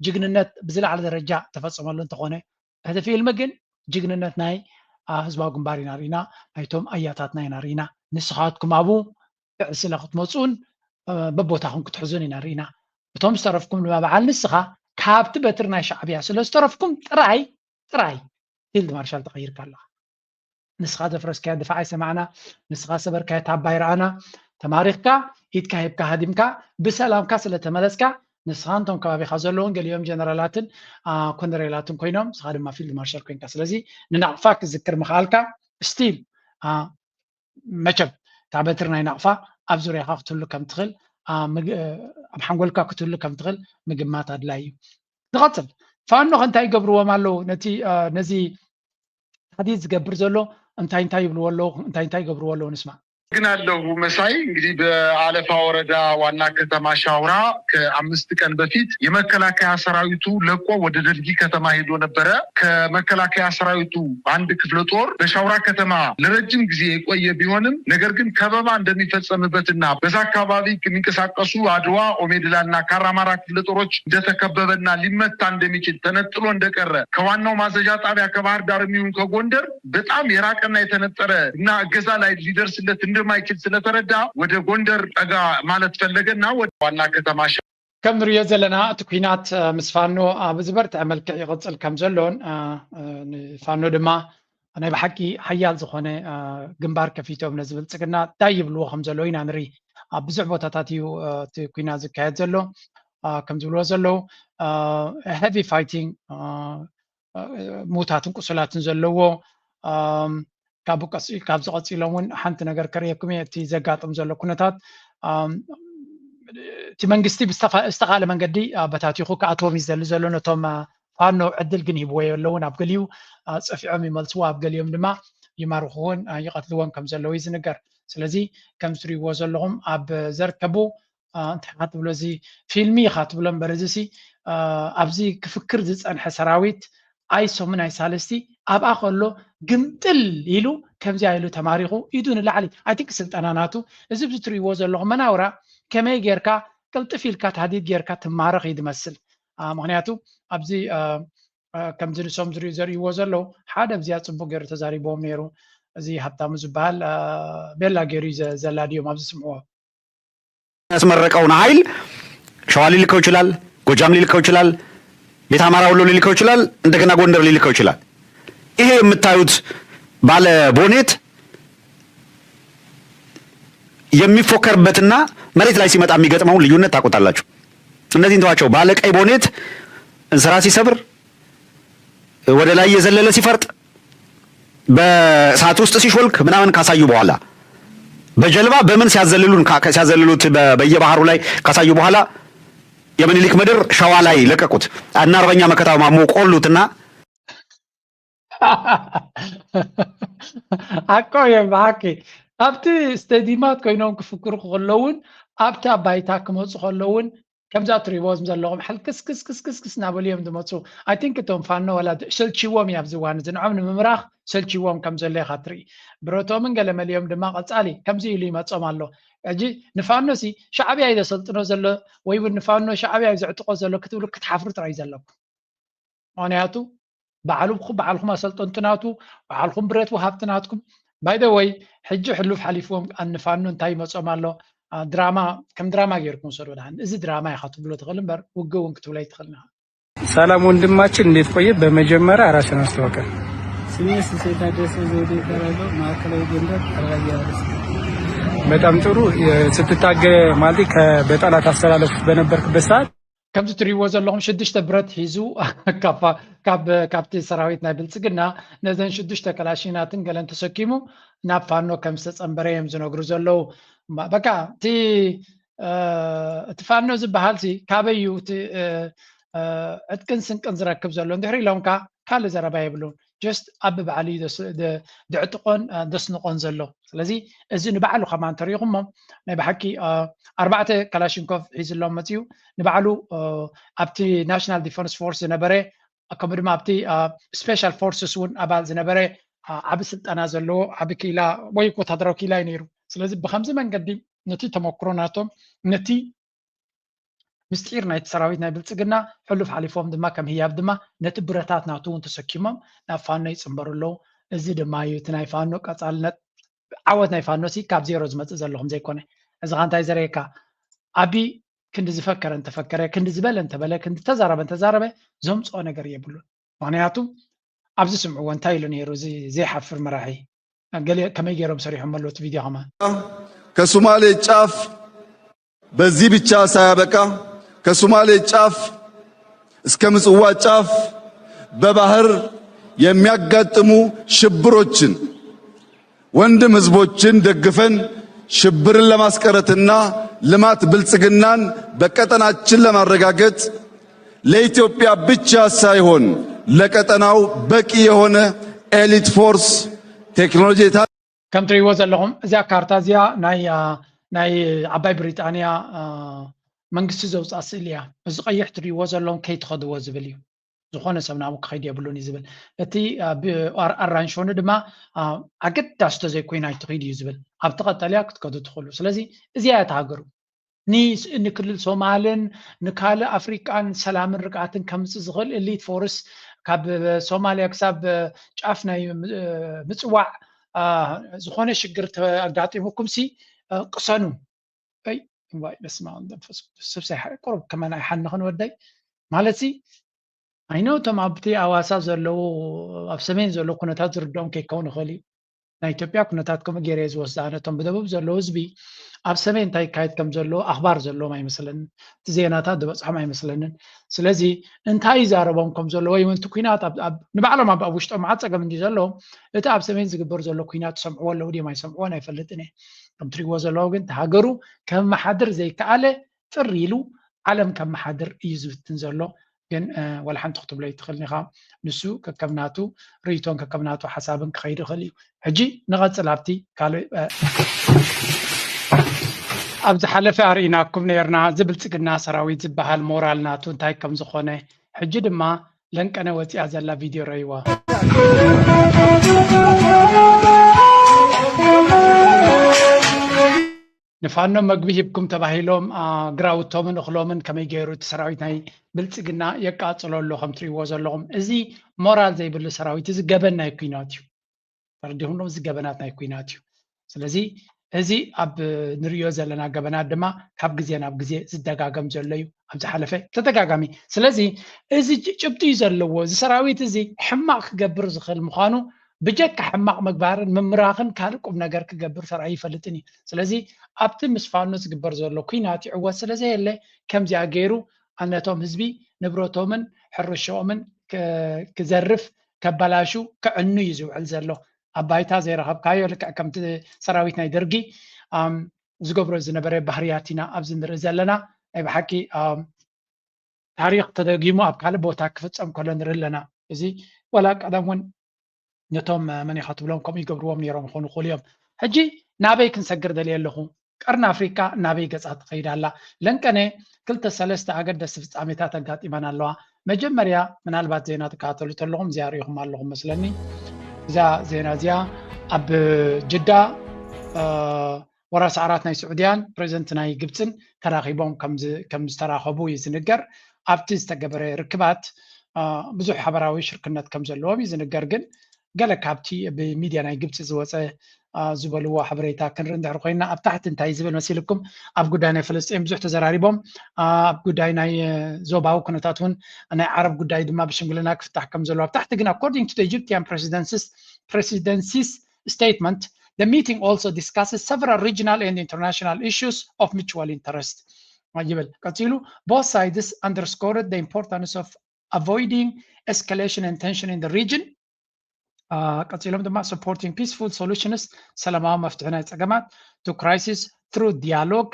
ጅግንነት ብዝላዕለ ደረጃ ተፈጽመሉ እንተኾነ እቲ ፊልም ግን ጅግንነት ናይ ህዝባዊ ግንባር ኢና ሪኢና ናይቶም ኣያታትና ኢና ሪኢና ንስኻትኩም ኣብኡ ዕስለ ክትመፁን በቦታኹም ክትሕዙን ኢና ሪኢና እቶም ዝተረፍኩም ድማ በዓል ንስኻ ካብቲ በትሪ ናይ ሻዕብያ ስለ ዝተረፍኩም ጥራይ ፊልድ ማርሻል ተቐይርካ ኣለኻ ንስኻ ዘፍረስካዮ ድፋዕ ኣይሰማዕና ንስኻ ሰበርካዮ ታባይ ረኣና ተማሪኽካ ኢድካ ሂብካ ሃዲምካ ብሰላምካ ስለተመለስካ ንስኻን ቶም ከባቢኻ ዘለውን ገሊኦም ጀነራላትን ኮነሬላትን ኮይኖም ንስኻ ድማ ፊልድ ማርሻል ኮይንካ ስለዚ ንናቕፋ ክዝክር ምኽኣልካ ስቲል መቸም እታ በትሪ ናይ ናቕፋ ኣብ ዙርያኻ ክትህሉ ከም ትኽእል ኣብ ሓንጎልካ ክትህሉ ከም ትኽእል ምግማት ኣድላይ እዩ ንቐፅል ፋኖ እንታይ ይገብርዎም ኣለዉ ነዚ ሓዲድ ዝገብር ዘሎ እንታይ ይብልዎ ኣለዉ እንታይ ይገብርዎ ኣለዉ ንስማ ግን አለው መሳይ እንግዲህ በአለፋ ወረዳ ዋና ከተማ ሻውራ ከ5 ቀን በፊት የመከላከያ ሰራዊቱ ለቆ ወደ ደልጊ ከተማ ሄዶ ነበረ። ከመከላከያ ሰራዊቱ አንድ ክፍለ ጦር በሻውራ ከተማ ለረጅም ጊዜ የቆየ ቢሆንም ነገር ግን ከበባ እንደሚፈጸምበትና በዛ አካባቢ የሚንቀሳቀሱ አድዋ ኦሜድላና ካራማራ ክፍለ ጦሮች እንደተከበበና ሊመታ እንደሚችል ተነጥሎ እንደቀረ ከዋናው ማዘዣ ጣቢያ ከባህር ዳር የሚሆን ከጎንደር በጣም የራቀና የተነጠረ እና እገዛ ላይ ሊደርስለት እንደማይችል ስለተረዳ ወደ ጎንደር ጠጋ ማለት ፈለገና ወደ ዋና ከተማ ከም ንሪኦ ዘለና እቲ ኩናት ምስ ፋኖ ኣብ ዝበርትዐ መልክዕ ይቕፅል ከም ዘሎን ፋኖ ድማ ናይ ብሓቂ ሓያል ዝኾነ ግንባር ከፊቶም ነዚ ብልፅግና እንታይ ይብልዎ ከም ዘለዎ ኢና ንርኢ ኣብ ብዙሕ ቦታታት እዩ እቲ ኩናት ዝካየድ ዘሎ ከም ዝብልዎ ዘለው ሄቪ ፋይቲንግ ሙታትን ቁስላትን ዘለዎ ካብ ዝቐፂሎም እውን ሓንቲ ነገር ከርእየኩም እየ እቲ ዘጋጥም ዘሎ ኩነታት እቲ መንግስቲ ብዝተኻለ መንገዲ በታቲኹ ከኣትዎም እዩ ዝደሊ ዘሎ ነቶም ፋኖ ዕድል ግን ሂብዎ የለውን ኣብ ገሊኡ ፀፊዖም ይመልስዎ ኣብ ገሊኦም ድማ ይማርኽዎን ይቐትልዎን ከም ዘለዉ እዩ ዝንገር ስለዚ ከም ዝትሪእዎ ዘለኹም ኣብ ዘርከቡ እንታይ ኢኻ ትብሎ እዚ ፊልሚ ኢኻ ትብሎ እምበር እዚ ኣብዚ ክፍክር ዝፀንሐ ሰራዊት ኣይሶምን ኣይ ሳለስቲ ኣብኣ ከሎ ግምጥል ኢሉ ከምዚ ኢሉ ተማሪኹ ኢዱ ንላዕሊ ኣይ ቲንክ ስልጠና ናቱ እዚ ብዝትሪእዎ ዘለኹም መናውራ ከመይ ጌርካ ቅልጥፍ ኢልካ ተሃዲድ ጌርካ ትማረኽ እዩ ዝመስል ምክንያቱ ኣብዚ ከምዚ ንሶም ዘርእይዎ ዘለው ሓደ ኣብዚያ ፅቡቅ ገይሩ ተዛሪቦም ነይሩ እዚ ሃብታሙ ዝበሃል ቤላ ገይሩ ዘላድዮም ኣብዚ ስምዕዎ ያስመረቀውን ኃይል ሸዋ ሊልከው ይችላል ጎጃም ሊልከው ይችላል ቤት አማራ ወሎ ሊልከው ይችላል እንደገና ጎንደር ሊልከው ይችላል ይሄ የምታዩት ባለ ቦኔት የሚፎከርበትና መሬት ላይ ሲመጣ የሚገጥመውን ልዩነት ታውቁታላችሁ እነዚህን ተዋቸው ባለ ቀይ ቦኔት እንስራ ሲሰብር ወደ ላይ የዘለለ ሲፈርጥ በእሳት ውስጥ ሲሾልክ ምናምን ካሳዩ በኋላ በጀልባ በምን ሲያዘልሉት በየባህሩ ላይ ካሳዩ በኋላ የምኒልክ ምድር ሸዋ ላይ ለቀቁት እና አርበኛ መከታው ማሞ ቆሉትና ኣቆየም ብሓቂ ኣብቲ ስቴዲማት ኮይኖም ክፍክሩ ከለውን ኣብታ ባይታ ክመፁ ከለውን ከምዛ እትሪእዎም ዘለኹም ሕልክስክስክስክስ እናበልዮም ዝመፁ ኣይ ቲንክ እቶም ፋኖ ወላ ሰልቺዎም እዩ ኣብዚ እዋን እዚ ንዖም ንምምራኽ ሰልቺዎም ከም ዘሎ ኢኻ ትርኢ ብረቶምን ገለመሊኦም ድማ ቀፃሊ ከምዚ ኢሉ ይመፆም ኣሎ ሕጂ ንፋኖ ሲ ሻዕብያ እዩ ዘሰልጥኖ ዘሎ ወይ እውን ንፋኖ ሻዕብያ እዩ ዘዕጥቆ ዘሎ ክትብሉ ክትሓፍሩ ጥራይ ዘለኩም ምክንያቱ ባዕልኩም ኣሰልጠንቲ ናቱ ባዕልኩም ብረት ወሃብቲ ናትኩም ባይ ደ ወይ ሕጂ ሕሉፍ ሓሊፍዎም ንፋኖ እንታይ ይመፆም ኣሎ ድራማ ከም ድራማ ጌርኩም ሰሩ ዳን እዚ ድራማ ኢኻ ትብሎ ትኽእል እምበር ውግእ እውን ክትብሎ ይትኽእልና ሰላም ወንድማችን እንዴት ቆየ በመጀመሪያ ራስን አስተዋውቀ ስሜ ስንሴ ታደሰ ዘውዴ ይባላል ማዕከላዊ ጎንደር ራያ በጣም ጥሩ ስትታገ ማለት በጠላት አስተላለፍ በነበርክበት ሰዓት ከምዚ ትሪእዎ ዘለኹም 6 ብረት ሒዙ ካብቲ ሰራዊት ናይ ብልፅግና ነዘን 6 ከላሽናትን ገለን ተሰኪሙ ናብ ፋኖ ከም ዝተፀንበረ እዮም ዝነግሩ ዘለው በቃ እቲ ፋኖ ዝበሃል ሲ ካበይ እዩ እቲ ዕጥቅን ስንቅን ዝረክብ ዘሎ እንድሕር ኢሎምካ ካልእ ዘረባ የብሉን ጀስት ኣብ በዓል እዩ ድዕጥቆን ደስንቆን ዘሎ ስለዚ እዚ ንባዕሉ ከማ እንተሪኢኹሞ ናይ ብሓቂ 4 ካላሽንኮቭ ሒዝሎም መፅኡ ንባዕሉ ኣብቲ ናሽናል ዲፈንስ ፎርስ ዝነበረ ከምኡ ድማ ኣብቲ ስፔሻል ፎርስስ እውን ኣባል ዝነበረ ዓብ ስልጠና ዘለዎ ዓብ ኪላ ወይ ወታደራዊ ኪላ እዩ ነይሩ ስለዚ ብከምዚ መንገዲ ነቲ ተመክሮ ናቶም ነቲ ምስጢር ናይቲ ሰራዊት ናይ ብልጽግና ሕሉፍ ሓሊፎም ድማ ከም ህያብ ድማ ነቲ ብረታት ናቱ እውን ተሰኪሞም ናብ ፋኖ ይጽምበሩ ኣለዉ እዚ ድማ እዩ እቲ ናይ ፋኖ ቀጻልነት ዓወት ናይ ፋኖ ሲ ካብ ዜሮ ዝመጽእ ዘለኹም ዘይኮነ እዚ ኻ እንታይ ዘርእየካ ዓቢ ክንዲ ዝፈከረ እንተፈከረ ክንዲ ዝበለ እንተበለ ክንዲ ተዛረበ ዘምጽኦ ነገር የብሉን ምክንያቱ ኣብዚ ስምዕዎ እንታይ ኢሉ ነይሩ እዚ ዘይሓፍር መራሒ ገለ ከመይ ገይሮም ሰሪሖም ኣለዎ ቪድዮ ኸማ ከሶማሌ ጫፍ በዚህ ብቻ ሳያበቃ ከሶማሌ ጫፍ እስከ ምጽዋ ጫፍ በባህር የሚያጋጥሙ ሽብሮችን ወንድም ህዝቦችን ደግፈን ሽብርን ለማስቀረትና ልማት ብልጽግናን በቀጠናችን ለማረጋገጥ ለኢትዮጵያ ብቻ ሳይሆን ለቀጠናው በቂ የሆነ ኤሊት ፎርስ ቴክኖሎጂ ከም ትሪእዎ ዘለኹም እዚኣ ካርታ እዚኣ ናይ ዓባይ ብሪጣንያ መንግስቲ ዘውፅኣ ስእሊ እያ እዚ ቀይሕ ትሪእዎ ዘለኹም ከይትኸድዎ ዝብል እዩ ዝኾነ ሰብ ናብኡ ክኸይድ የብሉን እዩ ዝብል እቲ ኣራንሾኑ ድማ ኣገዳሲ ተዘይኮይና ኣይትኸይድ እዩ ዝብል ኣብቲ ቀጠልያ ክትከዱ ትኽእሉ ስለዚ እዚኣ እያ ንክልል ሶማልን ንካልእ ኣፍሪቃን ሰላምን ርግኣትን ከምፅእ ዝኽእል ኤሊት ፎርስ ካብ ሶማልያ ክሳብ ጫፍ ናይ ምፅዋዕ ዝኾነ ሽግር ኣጋጢሙኩም ሲ ቅሰኑ ዋይ በስመ አብ መንፈስ ቅዱስ ስብሳይ ቁርብ ከመን ኣይሓንኽን ወዳይ ማለት አይኖ እቶም ኣብቲ ኣዋሳ ዘለዉ ኣብ ሰሜን ዘለዉ ኩነታት ዝርድኦም ከይከውን ይኽእል እዩ ናይ ኢትዮጵያ ኩነታት ከምኡ ገይረ ዝወስዳ ነቶም ብደቡብ ዘለዉ ህዝቢ ኣብ ሰሜን እንታይ ካየድ ከም ዘለዎ ኣኽባር ዘለዎም ኣይመስለንን እቲ ዜናታት ዝበፅሖም ኣይመስለንን ስለዚ እንታይ ይዛረቦም ከም ዘሎ ወይ እውን እቲ ኩናት ንባዕሎም ኣብ ውሽጦም መዓት ፀገም እንዲ ዘለዎም እቲ ኣብ ሰሜን ዝግበር ዘሎ ኩናት ሰምዕዎ ኣለዉ ድዮም ኣይሰምዕዎን ኣይፈልጥን እየ ከም ትሪእዎ ዘለዉ ግን ሃገሩ ከም መሓድር ዘይከኣለ ጥሪ ኢሉ ዓለም ከም መሓድር እዩ ዝብትን ዘሎ ግን ወላ ሓንቲ ክትብሎ ይትኽእል ኢኻ ንሱ ከከምናቱ ርእቶን ከከምናቱ ሓሳብን ክኸይድ ይኽእል እዩ ሕጂ ንቐፅል ኣብቲ ካልእ ኣብ ዝሓለፈ ኣርኢናኩም ነርና ዝብልጽግና ሰራዊት ዝበሃል ሞራል ናቱ እንታይ ከም ዝኾነ ሕጂ ድማ ለንቀነ ወፂኣ ዘላ ቪድዮ ረይዋ ንፋኖ መግቢ ሂብኩም ተባሂሎም ግራውቶምን እኽሎምን ከመይ ገይሩ እቲ ሰራዊት ናይ ብልጽግና የቃፅሎ ኣሎ ከም ትሪእዎ ዘለኹም እዚ ሞራል ዘይብሉ ሰራዊት እዚ ገበን ናይ ኩናት እዩ ተረዲኹም እዚ ገበናት ናይ ኩናት እዩ ስለዚ እዚ ኣብ ንሪኦ ዘለና ገበናት ድማ ካብ ግዜ ናብ ግዜ ዝደጋገም ዘሎ እዩ ኣብ ዝሓለፈ ተደጋጋሚ ስለዚ እዚ ጭብጢ እዩ ዘለዎ እዚ ሰራዊት እዚ ሕማቕ ክገብር ዝኽእል ምዃኑ ብጀካ ሕማቕ ምግባርን ምምራኽን ካልእ ቁም ነገር ክገብር ሰራይ ይፈልጥን እዩ ስለዚ ኣብቲ ምስ ፋኖ ዝግበር ዘሎ ኩናት ይዕወት ስለዘየለ ከምዚኣ ገይሩ ነቶም ህዝቢ ንብረቶምን ሕርሽኦምን ክዘርፍ ከበላሹ ክዕኑ እዩ ዝውዕል ዘሎ ኣብ ባይታ ዘይረኸብካዮ ልክዕ ከምቲ ሰራዊት ናይ ደርጊ ዝገብሮ ዝነበረ ባህርያት ኢና ኣብዚ ንርኢ ዘለና ናይ ብሓቂ ታሪክ ተደጊሙ ኣብ ካልእ ቦታ ክፍፀም ከሎ ንርኢ ኣለና እዚ ወላ ቀደም እውን ነቶም መን ኢኻ ትብሎም ከምኡ ይገብርዎም ነይሮም ይኾኑ ይኽእሉ እዮም ሕጂ ናበይ ክንሰግር ደልየ ኣለኹ ቀርኒ ኣፍሪካ ናበይ ገፃ ትኸይድ ኣላ ለንቀነ 2-3 ኣገደስቲ ፍፃሜታት ኣጋጢመን ኣለዋ መጀመርያ ምናልባት ዜና ትከታተሉ ተለኹም እዚኣ ሪኢኹም ኣለኹም መስለኒ እዛ ዜና እዚኣ ኣብ ጅዳ ወራሲ ዓራት ናይ ስዑድያን ፕሬዚደንት ናይ ግብፅን ተራኺቦም ከም ዝተራኸቡ እዩ ዝንገር ኣብቲ ዝተገበረ ርክባት ብዙሕ ሓበራዊ ሽርክነት ከም ዘለዎም እዩ ዝንገር ግን ገለ ካብቲ ብሚድያ ናይ ግብፂ ዝወፀ ዝበልዎ ሓበሬታ ክንርኢ እንድሕር ኮይና ኣብ ታሕቲ እንታይ ዝብል መሲልኩም ኣብ ጉዳይ ናይ ፈለስጢን ብዙሕ ተዘራሪቦም ኣብ ጉዳይ ናይ ዞባዊ ኩነታት እውን ናይ ዓረብ ጉዳይ ድማ ብሽምግልና ክፍታሕ ከም ዘለዎ ኣብ ታሕቲ ግን according to the Egyptian presidency's statement the meeting also discusses several regional and international issues of mutual interest ይብል ቀፂሉ both sides underscored the importance of avoiding escalation and tension in the region ቀፂሎም ድማ supporting peaceful solutions ሰላማዊ መፍትሒ ናይ ፀገማት to crisis through dialogue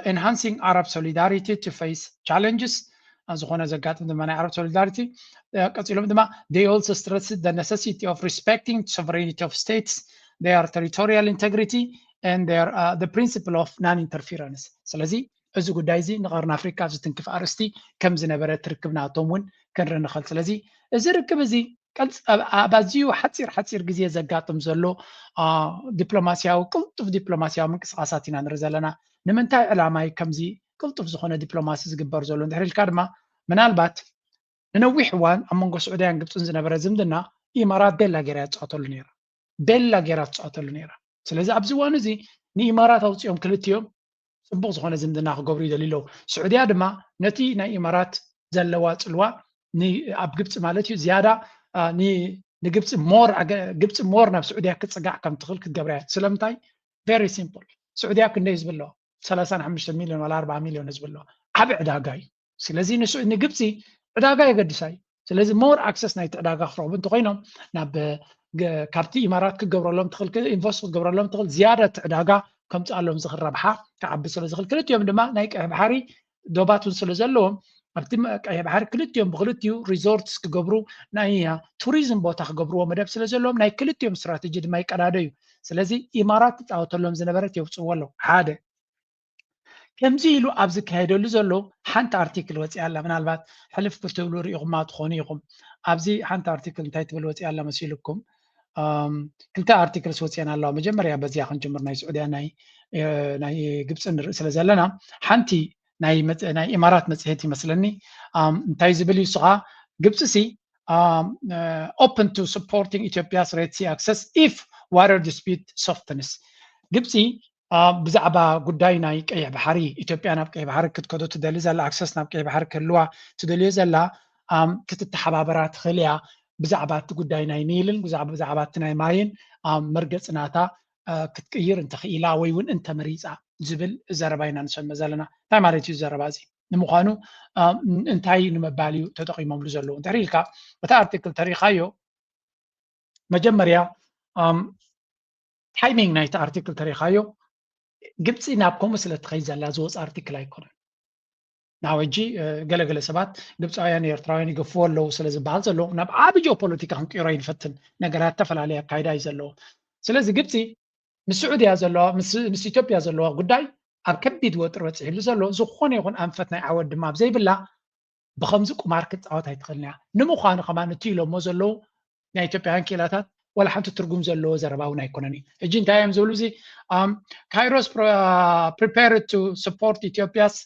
enhancing Arab solidarity to face challenges ዝኾነ ዘጋጥም ድማ ናይ Arab solidarity ቀፂሎም ድማ they also stressed the necessity of respecting sovereignty of states their territorial integrity and the principle of non-interference ስለዚ እዚ ጉዳይ እዚ ንቀርኒ ኣፍሪካ ዝትንክፍ ኣርስቲ ከም ዝነበረ ትርክብ ናቶም እውን ክንርኢ ንኽእል ስለዚ እዚ ርክብ እዚ ኣባዝዩ ሓፂር ግዜ ዘጋጥም ዘሎ ዲፕሎማስያዊ ቅልጡፍ ዲፕሎማስያዊ ምንቅስቃሳት ኢና ንርኢ ዘለና ንምንታይ ዕላማ ከምዚ ቅልጡፍ ዝኾነ ዲፕሎማሲ ዝግበር ዘሎ እንድሕሪልካ ድማ ምናልባት ንነዊሕ እዋን ኣብ መንጎ ስዑድያን ግብፅን ዝነበረ ዝምድና ኢማራት ቤላ ጌራ ትፃወተሉ ነይራ ቤላ ጌራ ትፃወተሉ ነይራ ስለዚ ኣብዚ እዋን እዚ ንኢማራት ኣውፅኦም ክልቲኦም ጽቡቕ ዝኾነ ዝምድና ክገብሩ ይደልዩ ስዑድያ ድማ ነቲ ናይ ኢማራት ዘለዋ ጽልዋ ኣብ ግብፂ ማለት እዩ ዝያዳ ንግብፂ ሞር ናብ ስዑድያ ክትፅጋዕ ከም ትኽእል ክትገብራ ስለምንታይ very simple سعودية كنا يزب الله 35 مليون ولا 4 مليون يزب الله عبء عداقاي سلازي نقبسي عداقاي قدساي سلازي مور اكسس نايت عداقا خروب انتو غينهم ناب كارتي امارات كقبر لهم تخل انفوست قبر لهم تخل زيادة عداقا كم تقال لهم زخل ربحة كعب سلازخل كلت يوم دما نايك بحاري دوباتون سلازلهم ابتم اي بحر كلت يوم بغلتيو ريزورتس كقبرو نايا توريزم بوتا كقبرو مدب سلازلهم نايك كلت يوم استراتيجي دما يقراديو سلازي امارات تعاوتلهم زنبرت يوصولو حاده كمزي إلو أبز كهيدولو زلو حانت أرتيكل واتي الله من البات حلف كتبلو ريغمات خونيغم أبزي حانت أرتيكل تايتبلو واتي الله مسيلكم كلتا أرتيكل سواتينا الله مجمر يا بزي أخن جمر ناي سعودية ناي قبسن رسالة زلنا حانتي ناي إمارات مسيحيتي مثلني تايزبلي سعى قبسسي open to supporting Ethiopia's Red Sea access if water dispute softens قبسي بزعبا قداي ناي قيح بحري إثيوبيا ناب قيح بحري كتكدو تدلي زلا أكسس ناب قيح بحري كلوا تدلي زلا كتتحبابرات خليا بزعبات قداي ناي نيلن بزعبات ناي ماين مرقص ناتا كتكير انت خيلا ويون انت مريزا زبل زرباينا نسمى زلنا تاي ماريتي زربازي نمخانو انتاي نمباليو تتقيمهم لزلو انت ريلكا بتا ارتكل تاريخايو مجمريا تايمينغ نايت ارتكل تاريخايو قبسي نابكم مثل تخيزا لازوز ارتكل ايكون ناوجي قلقل سبات قبس ايان يرتراين يقفول لو سلازي بحال زلو ناب عابي جو بوليتيكا هم كيراين فتن نقرات تفل عليها كايدا يزلو سلازي قبسي من سعودية زلو من إثيوبيا زلو قداي اب كبيد وتر وتسحيل زلو زخون يكون انفتنا عود دماب زي بالله بخمزق ماركت اوت هيتخلنا نمو خان كمان تيلو مو زلو نا إثيوبيان كيلاتات ولا حتى ترجم زلو زرباونا يكونني اجين تايم زولوزي Kairos prepared to support Ethiopia's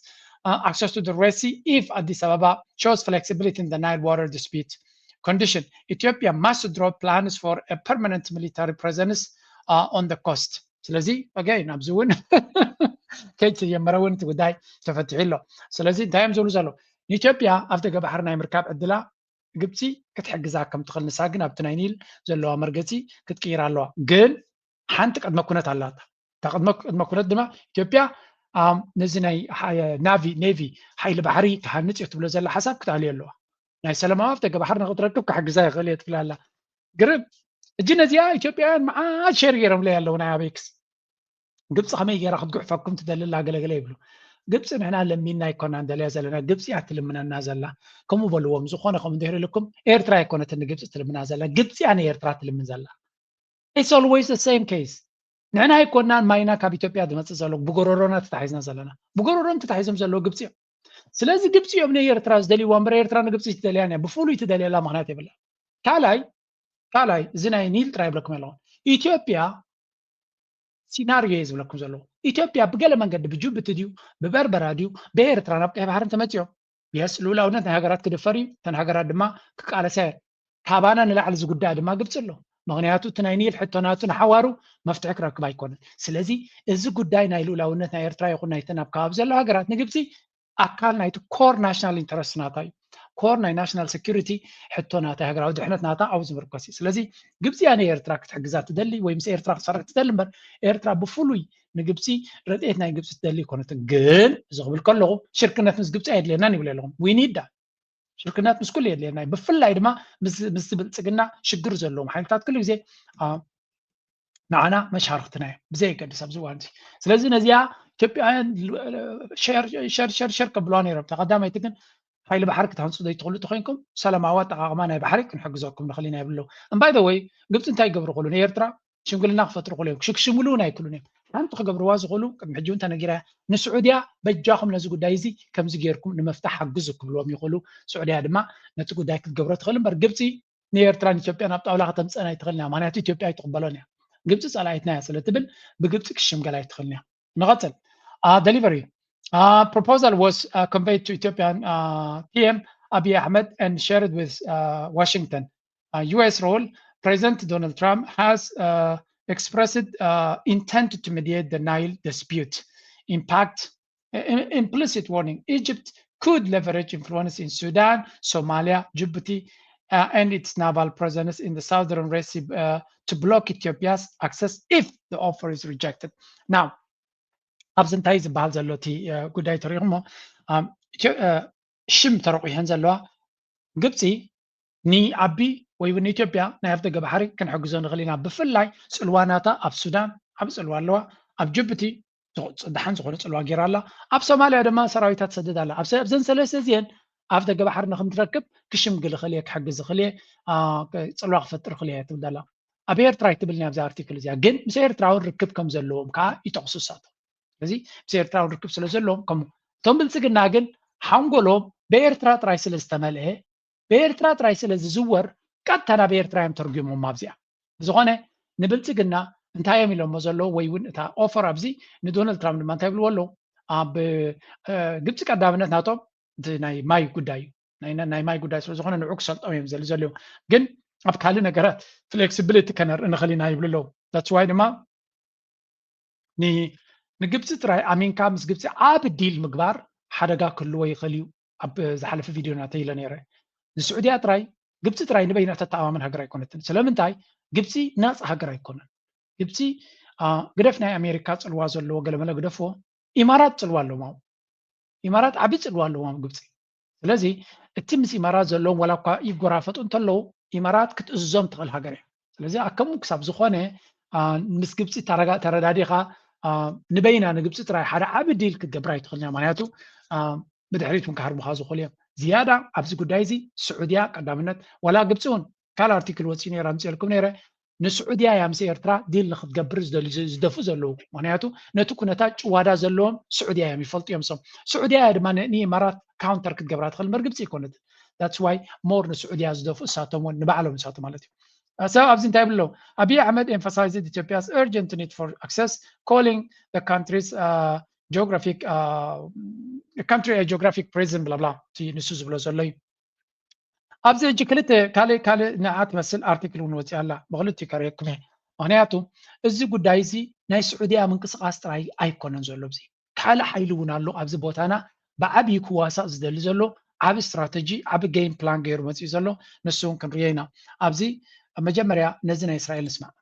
access to the Red Sea if Addis Ababa shows flexibility in the Nile water dispute condition. Ethiopia must draw plans for a permanent military presence on the coast. سلازي again أبزون كيت يمرون توداي تفتح له. سلازي تايم زولو إثيوبيا أفتح بحرنا يمركب عدلا قبتي كتحجز كم تخل نساقنا بتناينيل زلوا مرقتي كتكير الله قل حنتك قد ما كنت علاتها قد ما كنت دما إثيوبيا نزناي نيفي حيل بحري كهنت يكتب له زل حساب كتعلي الله ناي سلام أفتح بحرنا قدرتك كحجزاي غليت في الله قرب الجنة زيا إثيوبيا مع شرير مليا الله وناي بيكس قبص خمي يراخد قحفكم تدل الله قال يبلو قبص نحنا لمينا يكون عندنا زلنا قبص يعتلمنا النازلة كم بلوهم زخونة كم دهر لكم إيرترا يكون تن قبص تلمنا زلنا قبص يعني إيرترا تلمنا زلنا it's always the same case نحنا يكوننا ماينا كابيتوبيا دمت زلوا بقررونا تتحيزنا زلنا بقررون تتحيزهم زلوا قبص سلازي قبص يوم إيرترا زدلي وامبر إيرترا قبص يتدلي يعني بفولو يتدلي لا مغناتي بالله كالاي زناي نيل ترايب لكم يلون إثيوبيا سيناريو يزب لكم زلو إثيوبيا بقال من قد بجوب بتديو ببربرا ديو بإيرترا نبقى بحرن تمتيو يس لولا ونت هاجرات كدفري تن هاجرات دما كعلى سير تابانا نلعب زقدا دما قبت له مغنياتو تناينيل حتوناتو نحوارو مفتحك راكب يكون سلازي الزقدا نايلولا ونت إيرترا يكون نايتنا بكاب زلو هاجرات نقبتي أكال نايتو كور ناشنال انترست ناتاي كور ناشنال سكيورتي حتوناتا هاجرات ودحنتناتا أو زمركوسي سلازي قبتي أنا إيرترا كتحجزات تدلي ويمس إيرترا صارت تدلمبر إيرترا بفولوي نقبسي رديتنا قبسي تدلي كونت قل زغبل كله شركنات مس قبسي عيد لنا نقول لهم وي نيد ذات شركنات مس كل عيد لنا بفلا يدما مس بلصقنا شجر زلهم حالتات كل زي معنا مش عرفتنا بزي قد سبزوانتي سلازي نزيا ኢትዮጵያውያን ሸር ከብሏን ነይሮም ተቀዳማይ ግን ሓይሊ ባሕሪ ክትሃንፁ ዘይትኽእሉ ተኮይንኩም ሰላማዊ ኣጠቃቅማ ናይ ባሕሪ ክንሕግዘኩም ንኽእል ኢና ይብለው እምባይ ዘ ወይ ግብፂ እንታይ ይገብሩ ክእሉ ንኤርትራ ሽምግልና ክፈጥሩ ክእሉ እዮም ክሽክሽምሉ እውን ኣይክእሉን እዮም ሓንቲ ክገብርዋ ዝኽእሉ ቅድሚ ሕጂ እውን ተነጊራ ንስዑድያ በጃኹም ነዚ ጉዳይ እዚ ከምዚ ጌርኩም ንምፍታሕ ሓግዙ ክብልዎም ይኽእሉ ስዑድያ ድማ ነቲ ጉዳይ ክትገብሮ ትኽእል እምበር ግብፂ ንኤርትራን ኢትዮጵያን ኣብ ጣውላ ከተምፅአና ኣይትኽእልን እያ ምክንያቱ ኢትዮጵያ ኣይትቕበሎን እያ ግብፂ ፀላኢትና እያ ስለትብል ብግብፂ ክሽምገላ ኣይትኽእልን እያ ንቐፅል delivery proposal was conveyed to Ethiopian PM Abiy Ahmed and shared with Washington. U.S. role, President Donald Trump has expressed intent to mediate the Nile dispute. Impact, implicit warning, Egypt could leverage influence in Sudan, Somalia, Djibouti, and its naval presence in the southern Red Sea to block Ethiopia's access if the offer is rejected. Now, absentai ዝበሃል ዘሎ እቲ ጉዳይ ተሪቑሞ ሽም ተረቂሐን ዘለዋ ግብፂ ንዓቢ ወይ እውን ኢትዮጵያ ናይ ኣፍደገ ባሕሪ ክንሕግዞ ንኽእል ኢና ብፍላይ ፅልዋናታ ኣብ ሱዳን ኣብ ፅልዋ ኣለዋ ኣብ ጅቡቲ ድሓን ዝኾነ ፅልዋ ጌራ ኣላ ኣብ ሶማልያ ድማ ሰራዊታት ሰደድ ኣላ ኣብዘን ሰለስተ እዚአን ኣብ ደገ ባሕሪ ንክምትረክብ ክሽምግል ክእል እየ ክሕግዝ ክእል እየ ፅልዋ ክፈጥር ክእል እየ ትብል ዘላ ኣብ ኤርትራ ይትብልኒ ኣብዛ ኣርቲክል እዚኣ ግን ምስ ኤርትራ እውን ርክብ ከም ዘለዎም ከዓ ይጠቕሱ እሳቶም ስለዚ ምስ ኤርትራ እውን ርክብ ስለ ዘለዎም ከምኡ እቶም ብልፅግና ግን ሓንጎሎም ብኤርትራ ጥራይ ስለ ዝተመልአ ብኤርትራ ጥራይ ስለ ዝዝወር ቀጥታ ናብ ኤርትራ እዮም ተርጉሞም ኣብዚኣ ብዝኾነ ንብልፅግና እንታይ እዮም ኢሎሞ ዘለዎ ወይ እውን እታ ኦፈር ኣብዚ ንዶናልድ ትራምፕ ድማ እንታይ ይብልዎ ኣለዉ ኣብ ግብፂ ቀዳምነት ናቶም ናይ ማይ ጉዳይ እዩ ናይ ማይ ጉዳይ ስለ ዝኾነ ንዑ ክሰልጦም እዮም ዘልዩ ግን ኣብ ካልእ ነገራት ፍሌክሲቢሊቲ ከነርኢ ንኽእል ኢና ይብሉ ኣለዉ ዳትስ ዋይ ድማ ንግብፂ ጥራይ ኣሚንካ ምስ ግብፂ ዓብ ዲል ምግባር ሓደጋ ክህልዎ ይኽእል እዩ ኣብ ዝሓለፈ ቪድዮ ናተኢለ ነይረ ንስዑድያ ጥራይ ግብፂ ጥራይ ንበይና ተተኣማምን ሃገር ኣይኮነትን ስለምንታይ ግብፂ ናፅ ሃገር ኣይኮነን ግብፂ ግደፍ ናይ ኣሜሪካ ፅልዋ ዘለዎ ገለመለ ግደፍዎ ኢማራት ፅልዋ ኣለዎም ኢማራት ዓብዪ ፅልዋ ኣለዎም ግብፂ ስለዚ እቲ ምስ ኢማራት ዘለዎም ዋላ እኳ ይጎራፈጡ እንተለዉ ኢማራት ክትእዝዞም ትኽእል ሃገር እያ ስለዚ ከምኡ ክሳብ ዝኾነ ምስ ግብፂ ተረዳዲኻ ንበይና ንግብፂ ጥራይ ሓደ ዓብ ዲል ክትገብር ኣይትኽእልና ምክንያቱ ብድሕሪት እውን ክሃርሙካ ዝኽእሉ እዮም ዝያዳ ኣብዚ ጉዳይ እዚ ስዑድያ ቀዳምነት ዋላ ግብፂ እውን ካልእ ኣርቲክል ወፂኡ ነራ ምፅልኩም ነይረ ንስዑድያ ያ ምስ ኤርትራ ዲል ንክትገብር ዝደፉ ዘለዉ ምክንያቱ ነቲ ኩነታት ጭዋዳ ዘለዎም ስዑድያ እዮም ይፈልጡ እዮም ሶም ስዑድያ ድማ ንኢማራት ካውንተር ክትገብራ ትኽእል እምበር ግብፂ ይኮነት ዳትስ ዋይ ሞር ንስዑድያ ዝደፉ እሳቶም እውን ንባዕሎም እሳቶም ማለት እዩ ሰብ ኣብዚ እንታይ ይብሉ Abiy Ahmed emphasized Ethiopia's urgent need for access, calling the country's geographic prison blah blah ንሱ ዝብሎ ዘሎ እዩ ኣብዚ ሕጂ ክልተ ካልእ ንዓት መስል ኣርቲክል እውን ወፂኣ ኣላ ብክልቲኡ ከሪአኩም እየ ምክንያቱ እዚ ጉዳይ እዚ ናይ ስዑድያ ምንቅስቃስ ጥራይ ኣይኮነን ዘሎ እዚ ካልእ ሓይሊ እውን ኣሎ ኣብዚ ቦታና ብዓብዪ ክዋሳእ ዝደሊ ዘሎ ዓብ ስትራቴጂ ዓብ ጌም ፕላን ገይሩ መፅኡ ዘሎ ንሱ እውን ክንሪኦ ኢና ኣብዚ መጀመሪያ ነዚ ናይ እስራኤል ንስማዕ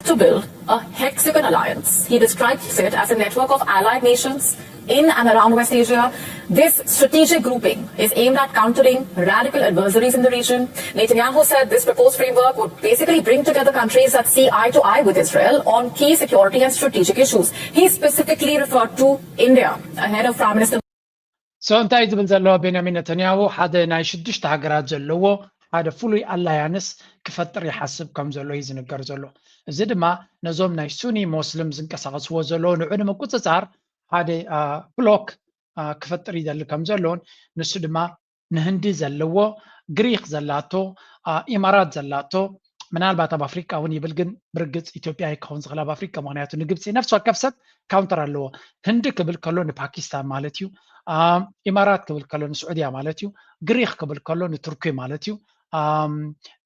To build a hexagon alliance. He describes it as a network of allied nations in and around West Asia. This strategic grouping is aimed at countering radical adversaries in the region. Netanyahu said this proposed framework would basically bring together countries that see eye to eye with Israel on key security and strategic issues. He specifically referred to India ahead of Prime Minister. So እንታይ ዝብል ዘለዎ ቤንያሚን ነተንያሁ ሓደ ናይ 6 ሃገራት ዘለዎ ሓደ ፍሉይ ኣላያንስ ክፈጥር ይሓስብ ከም ዘሎ እዩ ዝንገር ዘሎ እዚ ድማ ነዞም ናይ ሱኒ ሞስሊም ዝንቀሳቀስዎ ዘሎ ንዑ ንምቁፅፃር ሓደ ብሎክ ክፈጥር ይደሊ ከም ዘለዎን ንሱ ድማ ንህንዲ ዘለዎ ግሪክ ዘላቶ ኢማራት ዘላቶ ምናልባት ኣብ ኣፍሪካ እውን ይብል ግን ብርግፅ ኢትዮጵያ ይከውን ዝኽእል ኣብ ኣፍሪካ ምክንያቱ ንግብፂ ነፍሲ ወከፍ ሰብ ካውንተር ኣለዎ ህንዲ ክብል ከሎ ንፓኪስታን ማለት እዩ ኢማራት ክብል ከሎ ንስዑድያ ማለት እዩ ግሪክ ክብል ከሎ ንቱርኪ ማለት እዩ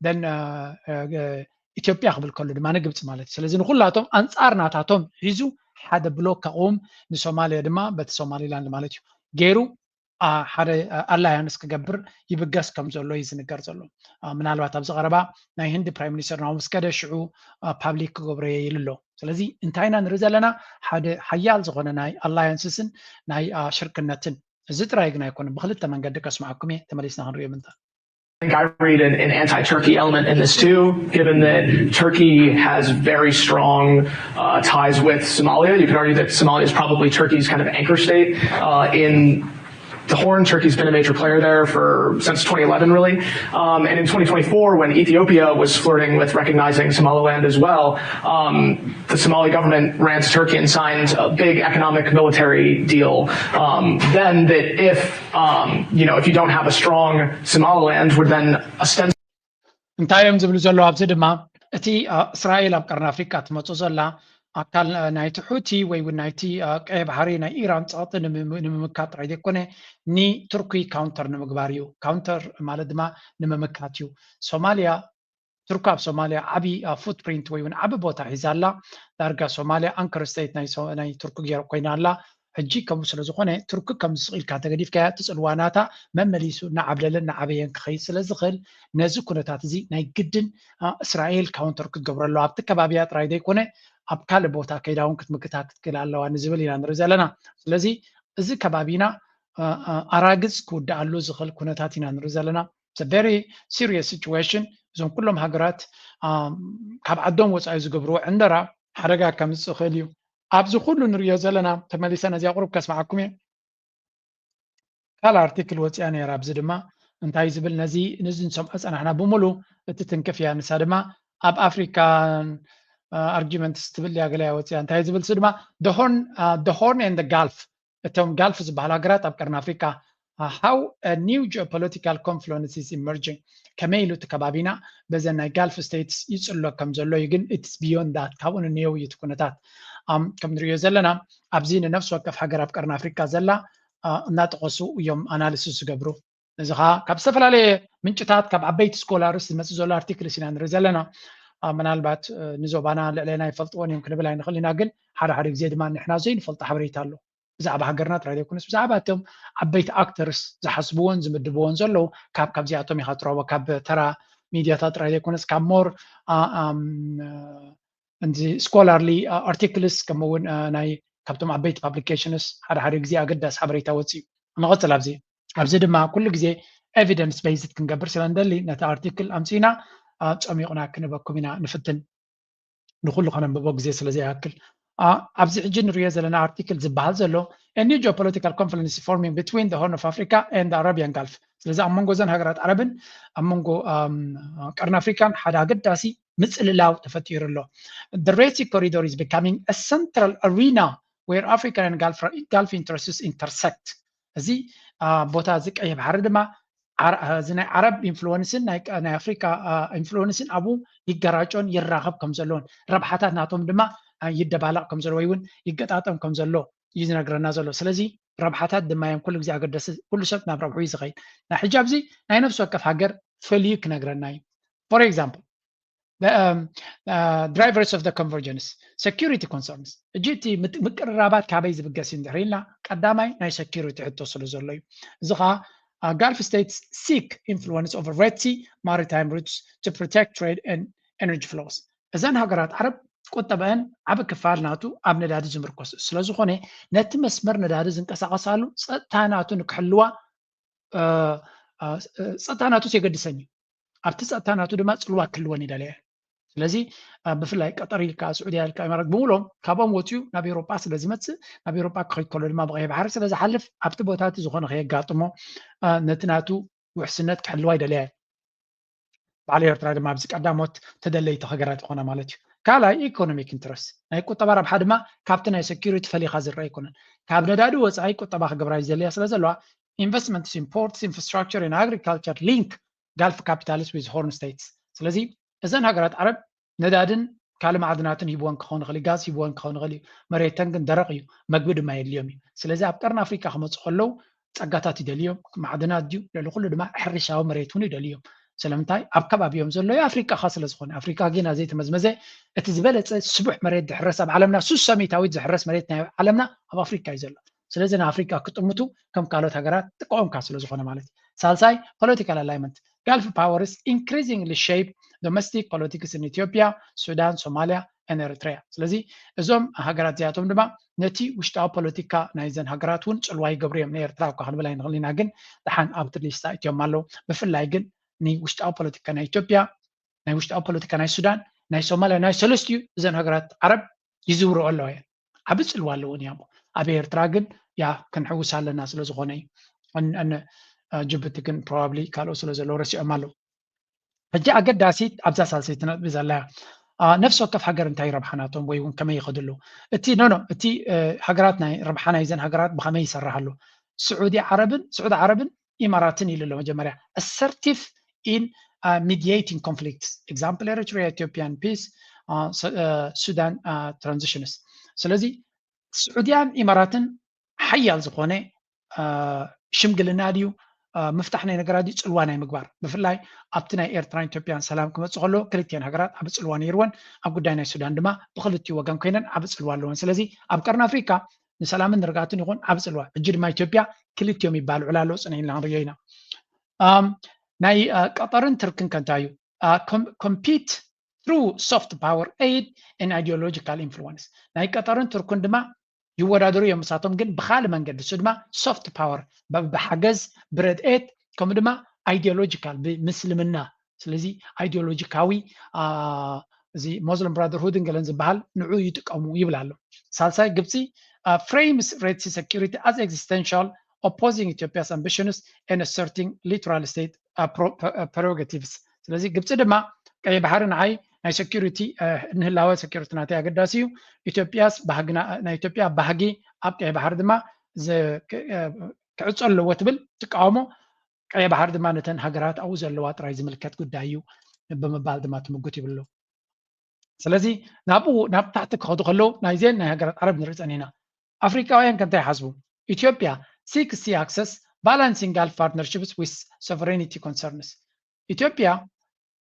ደን ኢትዮጵያ ክብል ከሎ ድማ ንግብፂ ማለት እዩ ስለዚ ንኩላቶም ኣንፃር ናታቶም ሒዙ ሓደ ብሎክ ከቁም ንሶማልያ ድማ በቲ ሶማሊላንድ ማለት እዩ ገይሩ ሓደ ኣላያንስ ክገብር ይብገስ ከም ዘሎ እዩ ዝንገር ዘሎ ምናልባት ኣብዚ ቀረባ ናይ ህንዲ ፕራይም ሚኒስተር ናው መስከደ ሽዑ ፓብሊክ ክገብሮ ኢሉ ኣሎ ስለዚ እንታይ ኢና ንርኢ ዘለና ሓደ ሓያል ዝኾነ ናይ ኣላያንስስን ናይ ሽርክነትን እዚ ጥራይ ግን ኣይኮነን ብክልተ መንገዲ ከስማዓኩም እየ ተመሊስና ክንሪኦ ምንታ I think I read an anti-Turkey element in this too, given that Turkey has very strong ties with Somalia. You could argue that Somalia is probably Turkey's kind of anchor state in the Horn. Turkey's been a major player there since 2011, really. And in 2024, when Ethiopia was flirting with recognizing Somaliland as well, the Somali government ran to Turkey and signed a big economic military deal. Then that if you don't have a strong Somaliland, would then ostensibly እንታይ እዮም ዝብሉ ዘሎ ኣብዚ ድማ እቲ እስራኤል ኣብ ቀርኒ ኣፍሪካ ትመፁ ዘላ ኣካል ናይቲ ሑቲ ወይ እውን ናይቲ ቀይ ባሕሪ ናይ ኢራን ፀቕጢ ንምምካት ጥራይ ዘይኮነ ንቱርኪ ካውንተር ንምግባር እዩ ካውንተር ማለት ድማ ንምምካት እዩ ሶማልያ ቱርክ ኣብ ሶማልያ ዓብይ ፉትፕሪንት ወይ እውን ዓብይ ቦታ ሒዛ ኣላ ዳርጋ ሶማልያ አንከር ስቴት ናይ ቱርኪ ገይራ ኮይና ኣላ ሕጂ ከምኡ ስለ ዝኾነ ቱርኪ ከም ዝስኢልካ ተገዲፍካ ትፅልዋናታ መመሊሱ ንዓብለለን ንዓበየን ክኸይድ ስለ ዝኽእል ነዚ ኩነታት እዚ ናይ ግድን እስራኤል ካውንተር ክትገብረሎ ኣብቲ ከባቢያ ጥራይ ዘይኮነ ኣብ ካልእ ቦታ ከይዳ እውን ክትምክታ ክትክእል ኣለዋ ንዝብል ኢና ንርኢ ዘለና ስለዚ እዚ ከባቢና ኣራግዝ ክውዳእሉ ዝኽእል ኩነታት ኢና ንርኢ ዘለና It's a very serious situation እዞም ኩሎም ሃገራት ካብ ዓዶም ወፃኢ ዝገብርዎ ዕንደራ ሓደጋ ከም ዝኽእል እዩ ኣብዚ ኩሉ ንሪኦ ዘለና ተመሊሰና እዚኣ ቁርብ ከስማዓኩም እየ ካልእ ኣርቲክል ወፂኣ ነይራ ኣብዚ ድማ እንታይ ዝብል ነዚ ንሰምዖ ፀናሕና ብምሉ እቲ ትንክፍ እያ ንሳ ድማ ኣብ ኣፍሪካን arguments ትብል እያ ገለ ወፂኣ እንታይ ዝብል ስ ድማ the horn and the gulf እቶም ጋልፍ ዝበሃል ሃገራት ኣብ ቀርኒ ኣፍሪካ how a new geopolitical confluence is emerging ከመይ ኢሉ እቲ ከባቢና በዘን ናይ ጋልፍ ስቴትስ ይፅሎ ከም ዘሎ እዩ ግን it's beyond that ካብኡ ንኒአው እዩ እቲ ኩነታት ከም ንሪኦ ዘለና ኣብዚ ንነፍሲ ወከፍ ሃገር ኣብ ቀርኒ ኣፍሪካ ዘላ እናጠቐሱ እዮም ኣናሊሲስ ዝገብሩ እዚ ከዓ ካብ ዝተፈላለየ ምንጭታት ካብ ዓበይቲ ስኮላርስ ዝመፅእ ዘሎ ኣርቲክልስ ኢና ንርኢ ዘለና ምናልባት ንዞባና ልዕለና ይፈልጥዎን እዮም ክንብል ኣይንኽእል ኢና ግን ሓደ ሓደ ግዜ ድማ ንሕና ዘይንፈልጦ ሓበሬታ ኣሎ ብዛዕባ ሃገርና ጥራይ ዘይኮነስ ብዛዕባ እቶም ዓበይቲ ኣክተርስ ዝሓስብዎን ዝምድብዎን ዘለዉ ካብዚኣቶም ኢኻ ትረኽቦ ካብ ተራ ሚድያታት ጥራይ ዘይኮነስ ካብ ሞር ስኮላርሊ ኣርቲክልስ ከምኡውን ናይ ካብቶም ዓበይቲ ፓብሊኬሽንስ ሓደ ሓደ ግዜ ኣገዳሲ ሓበሬታ ወፅዩ ንቐፅል ኣብዚ ድማ ኩሉ ግዜ ኤቪደንስ ቤዝድ ክንገብር ስለ ንደሊ ነቲ ኣርቲክል ኣምፂና ፀሚቑና ክንበኩም ኢና ንፍትን ንኩሉ ከነንብቦ ግዜ ስለዘይኣክል ኣብዚ ሕጂ ንሪኦ ዘለና ኣርቲክል ዝበሃል ዘሎ a new geopolitical confluence forming between the Horn of Africa and the Arabian Gulf ስለዚ ኣብ መንጎ ዘን ሃገራት ዓረብን ኣብ መንጎ ቀርኒ ኣፍሪካን ሓደ ኣገዳሲ ምፅልላው ተፈጢሩ ኣሎ the Red Sea corridor is becoming a central arena where African and Gulf interests intersect እዚ ቦታ እዚ ቀይሕ ባሕሪ ድማ እዚ ናይ ዓረብ ኢንፍሉወንስን ናይ ኣፍሪካ ኢንፍሉወንስን ኣብኡ ይገራጮን ይራኸብ ከም ዘለዎን ረብሓታት ናቶም ድማ ይደባለቕ ከም ዘሎ ወይ እውን ይገጣጠም ከም ዘሎ እዩ ዝነግረና ዘሎ ስለዚ ረብሓታት ድማ እዮም ኩሉ ግዜ ኣገዳሲ ኩሉ ሰብ ናብ ረብሑ እዩ ዝኸይድ ናይ ሕጂ ኣብዚ ናይ ነፍሲ ወከፍ ሃገር ፈልዩ ክነግረና እዩ ፎር ኤግዛምፕል drivers of the convergence security concerns ሕጂ እቲ ምቅርራባት ካበይ ዝብገስ እዩ እንድሕር ኢልና ቀዳማይ ናይ security ሕቶ ስለ ዘሎ እዩ እዚ ከዓ Gulf states seek influence over Red Sea maritime routes to protect trade and energy flows እዘን ሃገራት ዓረብ ቁጠበአን ዓብ ክፋል ናቱ ኣብ ነዳዲ ዝምርኮስ ስለ ዝኾነ ነቲ መስመር ነዳዲ ዝንቀሳቐሳሉ ፀጥታ ናቱ ንክሕልዋ ፀጥታ ናቱ የገድሰን እዩ ኣብቲ ፀጥታ ናቱ ድማ ፅልዋ ክህልወን ይደልያ ስለዚ ብፍላይ ቀጠር ኢልካ ስዑድያ ኢልካ ኢማራት ብምሎም ካብኦም ወፅዩ ናብ ኤውሮጳ ስለ ዝመፅእ ናብ ኤውሮጳ ክኸይድ ከሎ ድማ ብቀይሕ ባሕሪ ስለ ዝሓልፍ ኣብቲ ቦታቲ ዝኾነ ከየጋጥሞ ነቲ ናቱ ውሕስነት ክሕልዋ ይደልያ በዓል ኤርትራ ድማ ኣብዚ ቀዳሞት ተደለይቲ ሃገራት ይኾና ማለት እዩ ካልኣይ ኢኮኖሚክ ኢንትረስት ናይ ቁጠባ ረብሓ ድማ ካብቲ ናይ ሴኪሪቲ ፈሊኻ ዝረአ ኣይኮነን ካብ ነዳዲ ወፃኢ ቁጠባ ክገብራ ዘልያ ስለ ዘለዋ ኢንቨስትመንትስ ኢምፖርትስ ኢንፍራስትራክቸር ን ኣግሪካልቸር ሊንክ ጋልፍ ካፒታልስ ዊዝ ሆርን ስቴትስ ስለዚ እዘን ሃገራት ዓረብ ነዳድን ካልእ ማዕድናትን ሂብዎን ክኸውን ይኽእል ጋዝ ሂብዎን ክኸውን ይኽእል እዩ መሬተን ግን ደረቕ እዩ መግቢ ድማ የድልዮም እዩ ስለዚ ኣብ ቀርኒ ኣፍሪካ ክመፁ ከለዉ ፀጋታት ይደልዮም ማዕድናት ድዩ ልዕሊ ኩሉ ድማ ሕርሻዊ መሬት እውን ይደልዮም ስለምንታይ ኣብ ከባቢኦም ዘሎ ኣፍሪካ ካ ስለ ዝኾነ ኣፍሪካ ግን ዘይተመዝመዘ እቲ ዝበለፀ ስቡሕ መሬት ዝሕረስ ኣብ ዓለምና 600 ዝሕረስ መሬት ናይ ዓለምና ኣብ ኣፍሪካ እዩ ዘሎ ስለዚ ንኣፍሪካ ክጥምቱ ከም ካልኦት ሃገራት ጥቅዖምካ ስለ ዝኾነ ማለት እዩ ሳልሳይ ፖለቲካል ኣላይመንት ጋልፍ ፓወርስ ኢንክሪዚንግሊ ሼፕ ዶሜስቲክ ፖለቲክስ ኢን ኢትዮጵያ ሱዳን ሶማሊያ and Eritrea ስለዚ እዞም ሃገራት እዚኣቶም ድማ ነቲ ውሽጣዊ ፖለቲካ ናይ ዘን ሃገራት እውን ፅልዋ ይገብሩ እዮም ንኤርትራ እኳ ክንብል ኣይንኽእል ኢና ግን ድሓን ኣብቲ ሊስታ እትዮም ኣለዉ ብፍላይ ግን ናይ ውሽጣዊ ፖለቲካ ናይ ኢትዮጵያ ናይ ውሽጣዊ ፖለቲካ ናይ ሱዳን ናይ ሶማልያ ናይ ሰለስቲኡ እዘን ሃገራት ዓረብ ይዝውርኦ ኣለዋ እየን ዓብ ፅልዋ ኣለውን እያ ኣብ ኤርትራ ግን ያ ክንሕውስ ኣለና ስለ ዝኾነ እዩ ጅቡቲ ግን ፕሮባብሊ ካልኦት ስለ ዘለዎ ረሲዖም ኣለዉ ሕጂ ኣገዳሲት ኣብዛ ሳልሰይቲ ነጥቢ ዘለያ ነፍሲ ወከፍ ሃገር እንታይ ረብሓ ናቶም ወይ እውን ከመይ ይኸድሉ እቲ እቲ ሃገራት ናይ ረብሓ ናይ ዘን ሃገራት ብኸመይ ይሰርሕ ኣሎ ስዑዲ ዓረብን ኢማራትን ኢሉ ኣሎ መጀመርያ assertive in mediating conflicts example Eritrea Ethiopian peace ሱዳን ትራንዚሽንስ ስለዚህ سعوديان إماراتن حيال زخونة شمقلنا ديو مفتاحنا نقرادي تسلوانا مقبار بفلاي أبتنا إيرتران توبيان سلام كما تسغلو كليتيان هقرات أبت سلوان يروان أبقو داينا السودان دما بخلتي وقام كينان أبت سلوان لون سلازي أبقرنا أفريكا نسلام نرقاتن يقول أبت سلوان الجير ما إثيوبيا كليتيوم يبالو على لوس أنين لان ريينا ناي قطرن تركن كانتايو compete through soft power aid and ideological influence ناي قطرن تركن دما يورادرو يمساتهم جن بخال منجد سدما soft power بحجز برد إيت كم دما ideological بمسلمنا سلزي ideologically زي Muslim Brotherhood إنجلن زبال نوعي يتقامو يبلالو سالساي جبسي frames Red Sea security as existential opposing Ethiopia's ambitions and asserting literal state prerogatives سلزي جبسي دما كي بحرنا عاي ناي security نهلاوه security ناتي أقداسيو إثيوبياس بحقنا نا إثيوبيا بحقي أبقى بحر دما ز كعصر لوتبل تقامو كي بحر دما نتن هجرات أو زلوات رايز ملكات قدايو بمبال دما تمجتي بالله سلزي ناب تحتك خدو خلو نايزين ناي هجرات عرب نرزقنينا أفريقيا وين كنت يحسبوا إثيوبيا seeks sea access balancing Gulf partnerships with sovereignty concerns إثيوبيا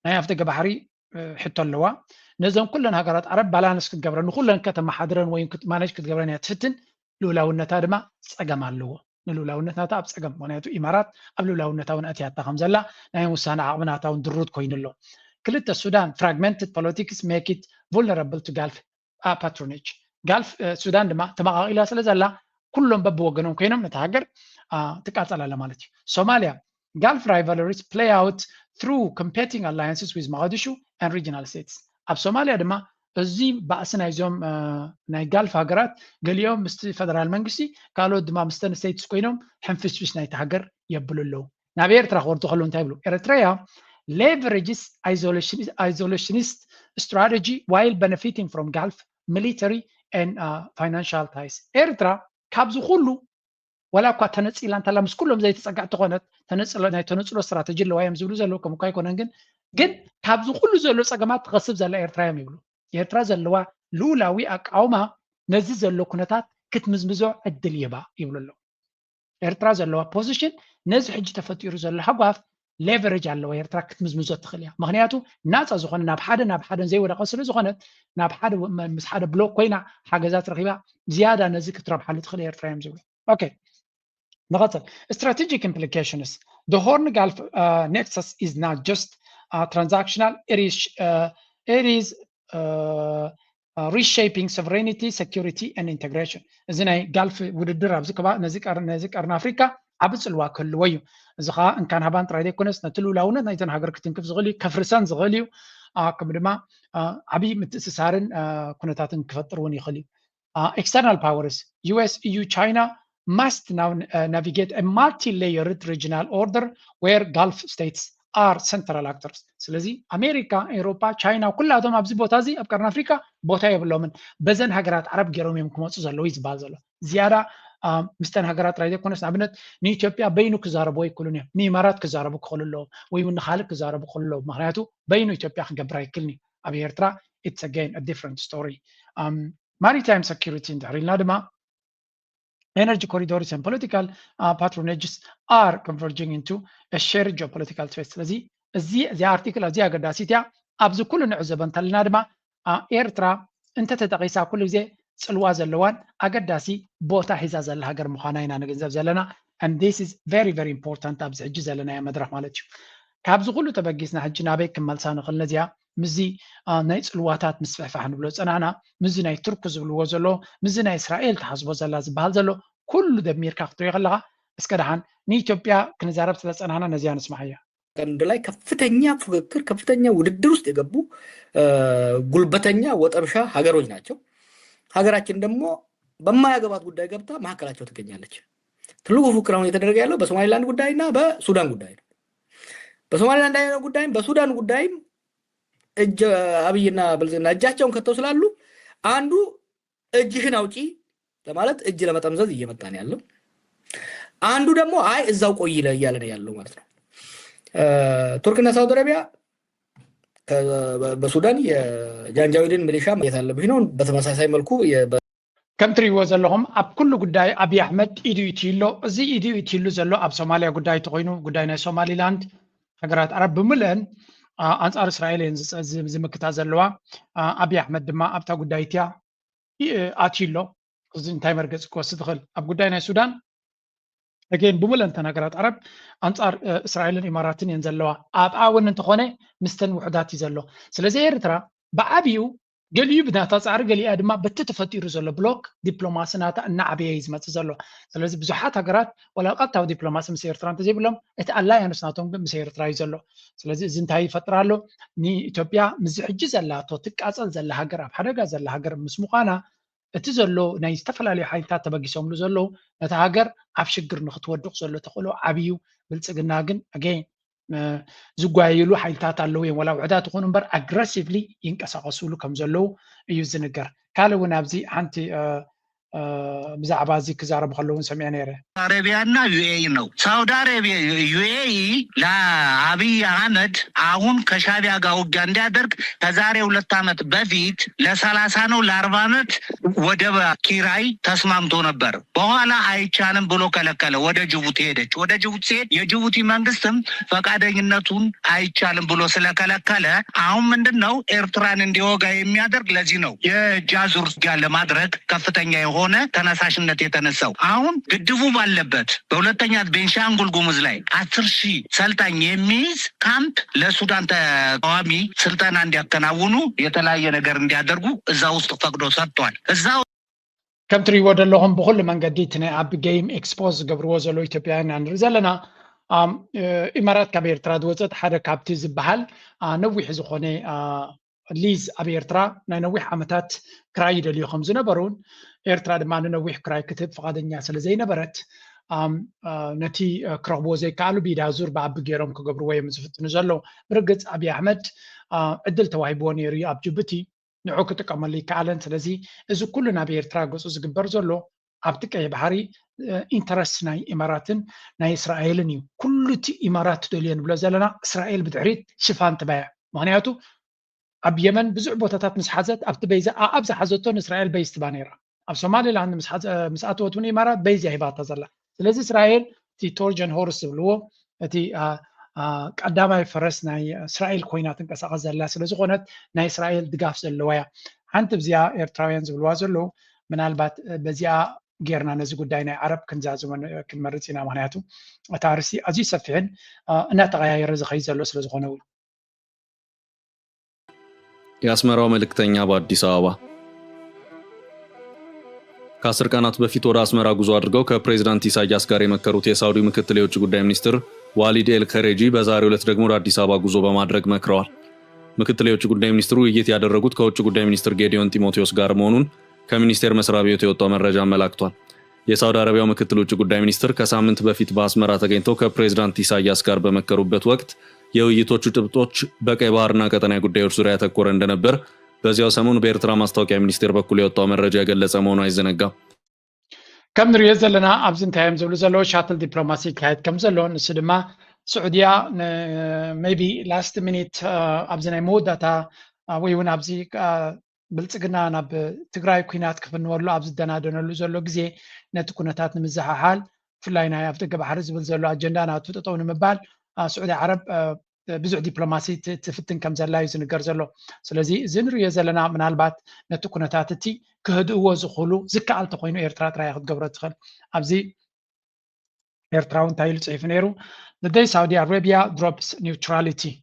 ناي أفتق بحري حتى اللواء نزم كلنا هجرات عرب بالانس كتجبرن كلنا كتم حضرن وين كت مانج كتجبرن يتفتن لولا ونتا دما صقم اللواء لولا ونتا تاب صقم ونيتو إمارات قبل لولا ونتا ونأتي حتى خمزلا ناي وسانا عقبنا تاون درود كوين اللو كلتا السودان fragmented politics make it vulnerable to Gulf patronage Gulf السودان دما تماغ إلى سلزلا كلهم ببو وجنون كينهم نتهجر تقاطع على مالتي Somalia Gulf rivalries play out through competing alliances with Mogadishu and regional states. Ab Somalia dema እዚህ ባእስና ይዞም ናይ ጋልፍ ሃገራት ገሊኦም ምስ ፌደራል መንግስቲ ካልኦት ድማ ምስተን ስቴትስ ኮይኖም ሕንፍስፍስ ናይ ሃገር የብሉለው ናብ ኤርትራ ክወርዱ ከሎ እንታይ ብሉ ኤርትራያ leverages isolationist strategy while benefiting from Gulf military and financial ties. ኤርትራ ካብዚ ኩሉ ولا እኳ ተነፂላ እንተላ ምስ ኩሎም ዘይተፀጋዕ ተኾነት ናይ ተነፅሎ ስትራቴጂ ኣለዋ እዮም ዝብሉ ዘለዉ ከምኡ ኣይኮነን ግን ካብዚ ኩሉ ዘሎ ፀገማት ትኸስብ ዘላ ኤርትራ እዮም ይብሉ ኤርትራ ዘለዋ ልኡላዊ ኣቃውማ ነዚ ዘሎ ኩነታት ክትምዝምዞ ዕድል ይባ ይብሉ ኣለዉ ኤርትራ ዘለዋ ፖዚሽን ነዚ ሕጂ ተፈጢሩ ዘሎ ሓጓፍ ሌቨሬጅ ኣለዋ ኤርትራ ክትምዝምዞ ትኽእል እያ ምክንያቱ ናፃ ዝኾነ ናብ ሓደን ዘይወደቐ ስለ ዝኾነት ናብ ሓደ ምስ ሓደ ብሎክ ኮይና ሓገዛት ረኺባ ዝያዳ ነዚ ክትረብሓሉ ትኽእል ኤርትራ እዮም ዝብሉ ኦኬ نقطة strategic implications. The Horn Gulf nexus is not just transactional. It is reshaping sovereignty, security, and integration. إذن Gulf ودر أبزكبا نزكار أفريقيا عبس الواكل ويو. زخا إن كان هبان ترايد كونس نتلو لونه نيتن هاجر كتير كيف زغلي كفرسان زغليو كمدما عبي متسسارن كونتاتن كفتروني خلي. External powers US, EU, China must now navigate a multi-layered regional order where Gulf states are central actors. ስለዚህ አሜሪካ፣ ኤውሮፓ፣ ቻይና ኩላቶም ኣብዚ ቦታ እዚ ኣብ ቀርኒ ኣፍሪካ ቦታ የብሎምን በዘን ሃገራት ዓረብ ገይሮም እዮም ክመፁ ዘለዉ ይዝባል ዘሎ ዝያዳ ምስተን ሃገራት ራይደ ኮነስ ንኣብነት ንኢትዮጵያ በይኑ ክዛረቡ ኣይክእሉን እዮም ንኢማራት ክዛረቡ ክኽእሉ ኣለዎ ወይ እውን ንካልእ ክዛረቡ ክኽእሉ ኣለዎ ምክንያቱ በይኑ ኢትዮጵያ ክገብር ኣይክእልኒ ኣብ ኤርትራ it's again a different story. Maritime security እንድሕር ኢልና ድማ energy corridors and political patronages are converging into a shared geopolitical space. ስለዚህ እዚ አርቲክል እዚ ኣገዳሲት እያ ኣብዚ ኩሉ ንዕዘቦ እንተለና ድማ ኤርትራ እንተተጠቂሳ ኩሉ ግዜ ፅልዋ ዘለዋን ኣገዳሲ ቦታ ሒዛ ዘላ ሃገር ምዃና ኢና ንግንዘብ ዘለና and this is very very important ኣብዚ ሕጂ ዘለናዮ መድረክ ማለት እዩ ካብዚ ኩሉ ተበጊስና ሕጂ ናበይ ክመልሳ ንኽእል ነዚያ ምዚ ናይ ፅልዋታት ምስፍሕፋሕ ንብሎ ፀናዕና ምዚ ናይ ቱርክ ዝብልዎ ዘሎ ምዚ ናይ እስራኤል ተሓስቦ ዘላ ዝበሃል ዘሎ ኩሉ ደሚርካ ክትሪኦ ከለካ እስከ ደሓን ንኢትዮጵያ ክንዛረብ ስለ ፀናዕና ነዚያ ንስማዕ እያ ቀንድ ላይ ከፍተኛ ፉክክር ከፍተኛ ውድድር ውስጥ የገቡ ጉልበተኛ ወጠምሻ ሀገሮች ናቸው ሀገራችን ደግሞ በማያገባት ጉዳይ ገብታ መሀከላቸው ትገኛለች ትልቁ ፉክክር አሁን የተደረገ ያለው በሶማሊላንድ ጉዳይና በሱዳን ጉዳይ ነው በሶማሊላንድ ጉዳይም በሱዳን ጉዳይም እጅ አብይና ብልጽግና እጃቸውን ከተው ስላሉ አንዱ እጅህን አውጪ ለማለት እጅ ለመጠምዘዝ እየመጣ ነው ያለው አንዱ ደግሞ አይ እዛው ቆይ ይላል ያለ ነው ማለት ነው ቱርክና ሳውዲ አረቢያ በሱዳን የጃንጃዊድን ሚሊሻ ማየት አለብሽ ነው። በተመሳሳይ መልኩ ከም ትሪእዎ ዘለኹም ኣብ ኩሉ ጉዳይ ኣብይ ኣሕመድ ኢዱ ይትይሎ እዚ ኢዱ ይትይሉ ዘሎ ኣብ ሶማልያ ጉዳይ ተኮይኑ ጉዳይ ናይ ሶማሊላንድ ሃገራት ዓረብ ብምልአን ኣንጻር እስራኤል እየን ዝምክታ ዘለዋ ኣብይ ኣሕመድ ድማ ኣብታ ጉዳይ እትያ ኣትይሎ እዚ እንታይ መርገፂ ክወስድ ትኽእል ኣብ ጉዳይ ናይ ሱዳን again ብምልአን ተን ሃገራት ዓረብ ኣንጻር እስራኤልን ኢማራትን እየን ዘለዋ ኣብኣ እውን እንተኾነ ምስተን ውሕዳት እዩ ዘሎ ስለዚ ኤርትራ ብዓብዩ ገሊኡ ብናታ ፃዕሪ ገሊኣ ድማ በቲ ተፈጢሩ ዘሎ ብሎክ ዲፕሎማሲ ናታ እናዓበየ እዩ ዝመፅእ ዘሎ ስለዚ ብዙሓት ሃገራት ወላ ቀጥታዊ ዲፕሎማሲ ምስ ኤርትራ እንተዘይብሎም እቲ ኣላያንስ ናቶም ግን ምስ ኤርትራ እዩ ዘሎ ስለዚ እዚ እንታይ ይፈጥር ኣሎ ንኢትዮጵያ ምስ ሕጂ ዘላቶ ትቃፀል ዘላ ሃገር ኣብ ሓደጋ ዘላ ሃገር ምስ ምዃና እቲ ዘሎ ናይ ዝተፈላለዩ ሓይልታት ተበጊሶምሉ ዘለዉ ነታ ሃገር ኣብ ሽግር ንክትወድቕ ዘሎ ተኽእሎ ዓብዩ ብልፅግና ግን ኣገይን ዝጓየሉ ሓይልታት ኣለዉ እዮም ወላ ውሕዳት ይኹኑ እምበር ኣግረሲቭሊ ይንቀሳቐሱሉ ከም ዘለዉ እዩ ዝንገር ካልእ እውን ኣብዚ ሓንቲ ብዛዕባ እዚ ክዛረቡ ከለውን ሰሚዐ ነይረ አረቢያና ዩኤኢ ነው። ሳውዲ አረቢያ ዩኤኢ ለአብይ አህመድ አሁን ከሻቢያ ጋር ውጊያ እንዲያደርግ ከዛሬ 2 ዓመት በፊት ለ30 ነው ለ40 ዓመት ወደብ ኪራይ ተስማምቶ ነበር። በኋላ አይቻልም ብሎ ከለከለ። ወደ ጅቡቲ ሄደች። ወደ ጅቡቲ ሲሄድ የጅቡቲ መንግስትም ፈቃደኝነቱን አይቻልም ብሎ ስለከለከለ አሁን ምንድነው ኤርትራን እንዲወጋ የሚያደርግ ለዚህ ነው የጃዙር ውጊያ ለማድረግ ከፍተኛ የሆነ ተነሳሽነት የተነሳው። አሁን ግድቡ ባለበት በሁለተኛ ቤንሻንጉል ጉሙዝ ላይ 10,000 ሰልጣኝ የሚይዝ ካምፕ ለሱዳን ተቃዋሚ ስልጠና እንዲያከናውኑ የተለያየ ነገር እንዲያደርጉ እዛ ውስጥ ፈቅዶ ሰጥቷል። እዛው ከም ትሪእዎ ዘለኹም ብኩሉ መንገዲ እቲ ናይ ኣብ ጌም ኤክስፖዝ ዝገብርዎ ዘሎ ኢትዮጵያውያን ንርኢ ዘለና ኢማራት ካብ ኤርትራ ዝወፀት ሓደ ካብቲ ዝበሃል ነዊሕ ዝኾነ ሊዝ ኣብ ኤርትራ ናይ ነዊሕ ዓመታት ክራይ ይደልዩ ከም ዝነበሩን ኤርትራ ድማ ንነዊሕ ክራይ ክትህብ ፈቃደኛ ስለዘይነበረት ነቲ ክረኽቦ ዘይከኣሉ ቢዳ ዙር ብዓቢ ገይሮም ክገብርዎ እዮም ዝፍትኑ ዘለዉ ብርግፅ ኣብይ ኣሕመድ ዕድል ተዋሂብዎ ነይሩ እዩ ኣብ ጅቡቲ ንዑ ክጥቀመሉ ይከኣለን ስለዚ እዚ ኩሉ ናብ ኤርትራ ገፁ ዝግበር ዘሎ ኣብቲ ቀይሕ ባሕሪ ኢንተረስት ናይ ኢማራትን ናይ እስራኤልን እዩ ኩሉ እቲ ኢማራት ደልዮ ንብሎ ዘለና እስራኤል ብድሕሪት ሽፋን ትበያ ምክንያቱ ኣብ የመን ብዙሕ ቦታታት ምስ ሓዘት ኣብቲ በይዛ ኣብ ዝሓዘቶ ንእስራኤል በይዝ ትባ ነይራ ኣብ ሶማሌላንድ ምስ ኣተወት እውን ኢማራት በይዝያ ሂባታ ዘላ ስለዚ እስራኤል እቲ ቶርጀን ሆርስ ዝብልዎ እቲ ቀዳማይ ፈረስ ናይ እስራኤል ኮይና ትንቀሳቐስ ዘላ ስለዝኾነት ናይ እስራኤል ድጋፍ ዘለዋ እያ ሓንቲ ብዚኣ ኤርትራውያን ዝብልዋ ዘለዉ ምናልባት በዚኣ ጌርና ነዚ ጉዳይ ናይ ዓረብ ክንዛዝመን ክንመርፅ ኢና ምክንያቱ እታ ርእሲ ኣዝዩ ሰፊሕን እናተቀያየረ ዝኸይ ዘሎ ስለዝኾነ እውን የአስመራው መልእክተኛ በአዲስ አበባ ከ10 ቀናት በፊት ወደ አስመራ ጉዞ አድርገው ከፕሬዝዳንት ኢሳያስ ጋር የመከሩት የሳውዲ ምክትል የውጭ ጉዳይ ሚኒስትር ዋሊድ ኤል ከሬጂ በዛሬው ዕለት ደግሞ ወደ አዲስ አበባ ጉዞ በማድረግ መክረዋል። ምክትል የውጭ ጉዳይ ሚኒስትሩ ውይይት ያደረጉት ከውጭ ጉዳይ ሚኒስትር ጌዲዮን ጢሞቴዎስ ጋር መሆኑን ከሚኒስቴር መስሪያ ቤቱ የወጣው መረጃ አመላክቷል። የሳውዲ አረቢያው ምክትል ውጭ ጉዳይ ሚኒስትር ከሳምንት በፊት በአስመራ ተገኝተው ከፕሬዝዳንት ኢሳያስ ጋር በመከሩበት ወቅት የውይይቶቹ ጭብጦች በቀይ ባህርና ቀጠናዊ ጉዳዮች ዙሪያ ያተኮረ እንደነበር በዚያው ሰሞን በኤርትራ ማስታወቂያ ሚኒስቴር በኩል የወጣው መረጃ የገለጸ መሆኑ አይዘነጋም። ከም ንሪኦ ዘለና ኣብዚ እንታይ እዮም ዝብሉ ዘለዉ ሻትል ዲፕሎማሲ ይካየድ ከም ዘሎ ንሱ ድማ ስዑድያ ሜቢ ላስት ሚኒት ኣብዚ ናይ መወዳእታ ወይ እውን ኣብዚ ብልፅግና ናብ ትግራይ ኩናት ክፍንወሉ ኣብ ዝደናደነሉ ዘሎ ግዜ ነቲ ኩነታት ንምዝሓሓል ብፍላይ ናይ ኣብ ደገ ባሕሪ ዝብል ዘሎ ኣጀንዳ ናቱ ጠጠው ንምባል ስዑዲ ዓረብ ብዙሕ ዲፕሎማሲ ትፍትን ከም ዘላ እዩ ዝንገር ዘሎ ስለዚ እዚ ንሪኦ ዘለና ምናልባት ነቲ ኩነታት እቲ ክህድእዎ ዝኽእሉ ዝከኣል ተኮይኑ ኤርትራ ጥራይ ክትገብሮ ትኽእል ኣብዚ ኤርትራዊ እንታይ ኢሉ ፅሒፉ ነይሩ the day Saudi Arabia drops neutrality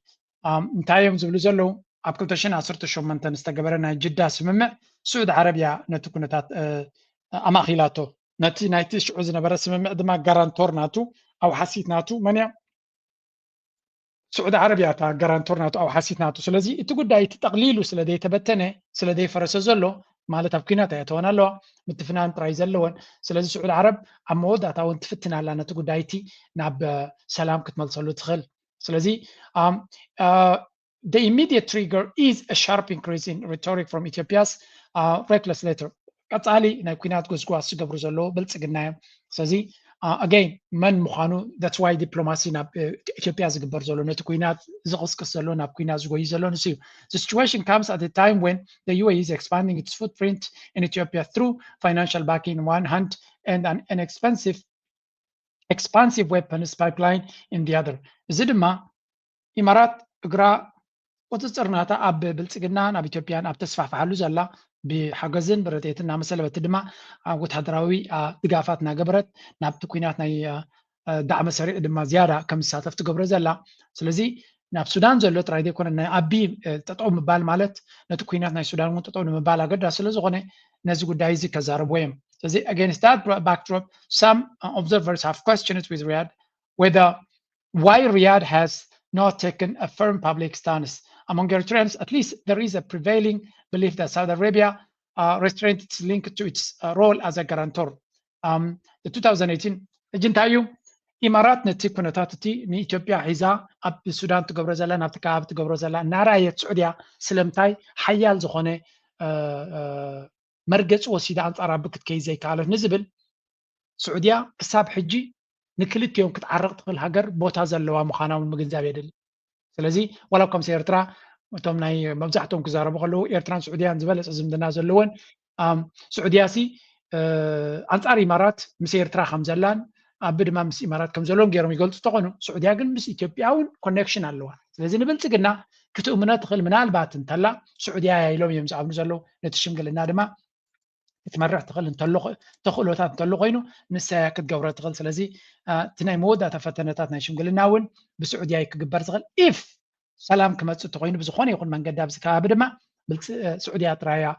እንታይ እዮም ዝብሉ ዘለዉ ኣብ 2018 ዝተገበረ ናይ ጅዳ ስምምዕ ስዑድ ዓረብያ ነቲ ኩነታት ኣማኺላቶ ነቲ ናይቲ ሽዑ ዝነበረ ስምምዕ ድማ ጋራንቶር ናቱ ኣብ ሓሲት ናቱ መን እያ سعود عربية تا جارانتورنا أو حسيتنا سلزي تقول تقليل سلدي تبتنه سلدي فرس زلو مالت أبكينا تيتوانا لو متفنان ترايز اللون سلزي سعود عرب عمود أتاون تفتنا لنا تقول دايتي ناب سلام كتمل صلو تخل سلزي the immediate trigger is a sharp increase in rhetoric from Ethiopia's reckless letter. قطعلي نبكينات جزء سجبر زلو بلتقنا سلزي again من مخانو that's why diplomacy ናብ ኢትዮጵያ ዝግበር ዘሎ ነቲ ኩናት ዝቅስቅስ ዘሎ ናብ ኩናት ዝጎይ ዘሎ ንስዩ the situation comes at a time when the UAE is expanding its footprint in Ethiopia through financial backing on one hand and an expansive weapons pipeline in the other እዚ ድማ ኢማራት እግራ ቁፅፅር ናታ ኣብ ብልጽግና ናብ ኢትዮጵያን ኣብ ተስፋሕፋሓሉ ዘላ ብሓገዝን ብረድኤትን እናመሰለበት ድማ ወታደራዊ ድጋፋት እናገበረት ናብቲ ኩናት ናይ ዳዕመ ሰሪዕ ድማ ዝያዳ ከም ዝሳተፍ ትገብሮ ዘላ ስለዚ ናብ ሱዳን ዘሎ ጥራይ ዘይኮነ ናይ ኣቢ ጠጠው ምባል ማለት ነቲ ኩናት ናይ ሱዳን እውን ጠጠው ንምባል ኣገዳሲ ስለ ዝኾነ ነዚ ጉዳይ እዚ ከዛረብዎ እዮም ስለዚ against that backdrop some observers have questioned with Riyadh whether why Riyadh has not taken a firm public stance. Among Eritreans, at least there is a prevailing belief that Saudi Arabia restrained its link to its role as a guarantor. The 2018 Jintayu Imarat neti kunatatati ni Ethiopia hiza ab Sudan to Gobrazala Naftakab to Gobrazala Narayet Saudia Silemtai Hayal Zohone Mergets or Sidan Arabic Kayze Kalif Nizibil Saudia Sab Hiji ንክልቲኦም ክትዓረቕ ትኽእል ሃገር ቦታ ዘለዋ ምዃናውን ምግንዛብ የድሊ ስለዚ ዋላ እኳ ምስ ኤርትራ እቶም ናይ መብዛሕትኦም ክዛረቡ ከለዉ ኤርትራን ስዑድያን ዝበለፀ ዝምድና ዘለወን ስዑድያሲ ኣንጻር ኢማራት ምስ ኤርትራ ከም ዘላን ኣቢ ድማ ምስ ኢማራት ከም ዘለዎም ገይሮም ይገልፁ ተኾኑ ስዑድያ ግን ምስ ኢትዮጵያ እውን ኮኔክሽን ኣለዋ ስለዚ ንብልፅግና ክትእምነ ትኽእል ምናልባት እንተላ ስዑድያ ኢሎም እዮም ዝኣምኑ ዘለዉ ነቲ ሽምግልና ድማ تمرح تقل نطلق تخلوتات نطلق إنه نسا كتجبر تقل سلزي تناي مودة تفتنتات نايشم قلنا ون بسعودية كجبر تقل إف سلام كما تقولين بزخوني يقول من قدام زكاة بدما بالسعودية ترايا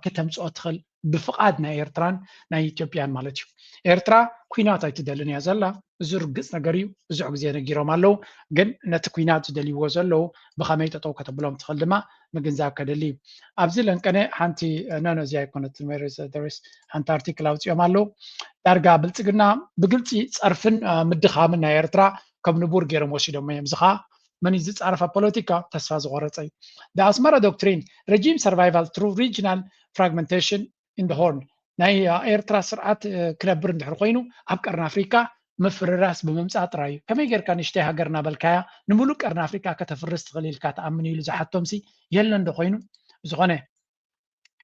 كتم تدخل بفقادنا إيرتران نا إثيوبيان مالتي إيرترا كوينات تدلني أزلا زور قصنا قريو زعق زينا جيرو مالو جن نتكوينات تدلي وزلو بخميت توقع تبلهم تخلدما مجن ذاك دلي أبزلن كان حنتي نانو زي كنت ميرز درس حنت أرتيكل أو تيو مالو درجة بلتقنا بقلتي صرفن مدخا من إيرترا كم نبور جيرو موشيدو ميم زخا من يزيد عرفة بوليتيكا تسفاز غورتي The Asmara doctrine regime survival through regional fragmentation in the Horn ناي إيرترا سرعات كنبر ندحر خوينو أبقرنا أفريقيا مفرراس بممسات رايو كما يقر كان يشتيها قرنا بالكايا نملوك أرنا أفريقيا كتفرست غليل كاتأمني لزحاتهم سي يلن دخوينو زغاني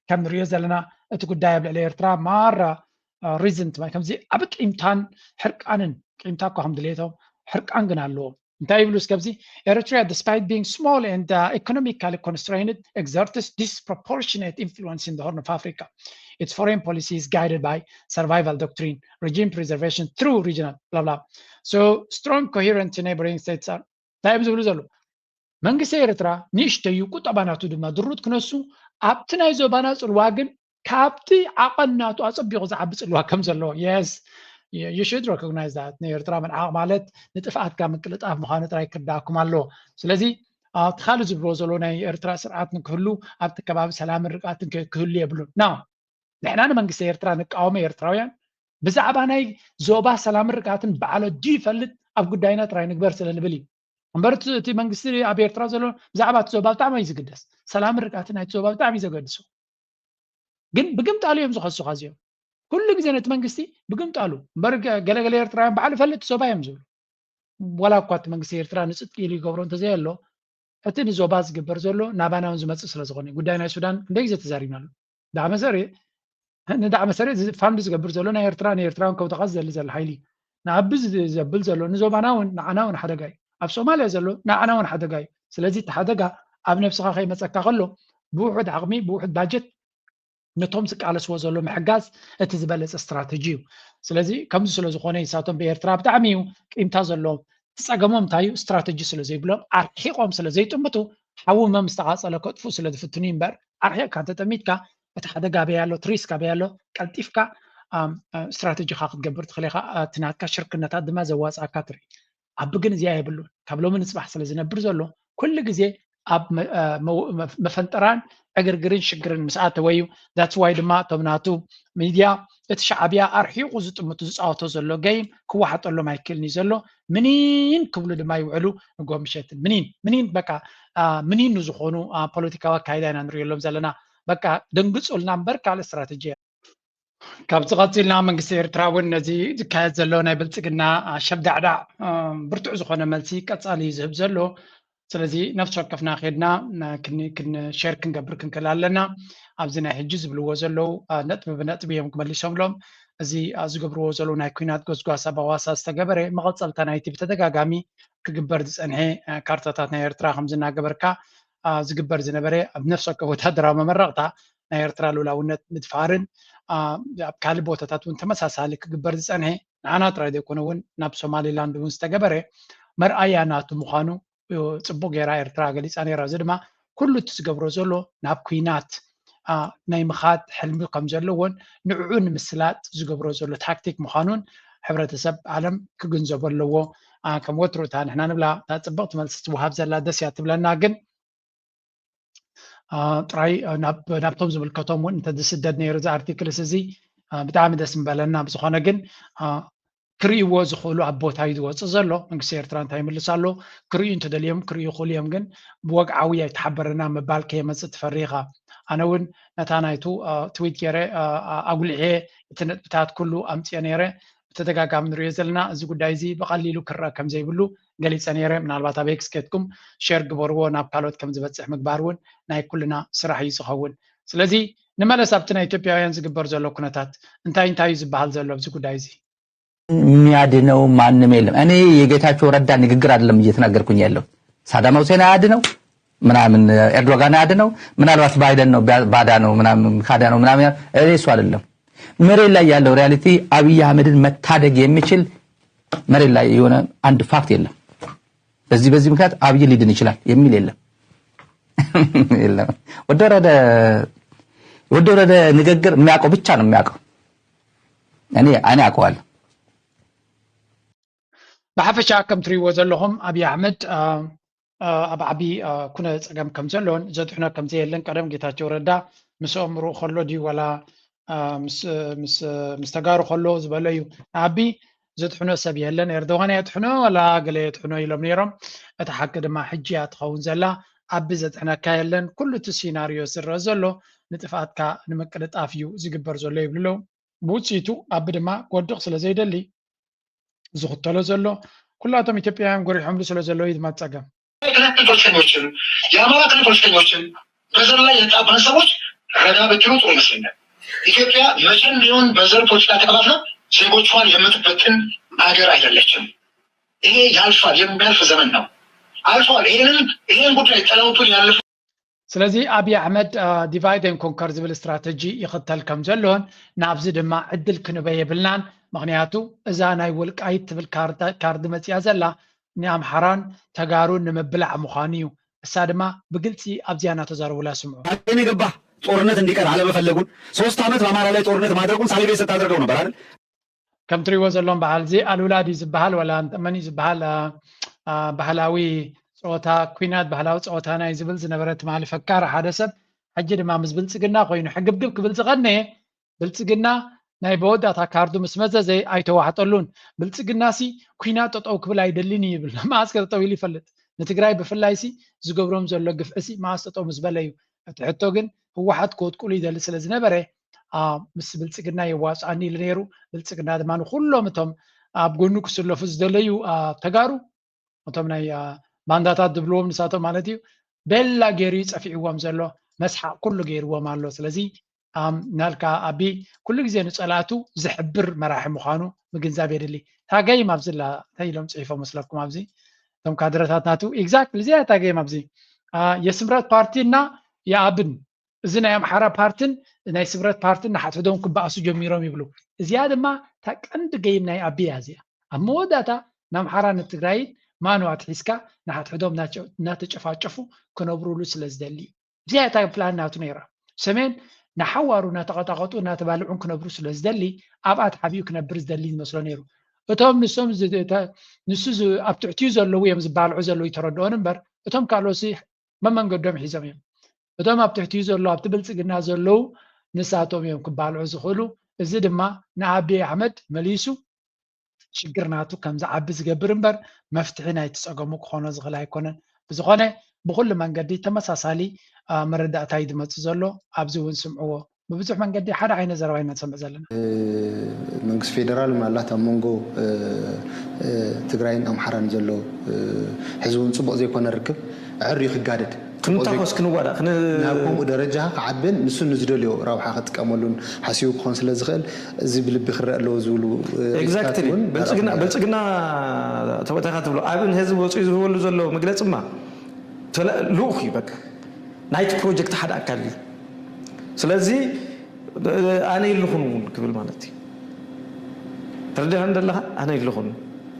كم ريوزا لنا تقول دايب لإيرترا مرة ريزنت ما كم زي أبك إمتان حرق أنن إمتاكو حمد ليتهم حرق أنقنا اللو Daibulus Kabzi, Eritrea, despite being small and economically constrained, exerts disproportionate influence in the Horn of Africa. Its foreign policy is guided by survival doctrine, regime preservation through regional, blah, blah. So strong, coherent neighboring states are. Daibulus መንግስቲ ኤርትራ ንእሽተዩ ቁጠባናቱ ድማ ድሩት ክነሱ ኣብቲ ናይ ዞባና ፅልዋ ግን ካብቲ ዓቐናቱ ኣፀቢቑ ዝዓቢ ፅልዋ ከም ዘለዎ የስ you should recognize that ኤርትራ መልዓቕ ማለት ንጥፍኣትካ ምቅልጣፍ ምዃኑ ጥራይ ክርዳእኩም ኣለዎ ስለዚ ትኻሊ ዝብሎ ዘሎ ናይ ኤርትራ ስርዓት ንክህሉ ኣብቲ ከባቢ ሰላምን ርቃትን ክህሉ የብሉን ና ንሕና ንመንግስቲ ኤርትራ ንቃወመ ኤርትራውያን ብዛዕባ ናይ ዞባ ሰላምን ርቃትን በዓለ ድዩ ይፈልጥ ኣብ ጉዳይና ጥራይ ንግበር ስለንብል እዩ እምበር እቲ መንግስቲ ኣብ ኤርትራ ዘሎ ብዛዕባ እቲ ዞባ ብጣዕሚ እዩ ዝግደስ ሰላምን ርቃትን ናይቲ ዞባ ብጣዕሚ እዩ ዘገድሱ ግን ብግምጣሉ እዮም ዝኸሱ ኻዚኦም كل جزء نتمنجسي بقوم تعالوا برج جل إيرترا بعلى فلت صوبا يمزول ولا قوات منجسي إيرترا نسيت كيلي قبرون تزيلو أتني زوباز جبر زولو نبانا ونزمت سلسلة قدامنا السودان ديجز تزارينا دعم سري ندعم سري فامدز جبر زولو إيرترا كوت غزة اللي زل حيلي نعبز زبل زولو نزوبنا ونعنا ونحدا جاي أب سوماليا زولو نعنا ونحدا جاي سلزي تحدا جا أب نفسها خي مسكا غلو بوحد عقمي بوحد باجت نتومسك على سوا زلو محجاز اتزبلت استراتيجيو سلازي كم سلازو خوني ساتون بإيرترا بتعميو إمتازلو تساقمهم تايو استراتيجي سلازي بلو أرحيقهم سلازي تمتو حاو ما مستغاص على كتفو سلازي فتنين بار أرحيق كانت تميتكا بتحدا قابيالو تريسكا بيالو كالتيفكا استراتيجي خاقت قبر تخليقا تناتكا شركنا تادما زواز أكاتري عبقن زياء بلو كابلو من نسبح سلازي نبرزولو كل جزي أب مفنتران أجرجرين شجرين مساعة ويو that's why دما تمناتو ميديا الشعبية أرحيق وزت متوز أوتوز اللو جيم كواحد الله ما يكلني زلو منين كبلو دما يوعلو نقوم بشيء منين بكا منين نزخونو بوليتيكا وكايدا نريلهم زلنا بكا دنقص قلنا بركة على الاستراتيجية ካብዚ ቀፂልና መንግስቲ ኤርትራ እውን ነዚ ዝካየድ ዘሎ ናይ ብልፅግና ሸብዳዕዳዕ ብርቱዕ ዝኾነ መልሲ ቀፃሊ ዝህብ ዘሎ ስለዚ ነፍሲ ወከፍና ኸድና ሼር ክንገብር ክንክእል ኣለና ኣብዚ ናይ ሕጂ ዝብልዎ ዘለው ነጥቢ ብነጥቢ እዮም ክመሊሶምሎም እዚ ዝገብርዎ ዘለው ናይ ኩናት ጎስጓሳ በዋሳ ዝተገበረ መቐፀልታ ናይቲ ብተደጋጋሚ ክግበር ዝፀንሐ ካርታታት ናይ ኤርትራ ከም ዝናገበርካ ዝግበር ዝነበረ ኣብ ነፍሲ ወከፍ ወታደራዊ መመረቕታ ናይ ኤርትራ ሉላውነት ምድፋርን ኣብ ካልእ ቦታታት እውን ተመሳሳሊ ክግበር ዝፀንሐ ንዓና ጥራይ ዘይኮነ እውን ናብ ሶማሊላንድ እውን ዝተገበረ መርኣያ ናቱ ምዃኑ ፅቡቅ ጌራ ኤርትራ ገሊፃ ነይራ እዚ ድማ ኩሉ እቲ ዝገብሮ ዘሎ ናብ ኩናት ናይ ምኻድ ሕልሚ ከም ዘለዎን ንዕኡ ንምስላጥ ዝገብሮ ዘሎ ታክቲክ ምዃኑን ሕብረተሰብ ዓለም ክግንዘቦ ኣለዎ ከም ወትሩ እታ ንሕና ንብላ ፅብቕቲ መልሲ ትወሃብ ዘላ ደስ እያ ትብለና ግን ጥራይ ናብቶም ዝምልከቶም እውን እንተዝስደድ ነይሩ እዚ ኣርቲክልስ እዚ ብጣዕሚ ደስ ምበለና ብዝኾነ ግን ክርእይዎ ዝኽእሉ ኣብ ቦታ እዩ ዝወፅእ ዘሎ መንግስቲ ኤርትራ እንታይ ይምልስ ኣሎ ክርእዩ እንተደልዮም ክርእዩ ይኽእሉ እዮም ግን ብወግዓዊ ኣይተሓበረና ምባል ከየመፅእ ትፈሪኻ ኣነ እውን ነታ ናይቱ ትዊት ገይረ ኣጉልዐ እቲ ነጥብታት ኩሉ ኣምፅየ ነይረ ብተደጋጋሚ ንሪኦ ዘለና እዚ ጉዳይ እዚ ብቐሊሉ ክረአ ከም ዘይብሉ ገሊፀ ነይረ ምናልባት ኣብ ኤክስ ከትኩም ሼር ግበርዎ ናብ ካልኦት ከም ዝበፅሕ ምግባር እውን ናይ ኩልና ስራሕ እዩ ዝኸውን ስለዚ ንመለስ ኣብቲ ናይ ኢትዮጵያውያን ዝግበር ዘሎ ኩነታት እንታይ እዩ ዝበሃል ዘሎ ኣብዚ ጉዳይ እዚ የሚያድነው ማንም የለም። እኔ የጌታቸው ረዳ ንግግር አይደለም እየተናገርኩኝ ያለው ሳዳም ሁሴን አያድነው ምናምን ኤርዶጋን አያድነው ምናልባት ባይደን ነው ባዳ ነው ምናምን ካዳ ነው ምናምን እኔ እሱ አይደለም መሬት ላይ ያለው ሪያሊቲ አብይ አህመድን መታደግ የሚችል መሬት ላይ የሆነ አንድ ፋክት የለም። በዚህ ምክንያት አብይ ሊድን ይችላል የሚል የለም። ወደረደ ንግግር የሚያውቀው ብቻ ነው የሚያውቀው። እኔ አውቀዋለሁ። ብሓፈሻ ከም ትሪእዎ ዘለኹም ኣብይ ኣሕመድ ኣብ ዓብዪ ኩነ ፀገም ከም ዘሎን ዘጥሕኖ ከም ዘየለን ቀደም ጌታቸው ረዳ ምስ ኣእምርኡ ከሎ ድዩ ዋላ ምስ ተጋሩ ከሎ ዝበሎ እዩ ንዓቢ ዘጥሕኖ ሰብ የለን ኤርዶጋን የጥሕኖ ዋላ ገለ የጥሕኖ ኢሎም ነይሮም እቲ ሓቂ ድማ ሕጂ እያ ትኸውን ዘላ ዓቢ ዘጥሕነካ የለን ኩሉ እቲ ሲናርዮ ዝረአ ዘሎ ንጥፍኣትካ ንምቅልጣፍ እዩ ዝግበር ዘሎ ይብልለው ብውፅኢቱ ዓቢ ድማ ክወድቕ ስለ ዘይደሊ ዝኽተሎ ዘሎ ኩላቶም ኢትዮጵያውያን ጎሪሖምሉ ስለ ዘሎ እዩ ድማ ፀገም ፖለቲከኞችን የአማራ ክልል ፖለቲከኞችን በዘር ላይ የተጣበነ ሰዎች ረዳ ብትሉ ጥሩ ይመስለኛል። ኢትዮጵያ መቼም ቢሆን በዘር ፖለቲካ ተከፋፍላ ዜጎቿን የምትበትን ሀገር አይደለችም። ይሄ ያልፋል፣ የሚያልፍ ዘመን ነው። አልፏል። ይሄን ጉዳይ ጠለውቱን ያለፉ ስለዚ ኣብይ ኣሕመድ ዲቫይድ ኤንድ ኮንከር ዝብል ስትራቴጂ ይኽተል ከም ዘሎን ናብዚ ድማ ዕድል ክንበ የብልናን ምክንያቱ እዛ ናይ ወልቃይት ትብል ካርዲ መፅያ ዘላ ንኣምሓራን ተጋሩን ንምብላዕ ምዃኑ እዩ እሳ ድማ ብግልፂ ኣብዚያ እናተዛረቡላ ስምዑ ግን የገባ ጦርነት እንዲቀር አለመፈለጉን 3 ዓመት በአማራ ላይ ጦርነት ማድረጉን ሳሊቤ ስታደርገው ነበር አይደል ከም ትሪእዎ ዘሎም በዓል እዚ አልውላድ ዝበሃል ወላ መን ዝበሃል ባህላዊ ፆታ ኩናት ባህላዊ ፆታ ናይ ዝብል ዝነበረ ትማሊ ፈካር ሓደ ሰብ ሕጂ ድማ ምስ ብልፅግና ኮይኑ ሕግብግብ ክብል ዝቐነየ ብልፅግና ናይ በወዳታ ካርዱ ምስ መዘዘ ኣይተዋሕጠሉን ብልፅግና ሲ ኩናት ጠጠው ክብል ኣይደሊን ይብል ማስከ ጠጠው ኢሉ ይፈልጥ ንትግራይ ብፍላይ ሲ ዝገብሮም ዘሎ ግፍዒ ሲ ማስ ጠጠው ምስ በለ እዩ እቲ ሕቶ ግን ህወሓት ክወጥቁሉ ይደሊ ስለ ዝነበረ ምስ ብልፅግና የዋፅኣኒ ኢሉ ነይሩ ብልፅግና ድማ ንኩሎም እቶም ኣብ ጎኑ ክስለፉ ዝደለዩ ተጋሩ እቶም ናይ ባንዳታት ድብልዎም ንሳቶም ማለት እዩ ቤላ ገይሩ ፀፊዕዎም ዘሎ መስሓቅ ኩሉ ገይርዎም ኣሎ ስለዚ ናልካ ኣቢ ኩሉ ግዜ ንፀላእቱ ዝሕብር መራሒ ምዃኑ ምግንዛብ የድሊ ታገይም ኣብዚላ እንታይ ኢሎም ፅሒፎም መስለኩም ኣብዚ እቶም ካድረታት ናቱ ኤግዛክትሊ እዚኣ ታገይም ኣብዚ የስምረት ፓርቲና የኣብን እዚ ናይ ኣምሓራ ፓርቲን ናይ ስምረት ፓርቲን ናሓትዶም ክበኣሱ ጀሚሮም ይብሉ እዚኣ ድማ ታቀንዲ ገይም ናይ ኣቢ እያ እዚኣ ኣብ መወዳእታ ንኣምሓራ ንትግራይን ማንዋት ሒዝካ ናሓትዶም እናተጨፋጨፉ ክነብሩሉ ስለ ዝደሊ እዚኣ እታ ፕላን ናቱ ነይራ ሰሜን ናሓዋሩ እናተቐጣቐጡ እናተባልዑን ክነብሩ ስለ ዝደሊ ኣብኣ ተሓቢኡ ክነብር ዝደሊ ዝመስሎ ነይሩ እቶም ንሶም ንሱ ኣብ ትሕቲኡ ዘለዉ እዮም ዝባልዑ ዘለዉ ይተረድኦን እምበር እቶም ካልኦሲ መመንገዶም ሒዞም እዮም እቶም ኣብ ትሕቲኡ ዘለዉ ኣብቲ ብልፅግና ዘለዉ ንሳቶም እዮም ክባልዑ ዝኽእሉ እዚ ድማ ንኣብይ ኣሕመድ መሊሱ ሽግር ናቱ ከም ዝዓቢ ዝገብር እምበር መፍትሒ ናይቲ ፀገሙ ክኾነ ዝኽእል ኣይኮነን ብዝኾነ ብኩሉ መንገዲ ተመሳሳሊ መረዳእታ እዩ ዝመፅእ ዘሎ ኣብዚ እውን ስምዕዎ ببزح من قد حدا عين زرواينا نسمع زلنا منقص فيدرال مالات مونغو تقرأين أم حرام زلو حزون صبغ زي كون الركب عريخ قادد كنتاقوس كنوارا ناكم درجة عبن نسون نزدليو راوحة خد كاملون حسيوب خونس لزغل زي بلبي خرق لو زولو اكزاكتلي بلصقنا تبتخات بلو ابن هزب وصي زولو زلو مغلص ما لوخي بك نايت بروجكت حدا اكالي سلازي انا يلخون كبل مالتي تردي عند الله انا يلخون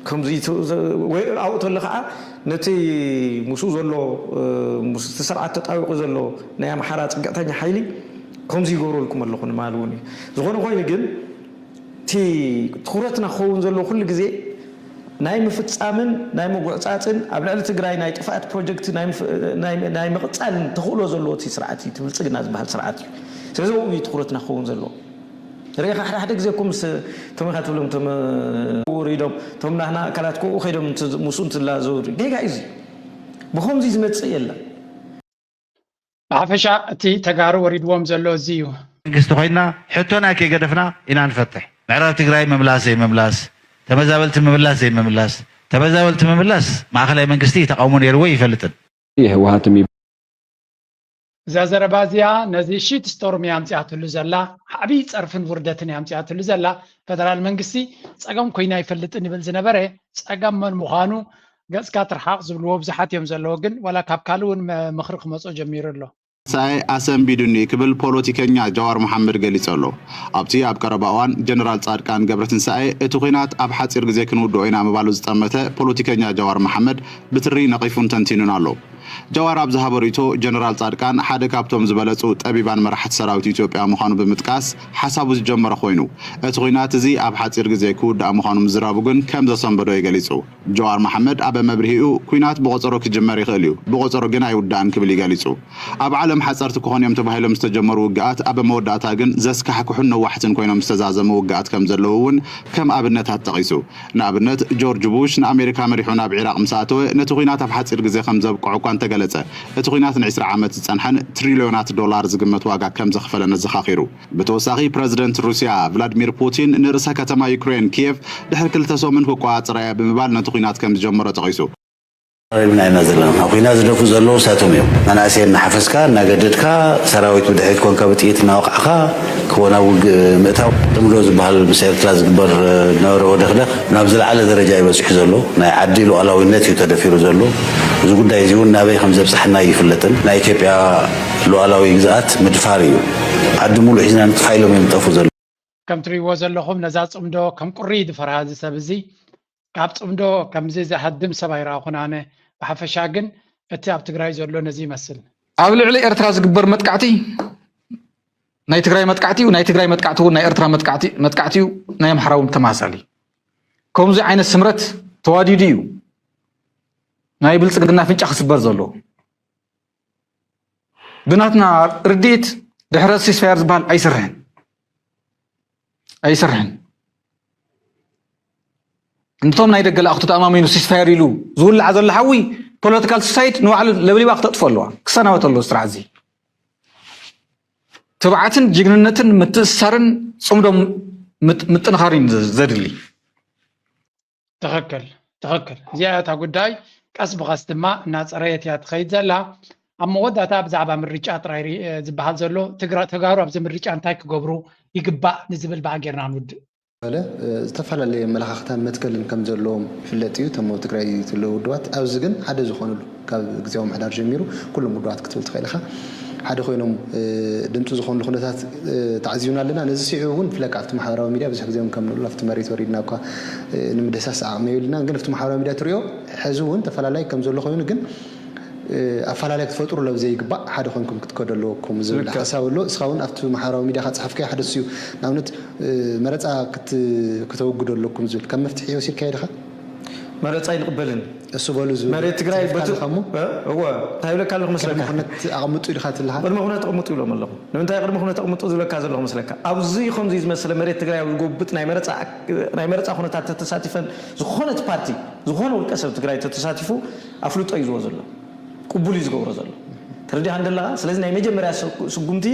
كم زي او تلخا نتي مسو زلو مستسرعه تطاوق زلو نيا محرا صقطኛ حيلي كم زي غورو لكم لخون مالوني زغون خوين ግን تي تخرتنا خون زلو كل غزي ناي مفصامن ناي مغصاصن ابلال تግራይ ناي طفات بروجكت ناي مقصال تخلو زلو تي سرعتي تبلصقنا زبال سرعتي ስለዚህ ወይ ትኩረትና ኾን ዘሎ ረጋ ሓደ ግዜ ኮም ተመኻትብሎም ወሪዶም ተምናህና ካላትኮ ኸይዶም ሙሱን ትላዘው ጌጋ እዚ በኾም ዚ ዝመጽ የለ عفشا تي تغار وريدوم زلو زيو መንግስት ኮይና ሕቶና ከገደፍና ኢና ንፈትሕ ምዕራብ ትግራይ መምላስ ተመዛበልቲ መምላስ ተመዛበልቲ መምላስ ማእከላይ መንግስቲ ተቃውሞ ነይርዎ ይፈልጥን የህወሓት زازربازيا نزي شيت ستورم يامصياتلو زلا حبي صرفن وردتن يامصياتلو زلا فدرال منغستي صقام كوينا يفلطن يبل زنبره صقام من مخانو غصكا ترحاق زبلو بزحات يم زلو ግን ولا كابكالون مخرخ مصو جميرلو ሳይ አሰም ቢዱኒ ክብል ፖለቲከኛ ጃዋር መሐመድ ገሊጸሎ ኣብቲ ኣብ ቀረባዋን ጀነራል ጻድቃን ገብረትንሳኤ እቲ ኹናት ኣብ ሓጺር ግዜ ክንውድኦ ኢና ምባሉ ዝጠመተ ፖለቲከኛ ጃዋር መሐመድ ብትሪ ነቂፉን ተንቲኑን ኣሎ ጃዋር ኣብ ዝሃበሪቶ ጀነራል ጻድቃን ሓደ ካብቶም ዝበለጹ ጠቢባን መራሕቲ ሰራዊት ኢትዮጵያ ምዃኑ ብምጥቃስ ሓሳቡ ዝጀመረ ኮይኑ እቲ ኹናት እዚ ኣብ ሓጺር ግዜ ክውዳእ ምዃኑ ምዝራቡ ግን ከም ዘሰንበዶ ይገሊጹ ጃዋር መሐመድ ኣብ መብርሂኡ ኹናት ብቆፀሮ ክጅመር ይኽእል እዩ ብቆፀሮ ግን ኣይውዳእን ክብል ይገሊጹ ኣብ ዓለም حصرت كونيم تباهلهم استجمروا وقعات ابا موداتا ግን ዘስካሕኩሕን ነዋሕትን ኮይኖም ዝተዛዘሙ ወጋት ከም ዘለውን ከም ኣብነት አጥቂሱ ንኣብነት ጆርጅ ቡሽ ንኣሜሪካ መሪሑ ናብ ኢራቅ ምሳተወ ነቲ ኹናት ኣብ ሓፂር ግዜ ከም ዘብቅዑ እኳ ተገለጸ እቲ ኹናት ን20 ዓመት ዝጸንሐን ትሪልዮናት ዶላር ዝግመት ዋጋ ከም ዘኽፈለነ ዘኻኺሩ ብተወሳኺ ፕሬዝደንት ሩሲያ ቭላድሚር ፑቲን ንርእሰ ከተማ ዩክሬን ኪየቭ ድሕሪ 2 ሰሙን ክቋፅራ ብምባል ነቲ ኹናት ከም ዝጀመረ ጠቂሱ ابن عنا زلنا أخوينا زلفو زلو ساتهم يوم أنا أسير نحفزكا نجددكا سراويت بدحيت كون كبتيت نوقعها كونا وج متاو تملوز بحال مسير كلاس كبر نور ودخله نابزل على درجة يبصح زلو نعدلو على وينات يتدفيرو زلو زوج دا يزون نبي خمسة بصحنا يفلتن لا يتبع لو على ويجزات مدفاريو عدمو حزنا نتفايلو من طفو زلو كم تري وزلهم نزات صمدو كم قريد فرهاد سبزي كاب صمدو كم زي زحدم سبايرا خنانه بحفشا ግን እቲ ኣብ ትግራይ ዘሎ ነዚ ይመስል ኣብ ልዕሊ ኤርትራ ዝግበር መጥቃዕቲ ናይ ትግራይ መጥቃዕቲ ናይ ኤርትራ መጥቃዕቲ ናይ ኣምሓራዊ ተማሳሊ ከምዚ ዓይነት ስምረት ተዋዲዱ እዩ ናይ ብልጽግና ፍንጫ ክስበር ዘሎ ብናትና ርዲት ድሕረ ሲስፋየር ዝበሃል ኣይስርሕን انتم نايد قال اخذت امامي نو سيسفاير يلو زول عزل حوي بوليتيكال سوسايت نو على لبلي باخ تطفلوا كسنا وتلو استرازي تبعتن جغننتن متسرن صمدم متنخارين زدلي تخكل زياده غداي قص بغستما ناصريت يا تخيد زلا اما وداتا بزعبا مريጫ طراي زبحال زلو تغارو ابز مريጫ انتاي كغبرو يغبا نزبل باغيرنا نود هلا استفعل ملخختان متكلم كم زلهم فلتيو تمو تግራይ تلو ودوات ኣብዚ ግን ሓደ ዝኾነሉ ካብ ግዜኦም ሕዳር ጀሚሩ ኩሎም ودوات ክትብል ትኽእልኻ ሓደ ኮይኖም ድምፁ ዝኾኑ ኩነታት ተዓዚዩና ኣለና ነዚ ሲዑ እውን ፍለቃ ኣብቲ ማሕበራዊ ሚድያ ብዙሕ ግዜኦም ከም ንብሉ ኣብቲ መሬት ወሪድና እኳ ንምደሳስ ዓቕሚ የብልና ግን ኣብቲ ማሕበራዊ ሚድያ ትሪኦ ሕዚ እውን ተፈላለይ ከም ዘሎ ኮይኑ ግን أفعل تفطر لو زي جبا حد خونكم كتكدلو كم زول حساولو سخاون أفتو محاور ميدا خد صحف كي حد سيو ناونت مرت كتوجدلو كم زول كم مفتاحي وسير كاي دخل مرت أي نقبلن السوبالو زول مرت تقرأي بتو هو تايلو كان لهم مسلك مخنت أغمطو اللي خاتل لها برمخنا تأغمطو لهم الله لو أنت أغرب مخنا تأغمطو زول كذا لهم مسلك أبزي خم زي مثلا مرت تقرأي وجوبت ناي مرت أخونا تتساتفن زخونة بارتي زخونة والكسر تقرأي تتساتفو أفلوت أي زوج الله قبولي زغور زلو تردي عند الله سلازم ناي مجمريا سغومتي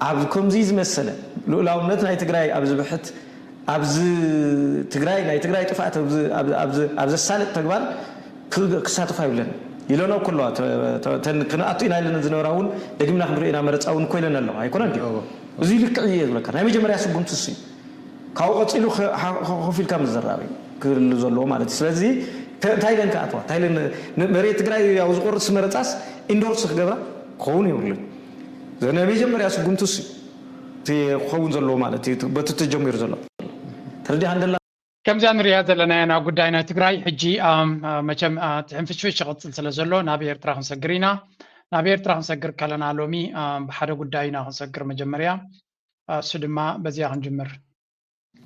عبد كمزيز مثلا لو نتنا تجري عبد بحث عبد تجري لا تجري تفعت عبد السالق تقبل كسات فايلن يلونه كله كنا أعطينا لنا زنوراون لكن نحن رأينا مرت أو نقولنا الله هاي كنا نجيب وزيلك عيال ولا كان هم جمرة يسبون تسي كاوقات إلو خفيل كام الزراوي كل زلوا مالتي سلزي تايلاند كأطوا تايلاند مريت تجري أو زقور سمرت أس إندور سخجبرا خوني ولا زين هم جمرة يسبون تسي تي خون زلوا مالتي بتتجمير زلوا تردي عند كم زان رياض لنا أنا قدينا تقرأي حجي مجمع تنفش في شغل سلسلة زلوا نبير تراح نسجرينا نبير تراح نسجر كلنا علومي بحدا قدينا نسجر مجمريا سدما بزيان جمر.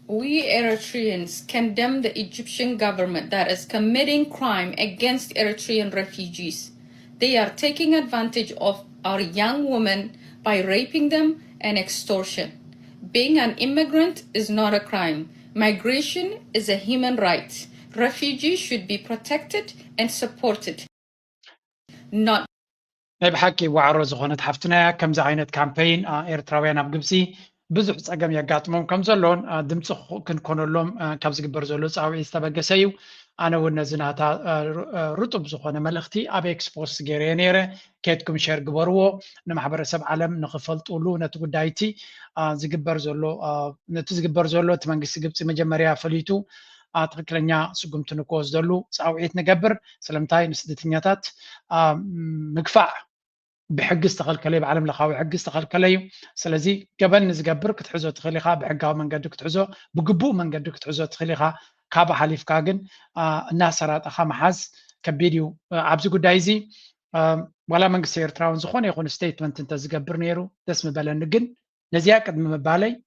We Eritreans condemn the Egyptian government that is committing crime against Eritrean refugees. They are taking advantage of our young women by raping them and extortion. Being an immigrant is not a crime. Migration is a human right. Refugees should be protected and supported. Not بحكي وعروض غنت حفتنا كم زعينة كامبين إيرتراويان أبجبسي بزح صقم يقاتمون كم زلون دمت كن لهم كابز جبرزولوس أو يستبقسيو أنا والنزناتا رطب زخونة ملختي أبي إكسبوس جيرينيرة كيتكم شير جبرو نمحبر سب عالم نخفلت أولو نتقول دايتي زجبر زولو نتزجبر زولو تمنجس جبتي مجمريا فليتو تقلنيا سقمت نكوز دلو ساوعيت نجبر سلامتاي نسدتنياتات مقفع بحق استقل كلي بعالم لخاوي حق استقل كلي سلازي قبل نزجبر كتحزو تخليها بحقها من قدك تحزو بقبو من قدك تحزو تخليها كابا حليف كاجن الناس رات أخا محاز كبيديو عبزو قدايزي ولا من قصير تراون زخون يكون ستيتمنت انت زجبر نيرو تسمى بلا نجن نزيا قد ما بالي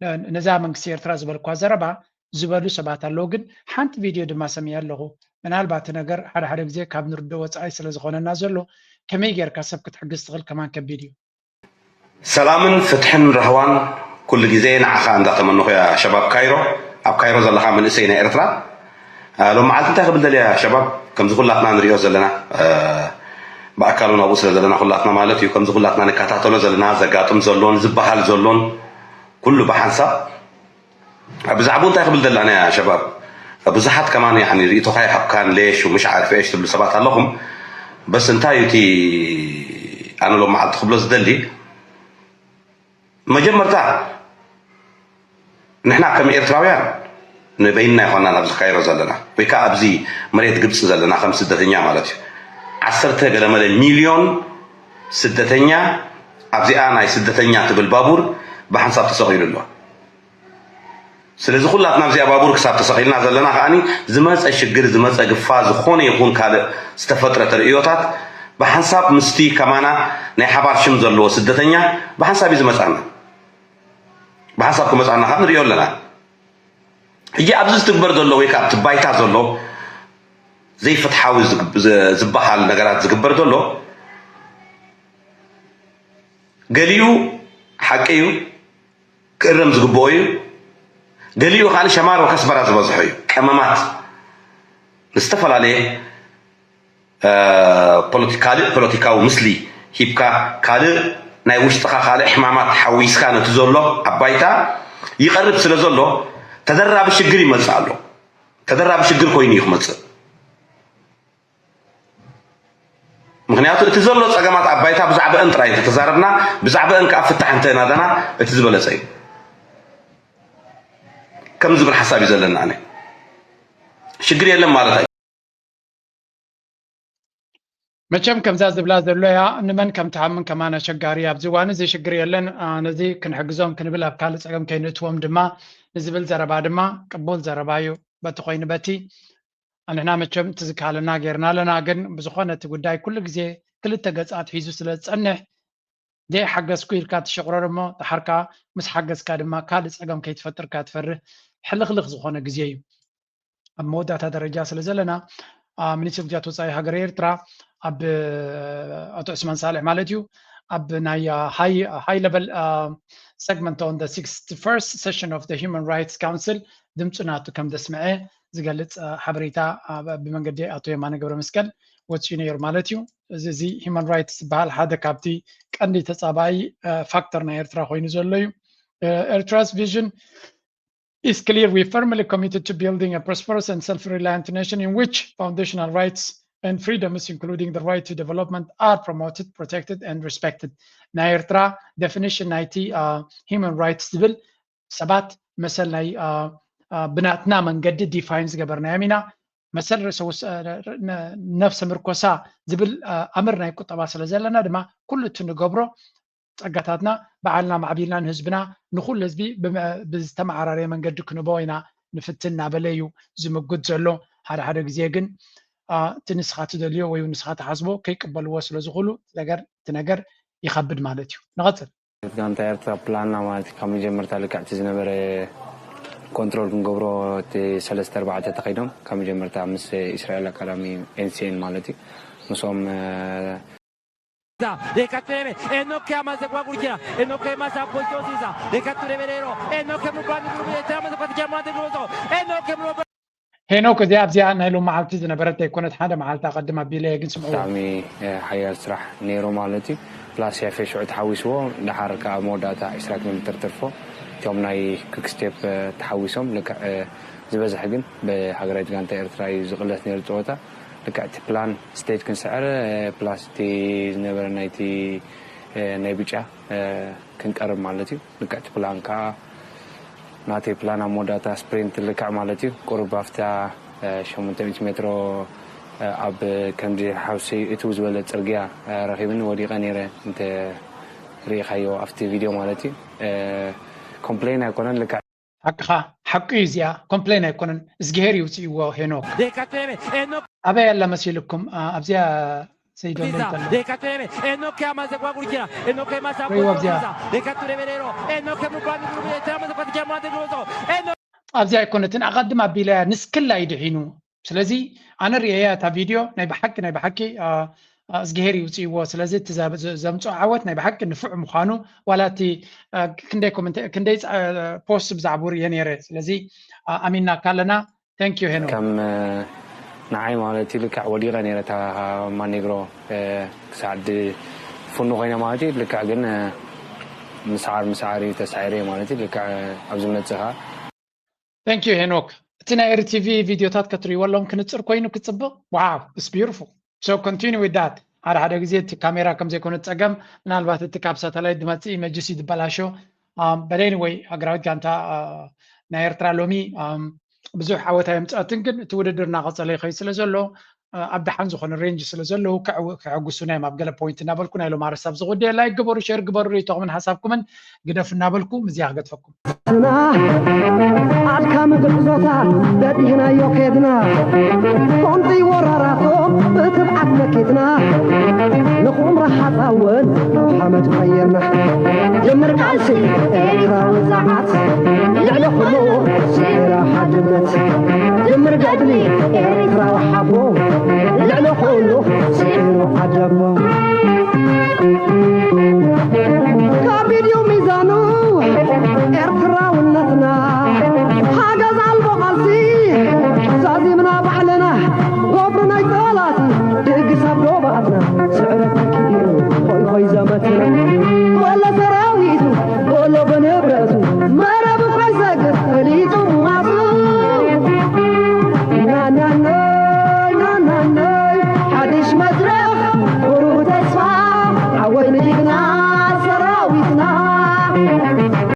نزا من قصير تراز بالكوازربا زبالو سبات اللوجن حانت فيديو دما سمي اللغو من هالبات نجر حدا بزي كاب نردو وصاي سلا زخون النازلو كمي غير كسب كتحق استغل كمان كفيديو سلامن فتحن رهوان كل جزين عخا عند تمنو يا شباب كايرو اب كايرو زلخا من اسينا ارترا لو معلت تقبل يا شباب كم زغلاتنا نريو زلنا باكلنا ابو زلنا خلاتنا مالتي كم زغلاتنا نكاتاتلو زلنا زغاطم زلون زبحال زلون كله بحنسا بزعبون تقبل دلنا يا شباب بزحت كمان يعني ريتو خاي كان ليش ومش عارف ايش تبل سبات لهم بس انتايتي انا لو معلت خبلز دلي ما جمرتها نحن كم إيرتراويان نبيننا هنا نبز خير زلنا ويكا أبزي مريت قبس زلنا 5 سدتنيا مالتي 10 قلمال مليون سدتنيا أبزي أنا سدتنيا تبل بابور بحنساب تصغير له سلزي خلاتنا بزي بابور كساب تصغيرنا زلنا خاني زمز أشجر زمز أقفاز خوني يكون كذا استفترة الإيوتات بحنساب مستي كمانا نحبار شمزلو سدتنيا بحنساب زمز أنا بحسابكم بس أنا خان ريول لنا هي أبزز تكبر دلو ويكاب تبايتا دلو زي فتحاوي زبحة النجارات زكبر دلو قليو حكيو كرم زكبويو قليو خان شمار وكسبر زبزحيو كمامات نستفل عليه بوليتيكاو مسلي هيبكا كالي ناي وشتخا خالي حمامات حويس كانت زولو أبايتا يقرب سلا زولو تدرب الشجر يمزعلو تدرب الشجر كويني يخمص مغنياتو تزولو صقامات أبايتا بزعب أنت راي تتزاربنا بزعب أنك أفتح أنت نادنا بتزبل سي كم زبر حسابي زلنا أنا شجر يلا مالتي مچم كم زاز بلا زلويا نمن كم تعمن كمان شجاري ابزوان زي شجر يلن نزي كنحجزهم كنبلا بكال صقم كينتوم دما نزبل زربا دما قبول زربايو بتقوين بتي أنا مچم تزكالنا غيرنا لنا جن بزخونة تقداي كل جزء كل تجزئات حيزو سلت أنه دي حجز كوير كات شغرر ما تحركة مس حجز كادما كال صقم كيتفتر كاتفر حلق لغ زخونة جزء المودة تدرجة سلزلنا من يسوق وصاي هاجر إيرترا أب أتو اسمان صالح مالتيو أب نايا high level segment on the 61st session of the Human Rights Council دمتنا تكم دسمعه ዝገልጽ ሓበሬታ ብመንገዲ ኣቶ የማነ ገብረ መስቀል ወፂኡ ነይሩ ማለት እዩ እዚ ሂማን ራይትስ ዝበሃል ሓደ ካብቲ ቀንዲ ተጻባኢ ፋክተር ናይ ኤርትራ ኮይኑ ዘሎ እዩ Ertra's vision is clear. We firmly committed to building a prosperous and self-reliant nation in which foundational rights and freedoms, including the right to development, are promoted, protected, and respected. Na Ertra definition IT human rights bill sabat مثل ناي بناتنا من قد defines قبرنا يمينا مثل رسوس نفس مركوسا زبل أمرنا يكون طبعا سلزلنا دما كل تنقبره تقطعنا بعلنا معبيلنا نهزبنا نخول لزبي بزتمع عراري من قد كنبوينا نفتنا بليو زي ما قد زلو هذا جزيجن تنسخات دليو وينسخات حسبه كي قبل وصل زغلو تنقر يخبد مالتيو نغتر كانت إرترا بلانا مالتي كم جمرت على كعتز نبر كنترول كنقبرو تي سلست أربعة تقيدهم كم جمرت عمس إسرائيل كلامي إنسان مالتي نصوم le cattureve e non che amase qua curchia e non che masa poltosisa le catture verero e non che mubani gruppi e tramite praticamente grosso e non che هنوك دي أبزي أنا لو معلتي زنبرت يكون حدا معلتا قدم بيلي جنسمعو تعمي حيال سرح نيرو مالتي بلاس يافي شو تحويسو لحركة موداتا إسراك من ترترفو يوم ناي كيك ستيب تحويسهم لك زبازة حقن بحقرات كانت إرتراي زغلت نير توتا لك بلان ستيت كنسعر بلاس تي نبر نايتي نايبيجا كنقرب مالتي لك بلان كا ناتي بلان موداتا سبرينت لك مالتي قرب أفتا 800 متر أب كمجي حوسي إتوز ولا ترجع رخيبن ودي غنيرة أنت ريخايو أفتي فيديو مالتي كومبلين يكونن لك حقي زيا كومبلين يكونن زجهري وتيو هنوك أبي يلا مسيلكم أبزيا سيدون le catture e non che amase qua curchia e non che masa poltosisa le catture verero e non che mubani gruppi e tramite praticamente grosso e non أبزيا يكونن أقدم بيلا نسكل لا يدحينو سلازي أنا ريايا تا فيديو ناي بحكي زجهري وتيو سلازي زمتو عوت ناي بحكي نفع مخانو ولا تي كندي كومنت كندي بوست بزعبور ينيري سلازي أمينا كالنا ثانك يو هنو كم نعي مالتي لك ودي غنيرة تا ما نيجرو سعد فنو غينا مالتي لك عجن مسعري تسعيري مالتي لك أبزمنتها ثانك يو هنوك تنا إر تي في فيديوهات كتري ولا ممكن تصير كوينو كتصبغ واو it's beautiful so continue with that هذا جزء الكاميرا كم زي كونت أجمع نالبات التكاب ساتلايت دمتي إيمجسي دبلاشو but anyway أقرأت كانتا ناير ترالومي بزوح حوتها يمتأتنكن توددرنا غصالي خيس لزلو أبدا حنزو خون الرينج سلزلو كعقوسونا ما بقى بوينت نابلكم هاي لو مع رساب زغودي لايك قبرو شير قبرو ريتوغ من حسابكم قدف نابلكم مزياغ قد فكم أركام قلزوتا بدينا يوكيدنا كنتي وراراتو بتبعت مكيدنا نقوم راح أطول محمد خيرنا جمر قالسي إيرا وزعات يعني خلو سيرا حدمت جمر قدلي إيرا وحبو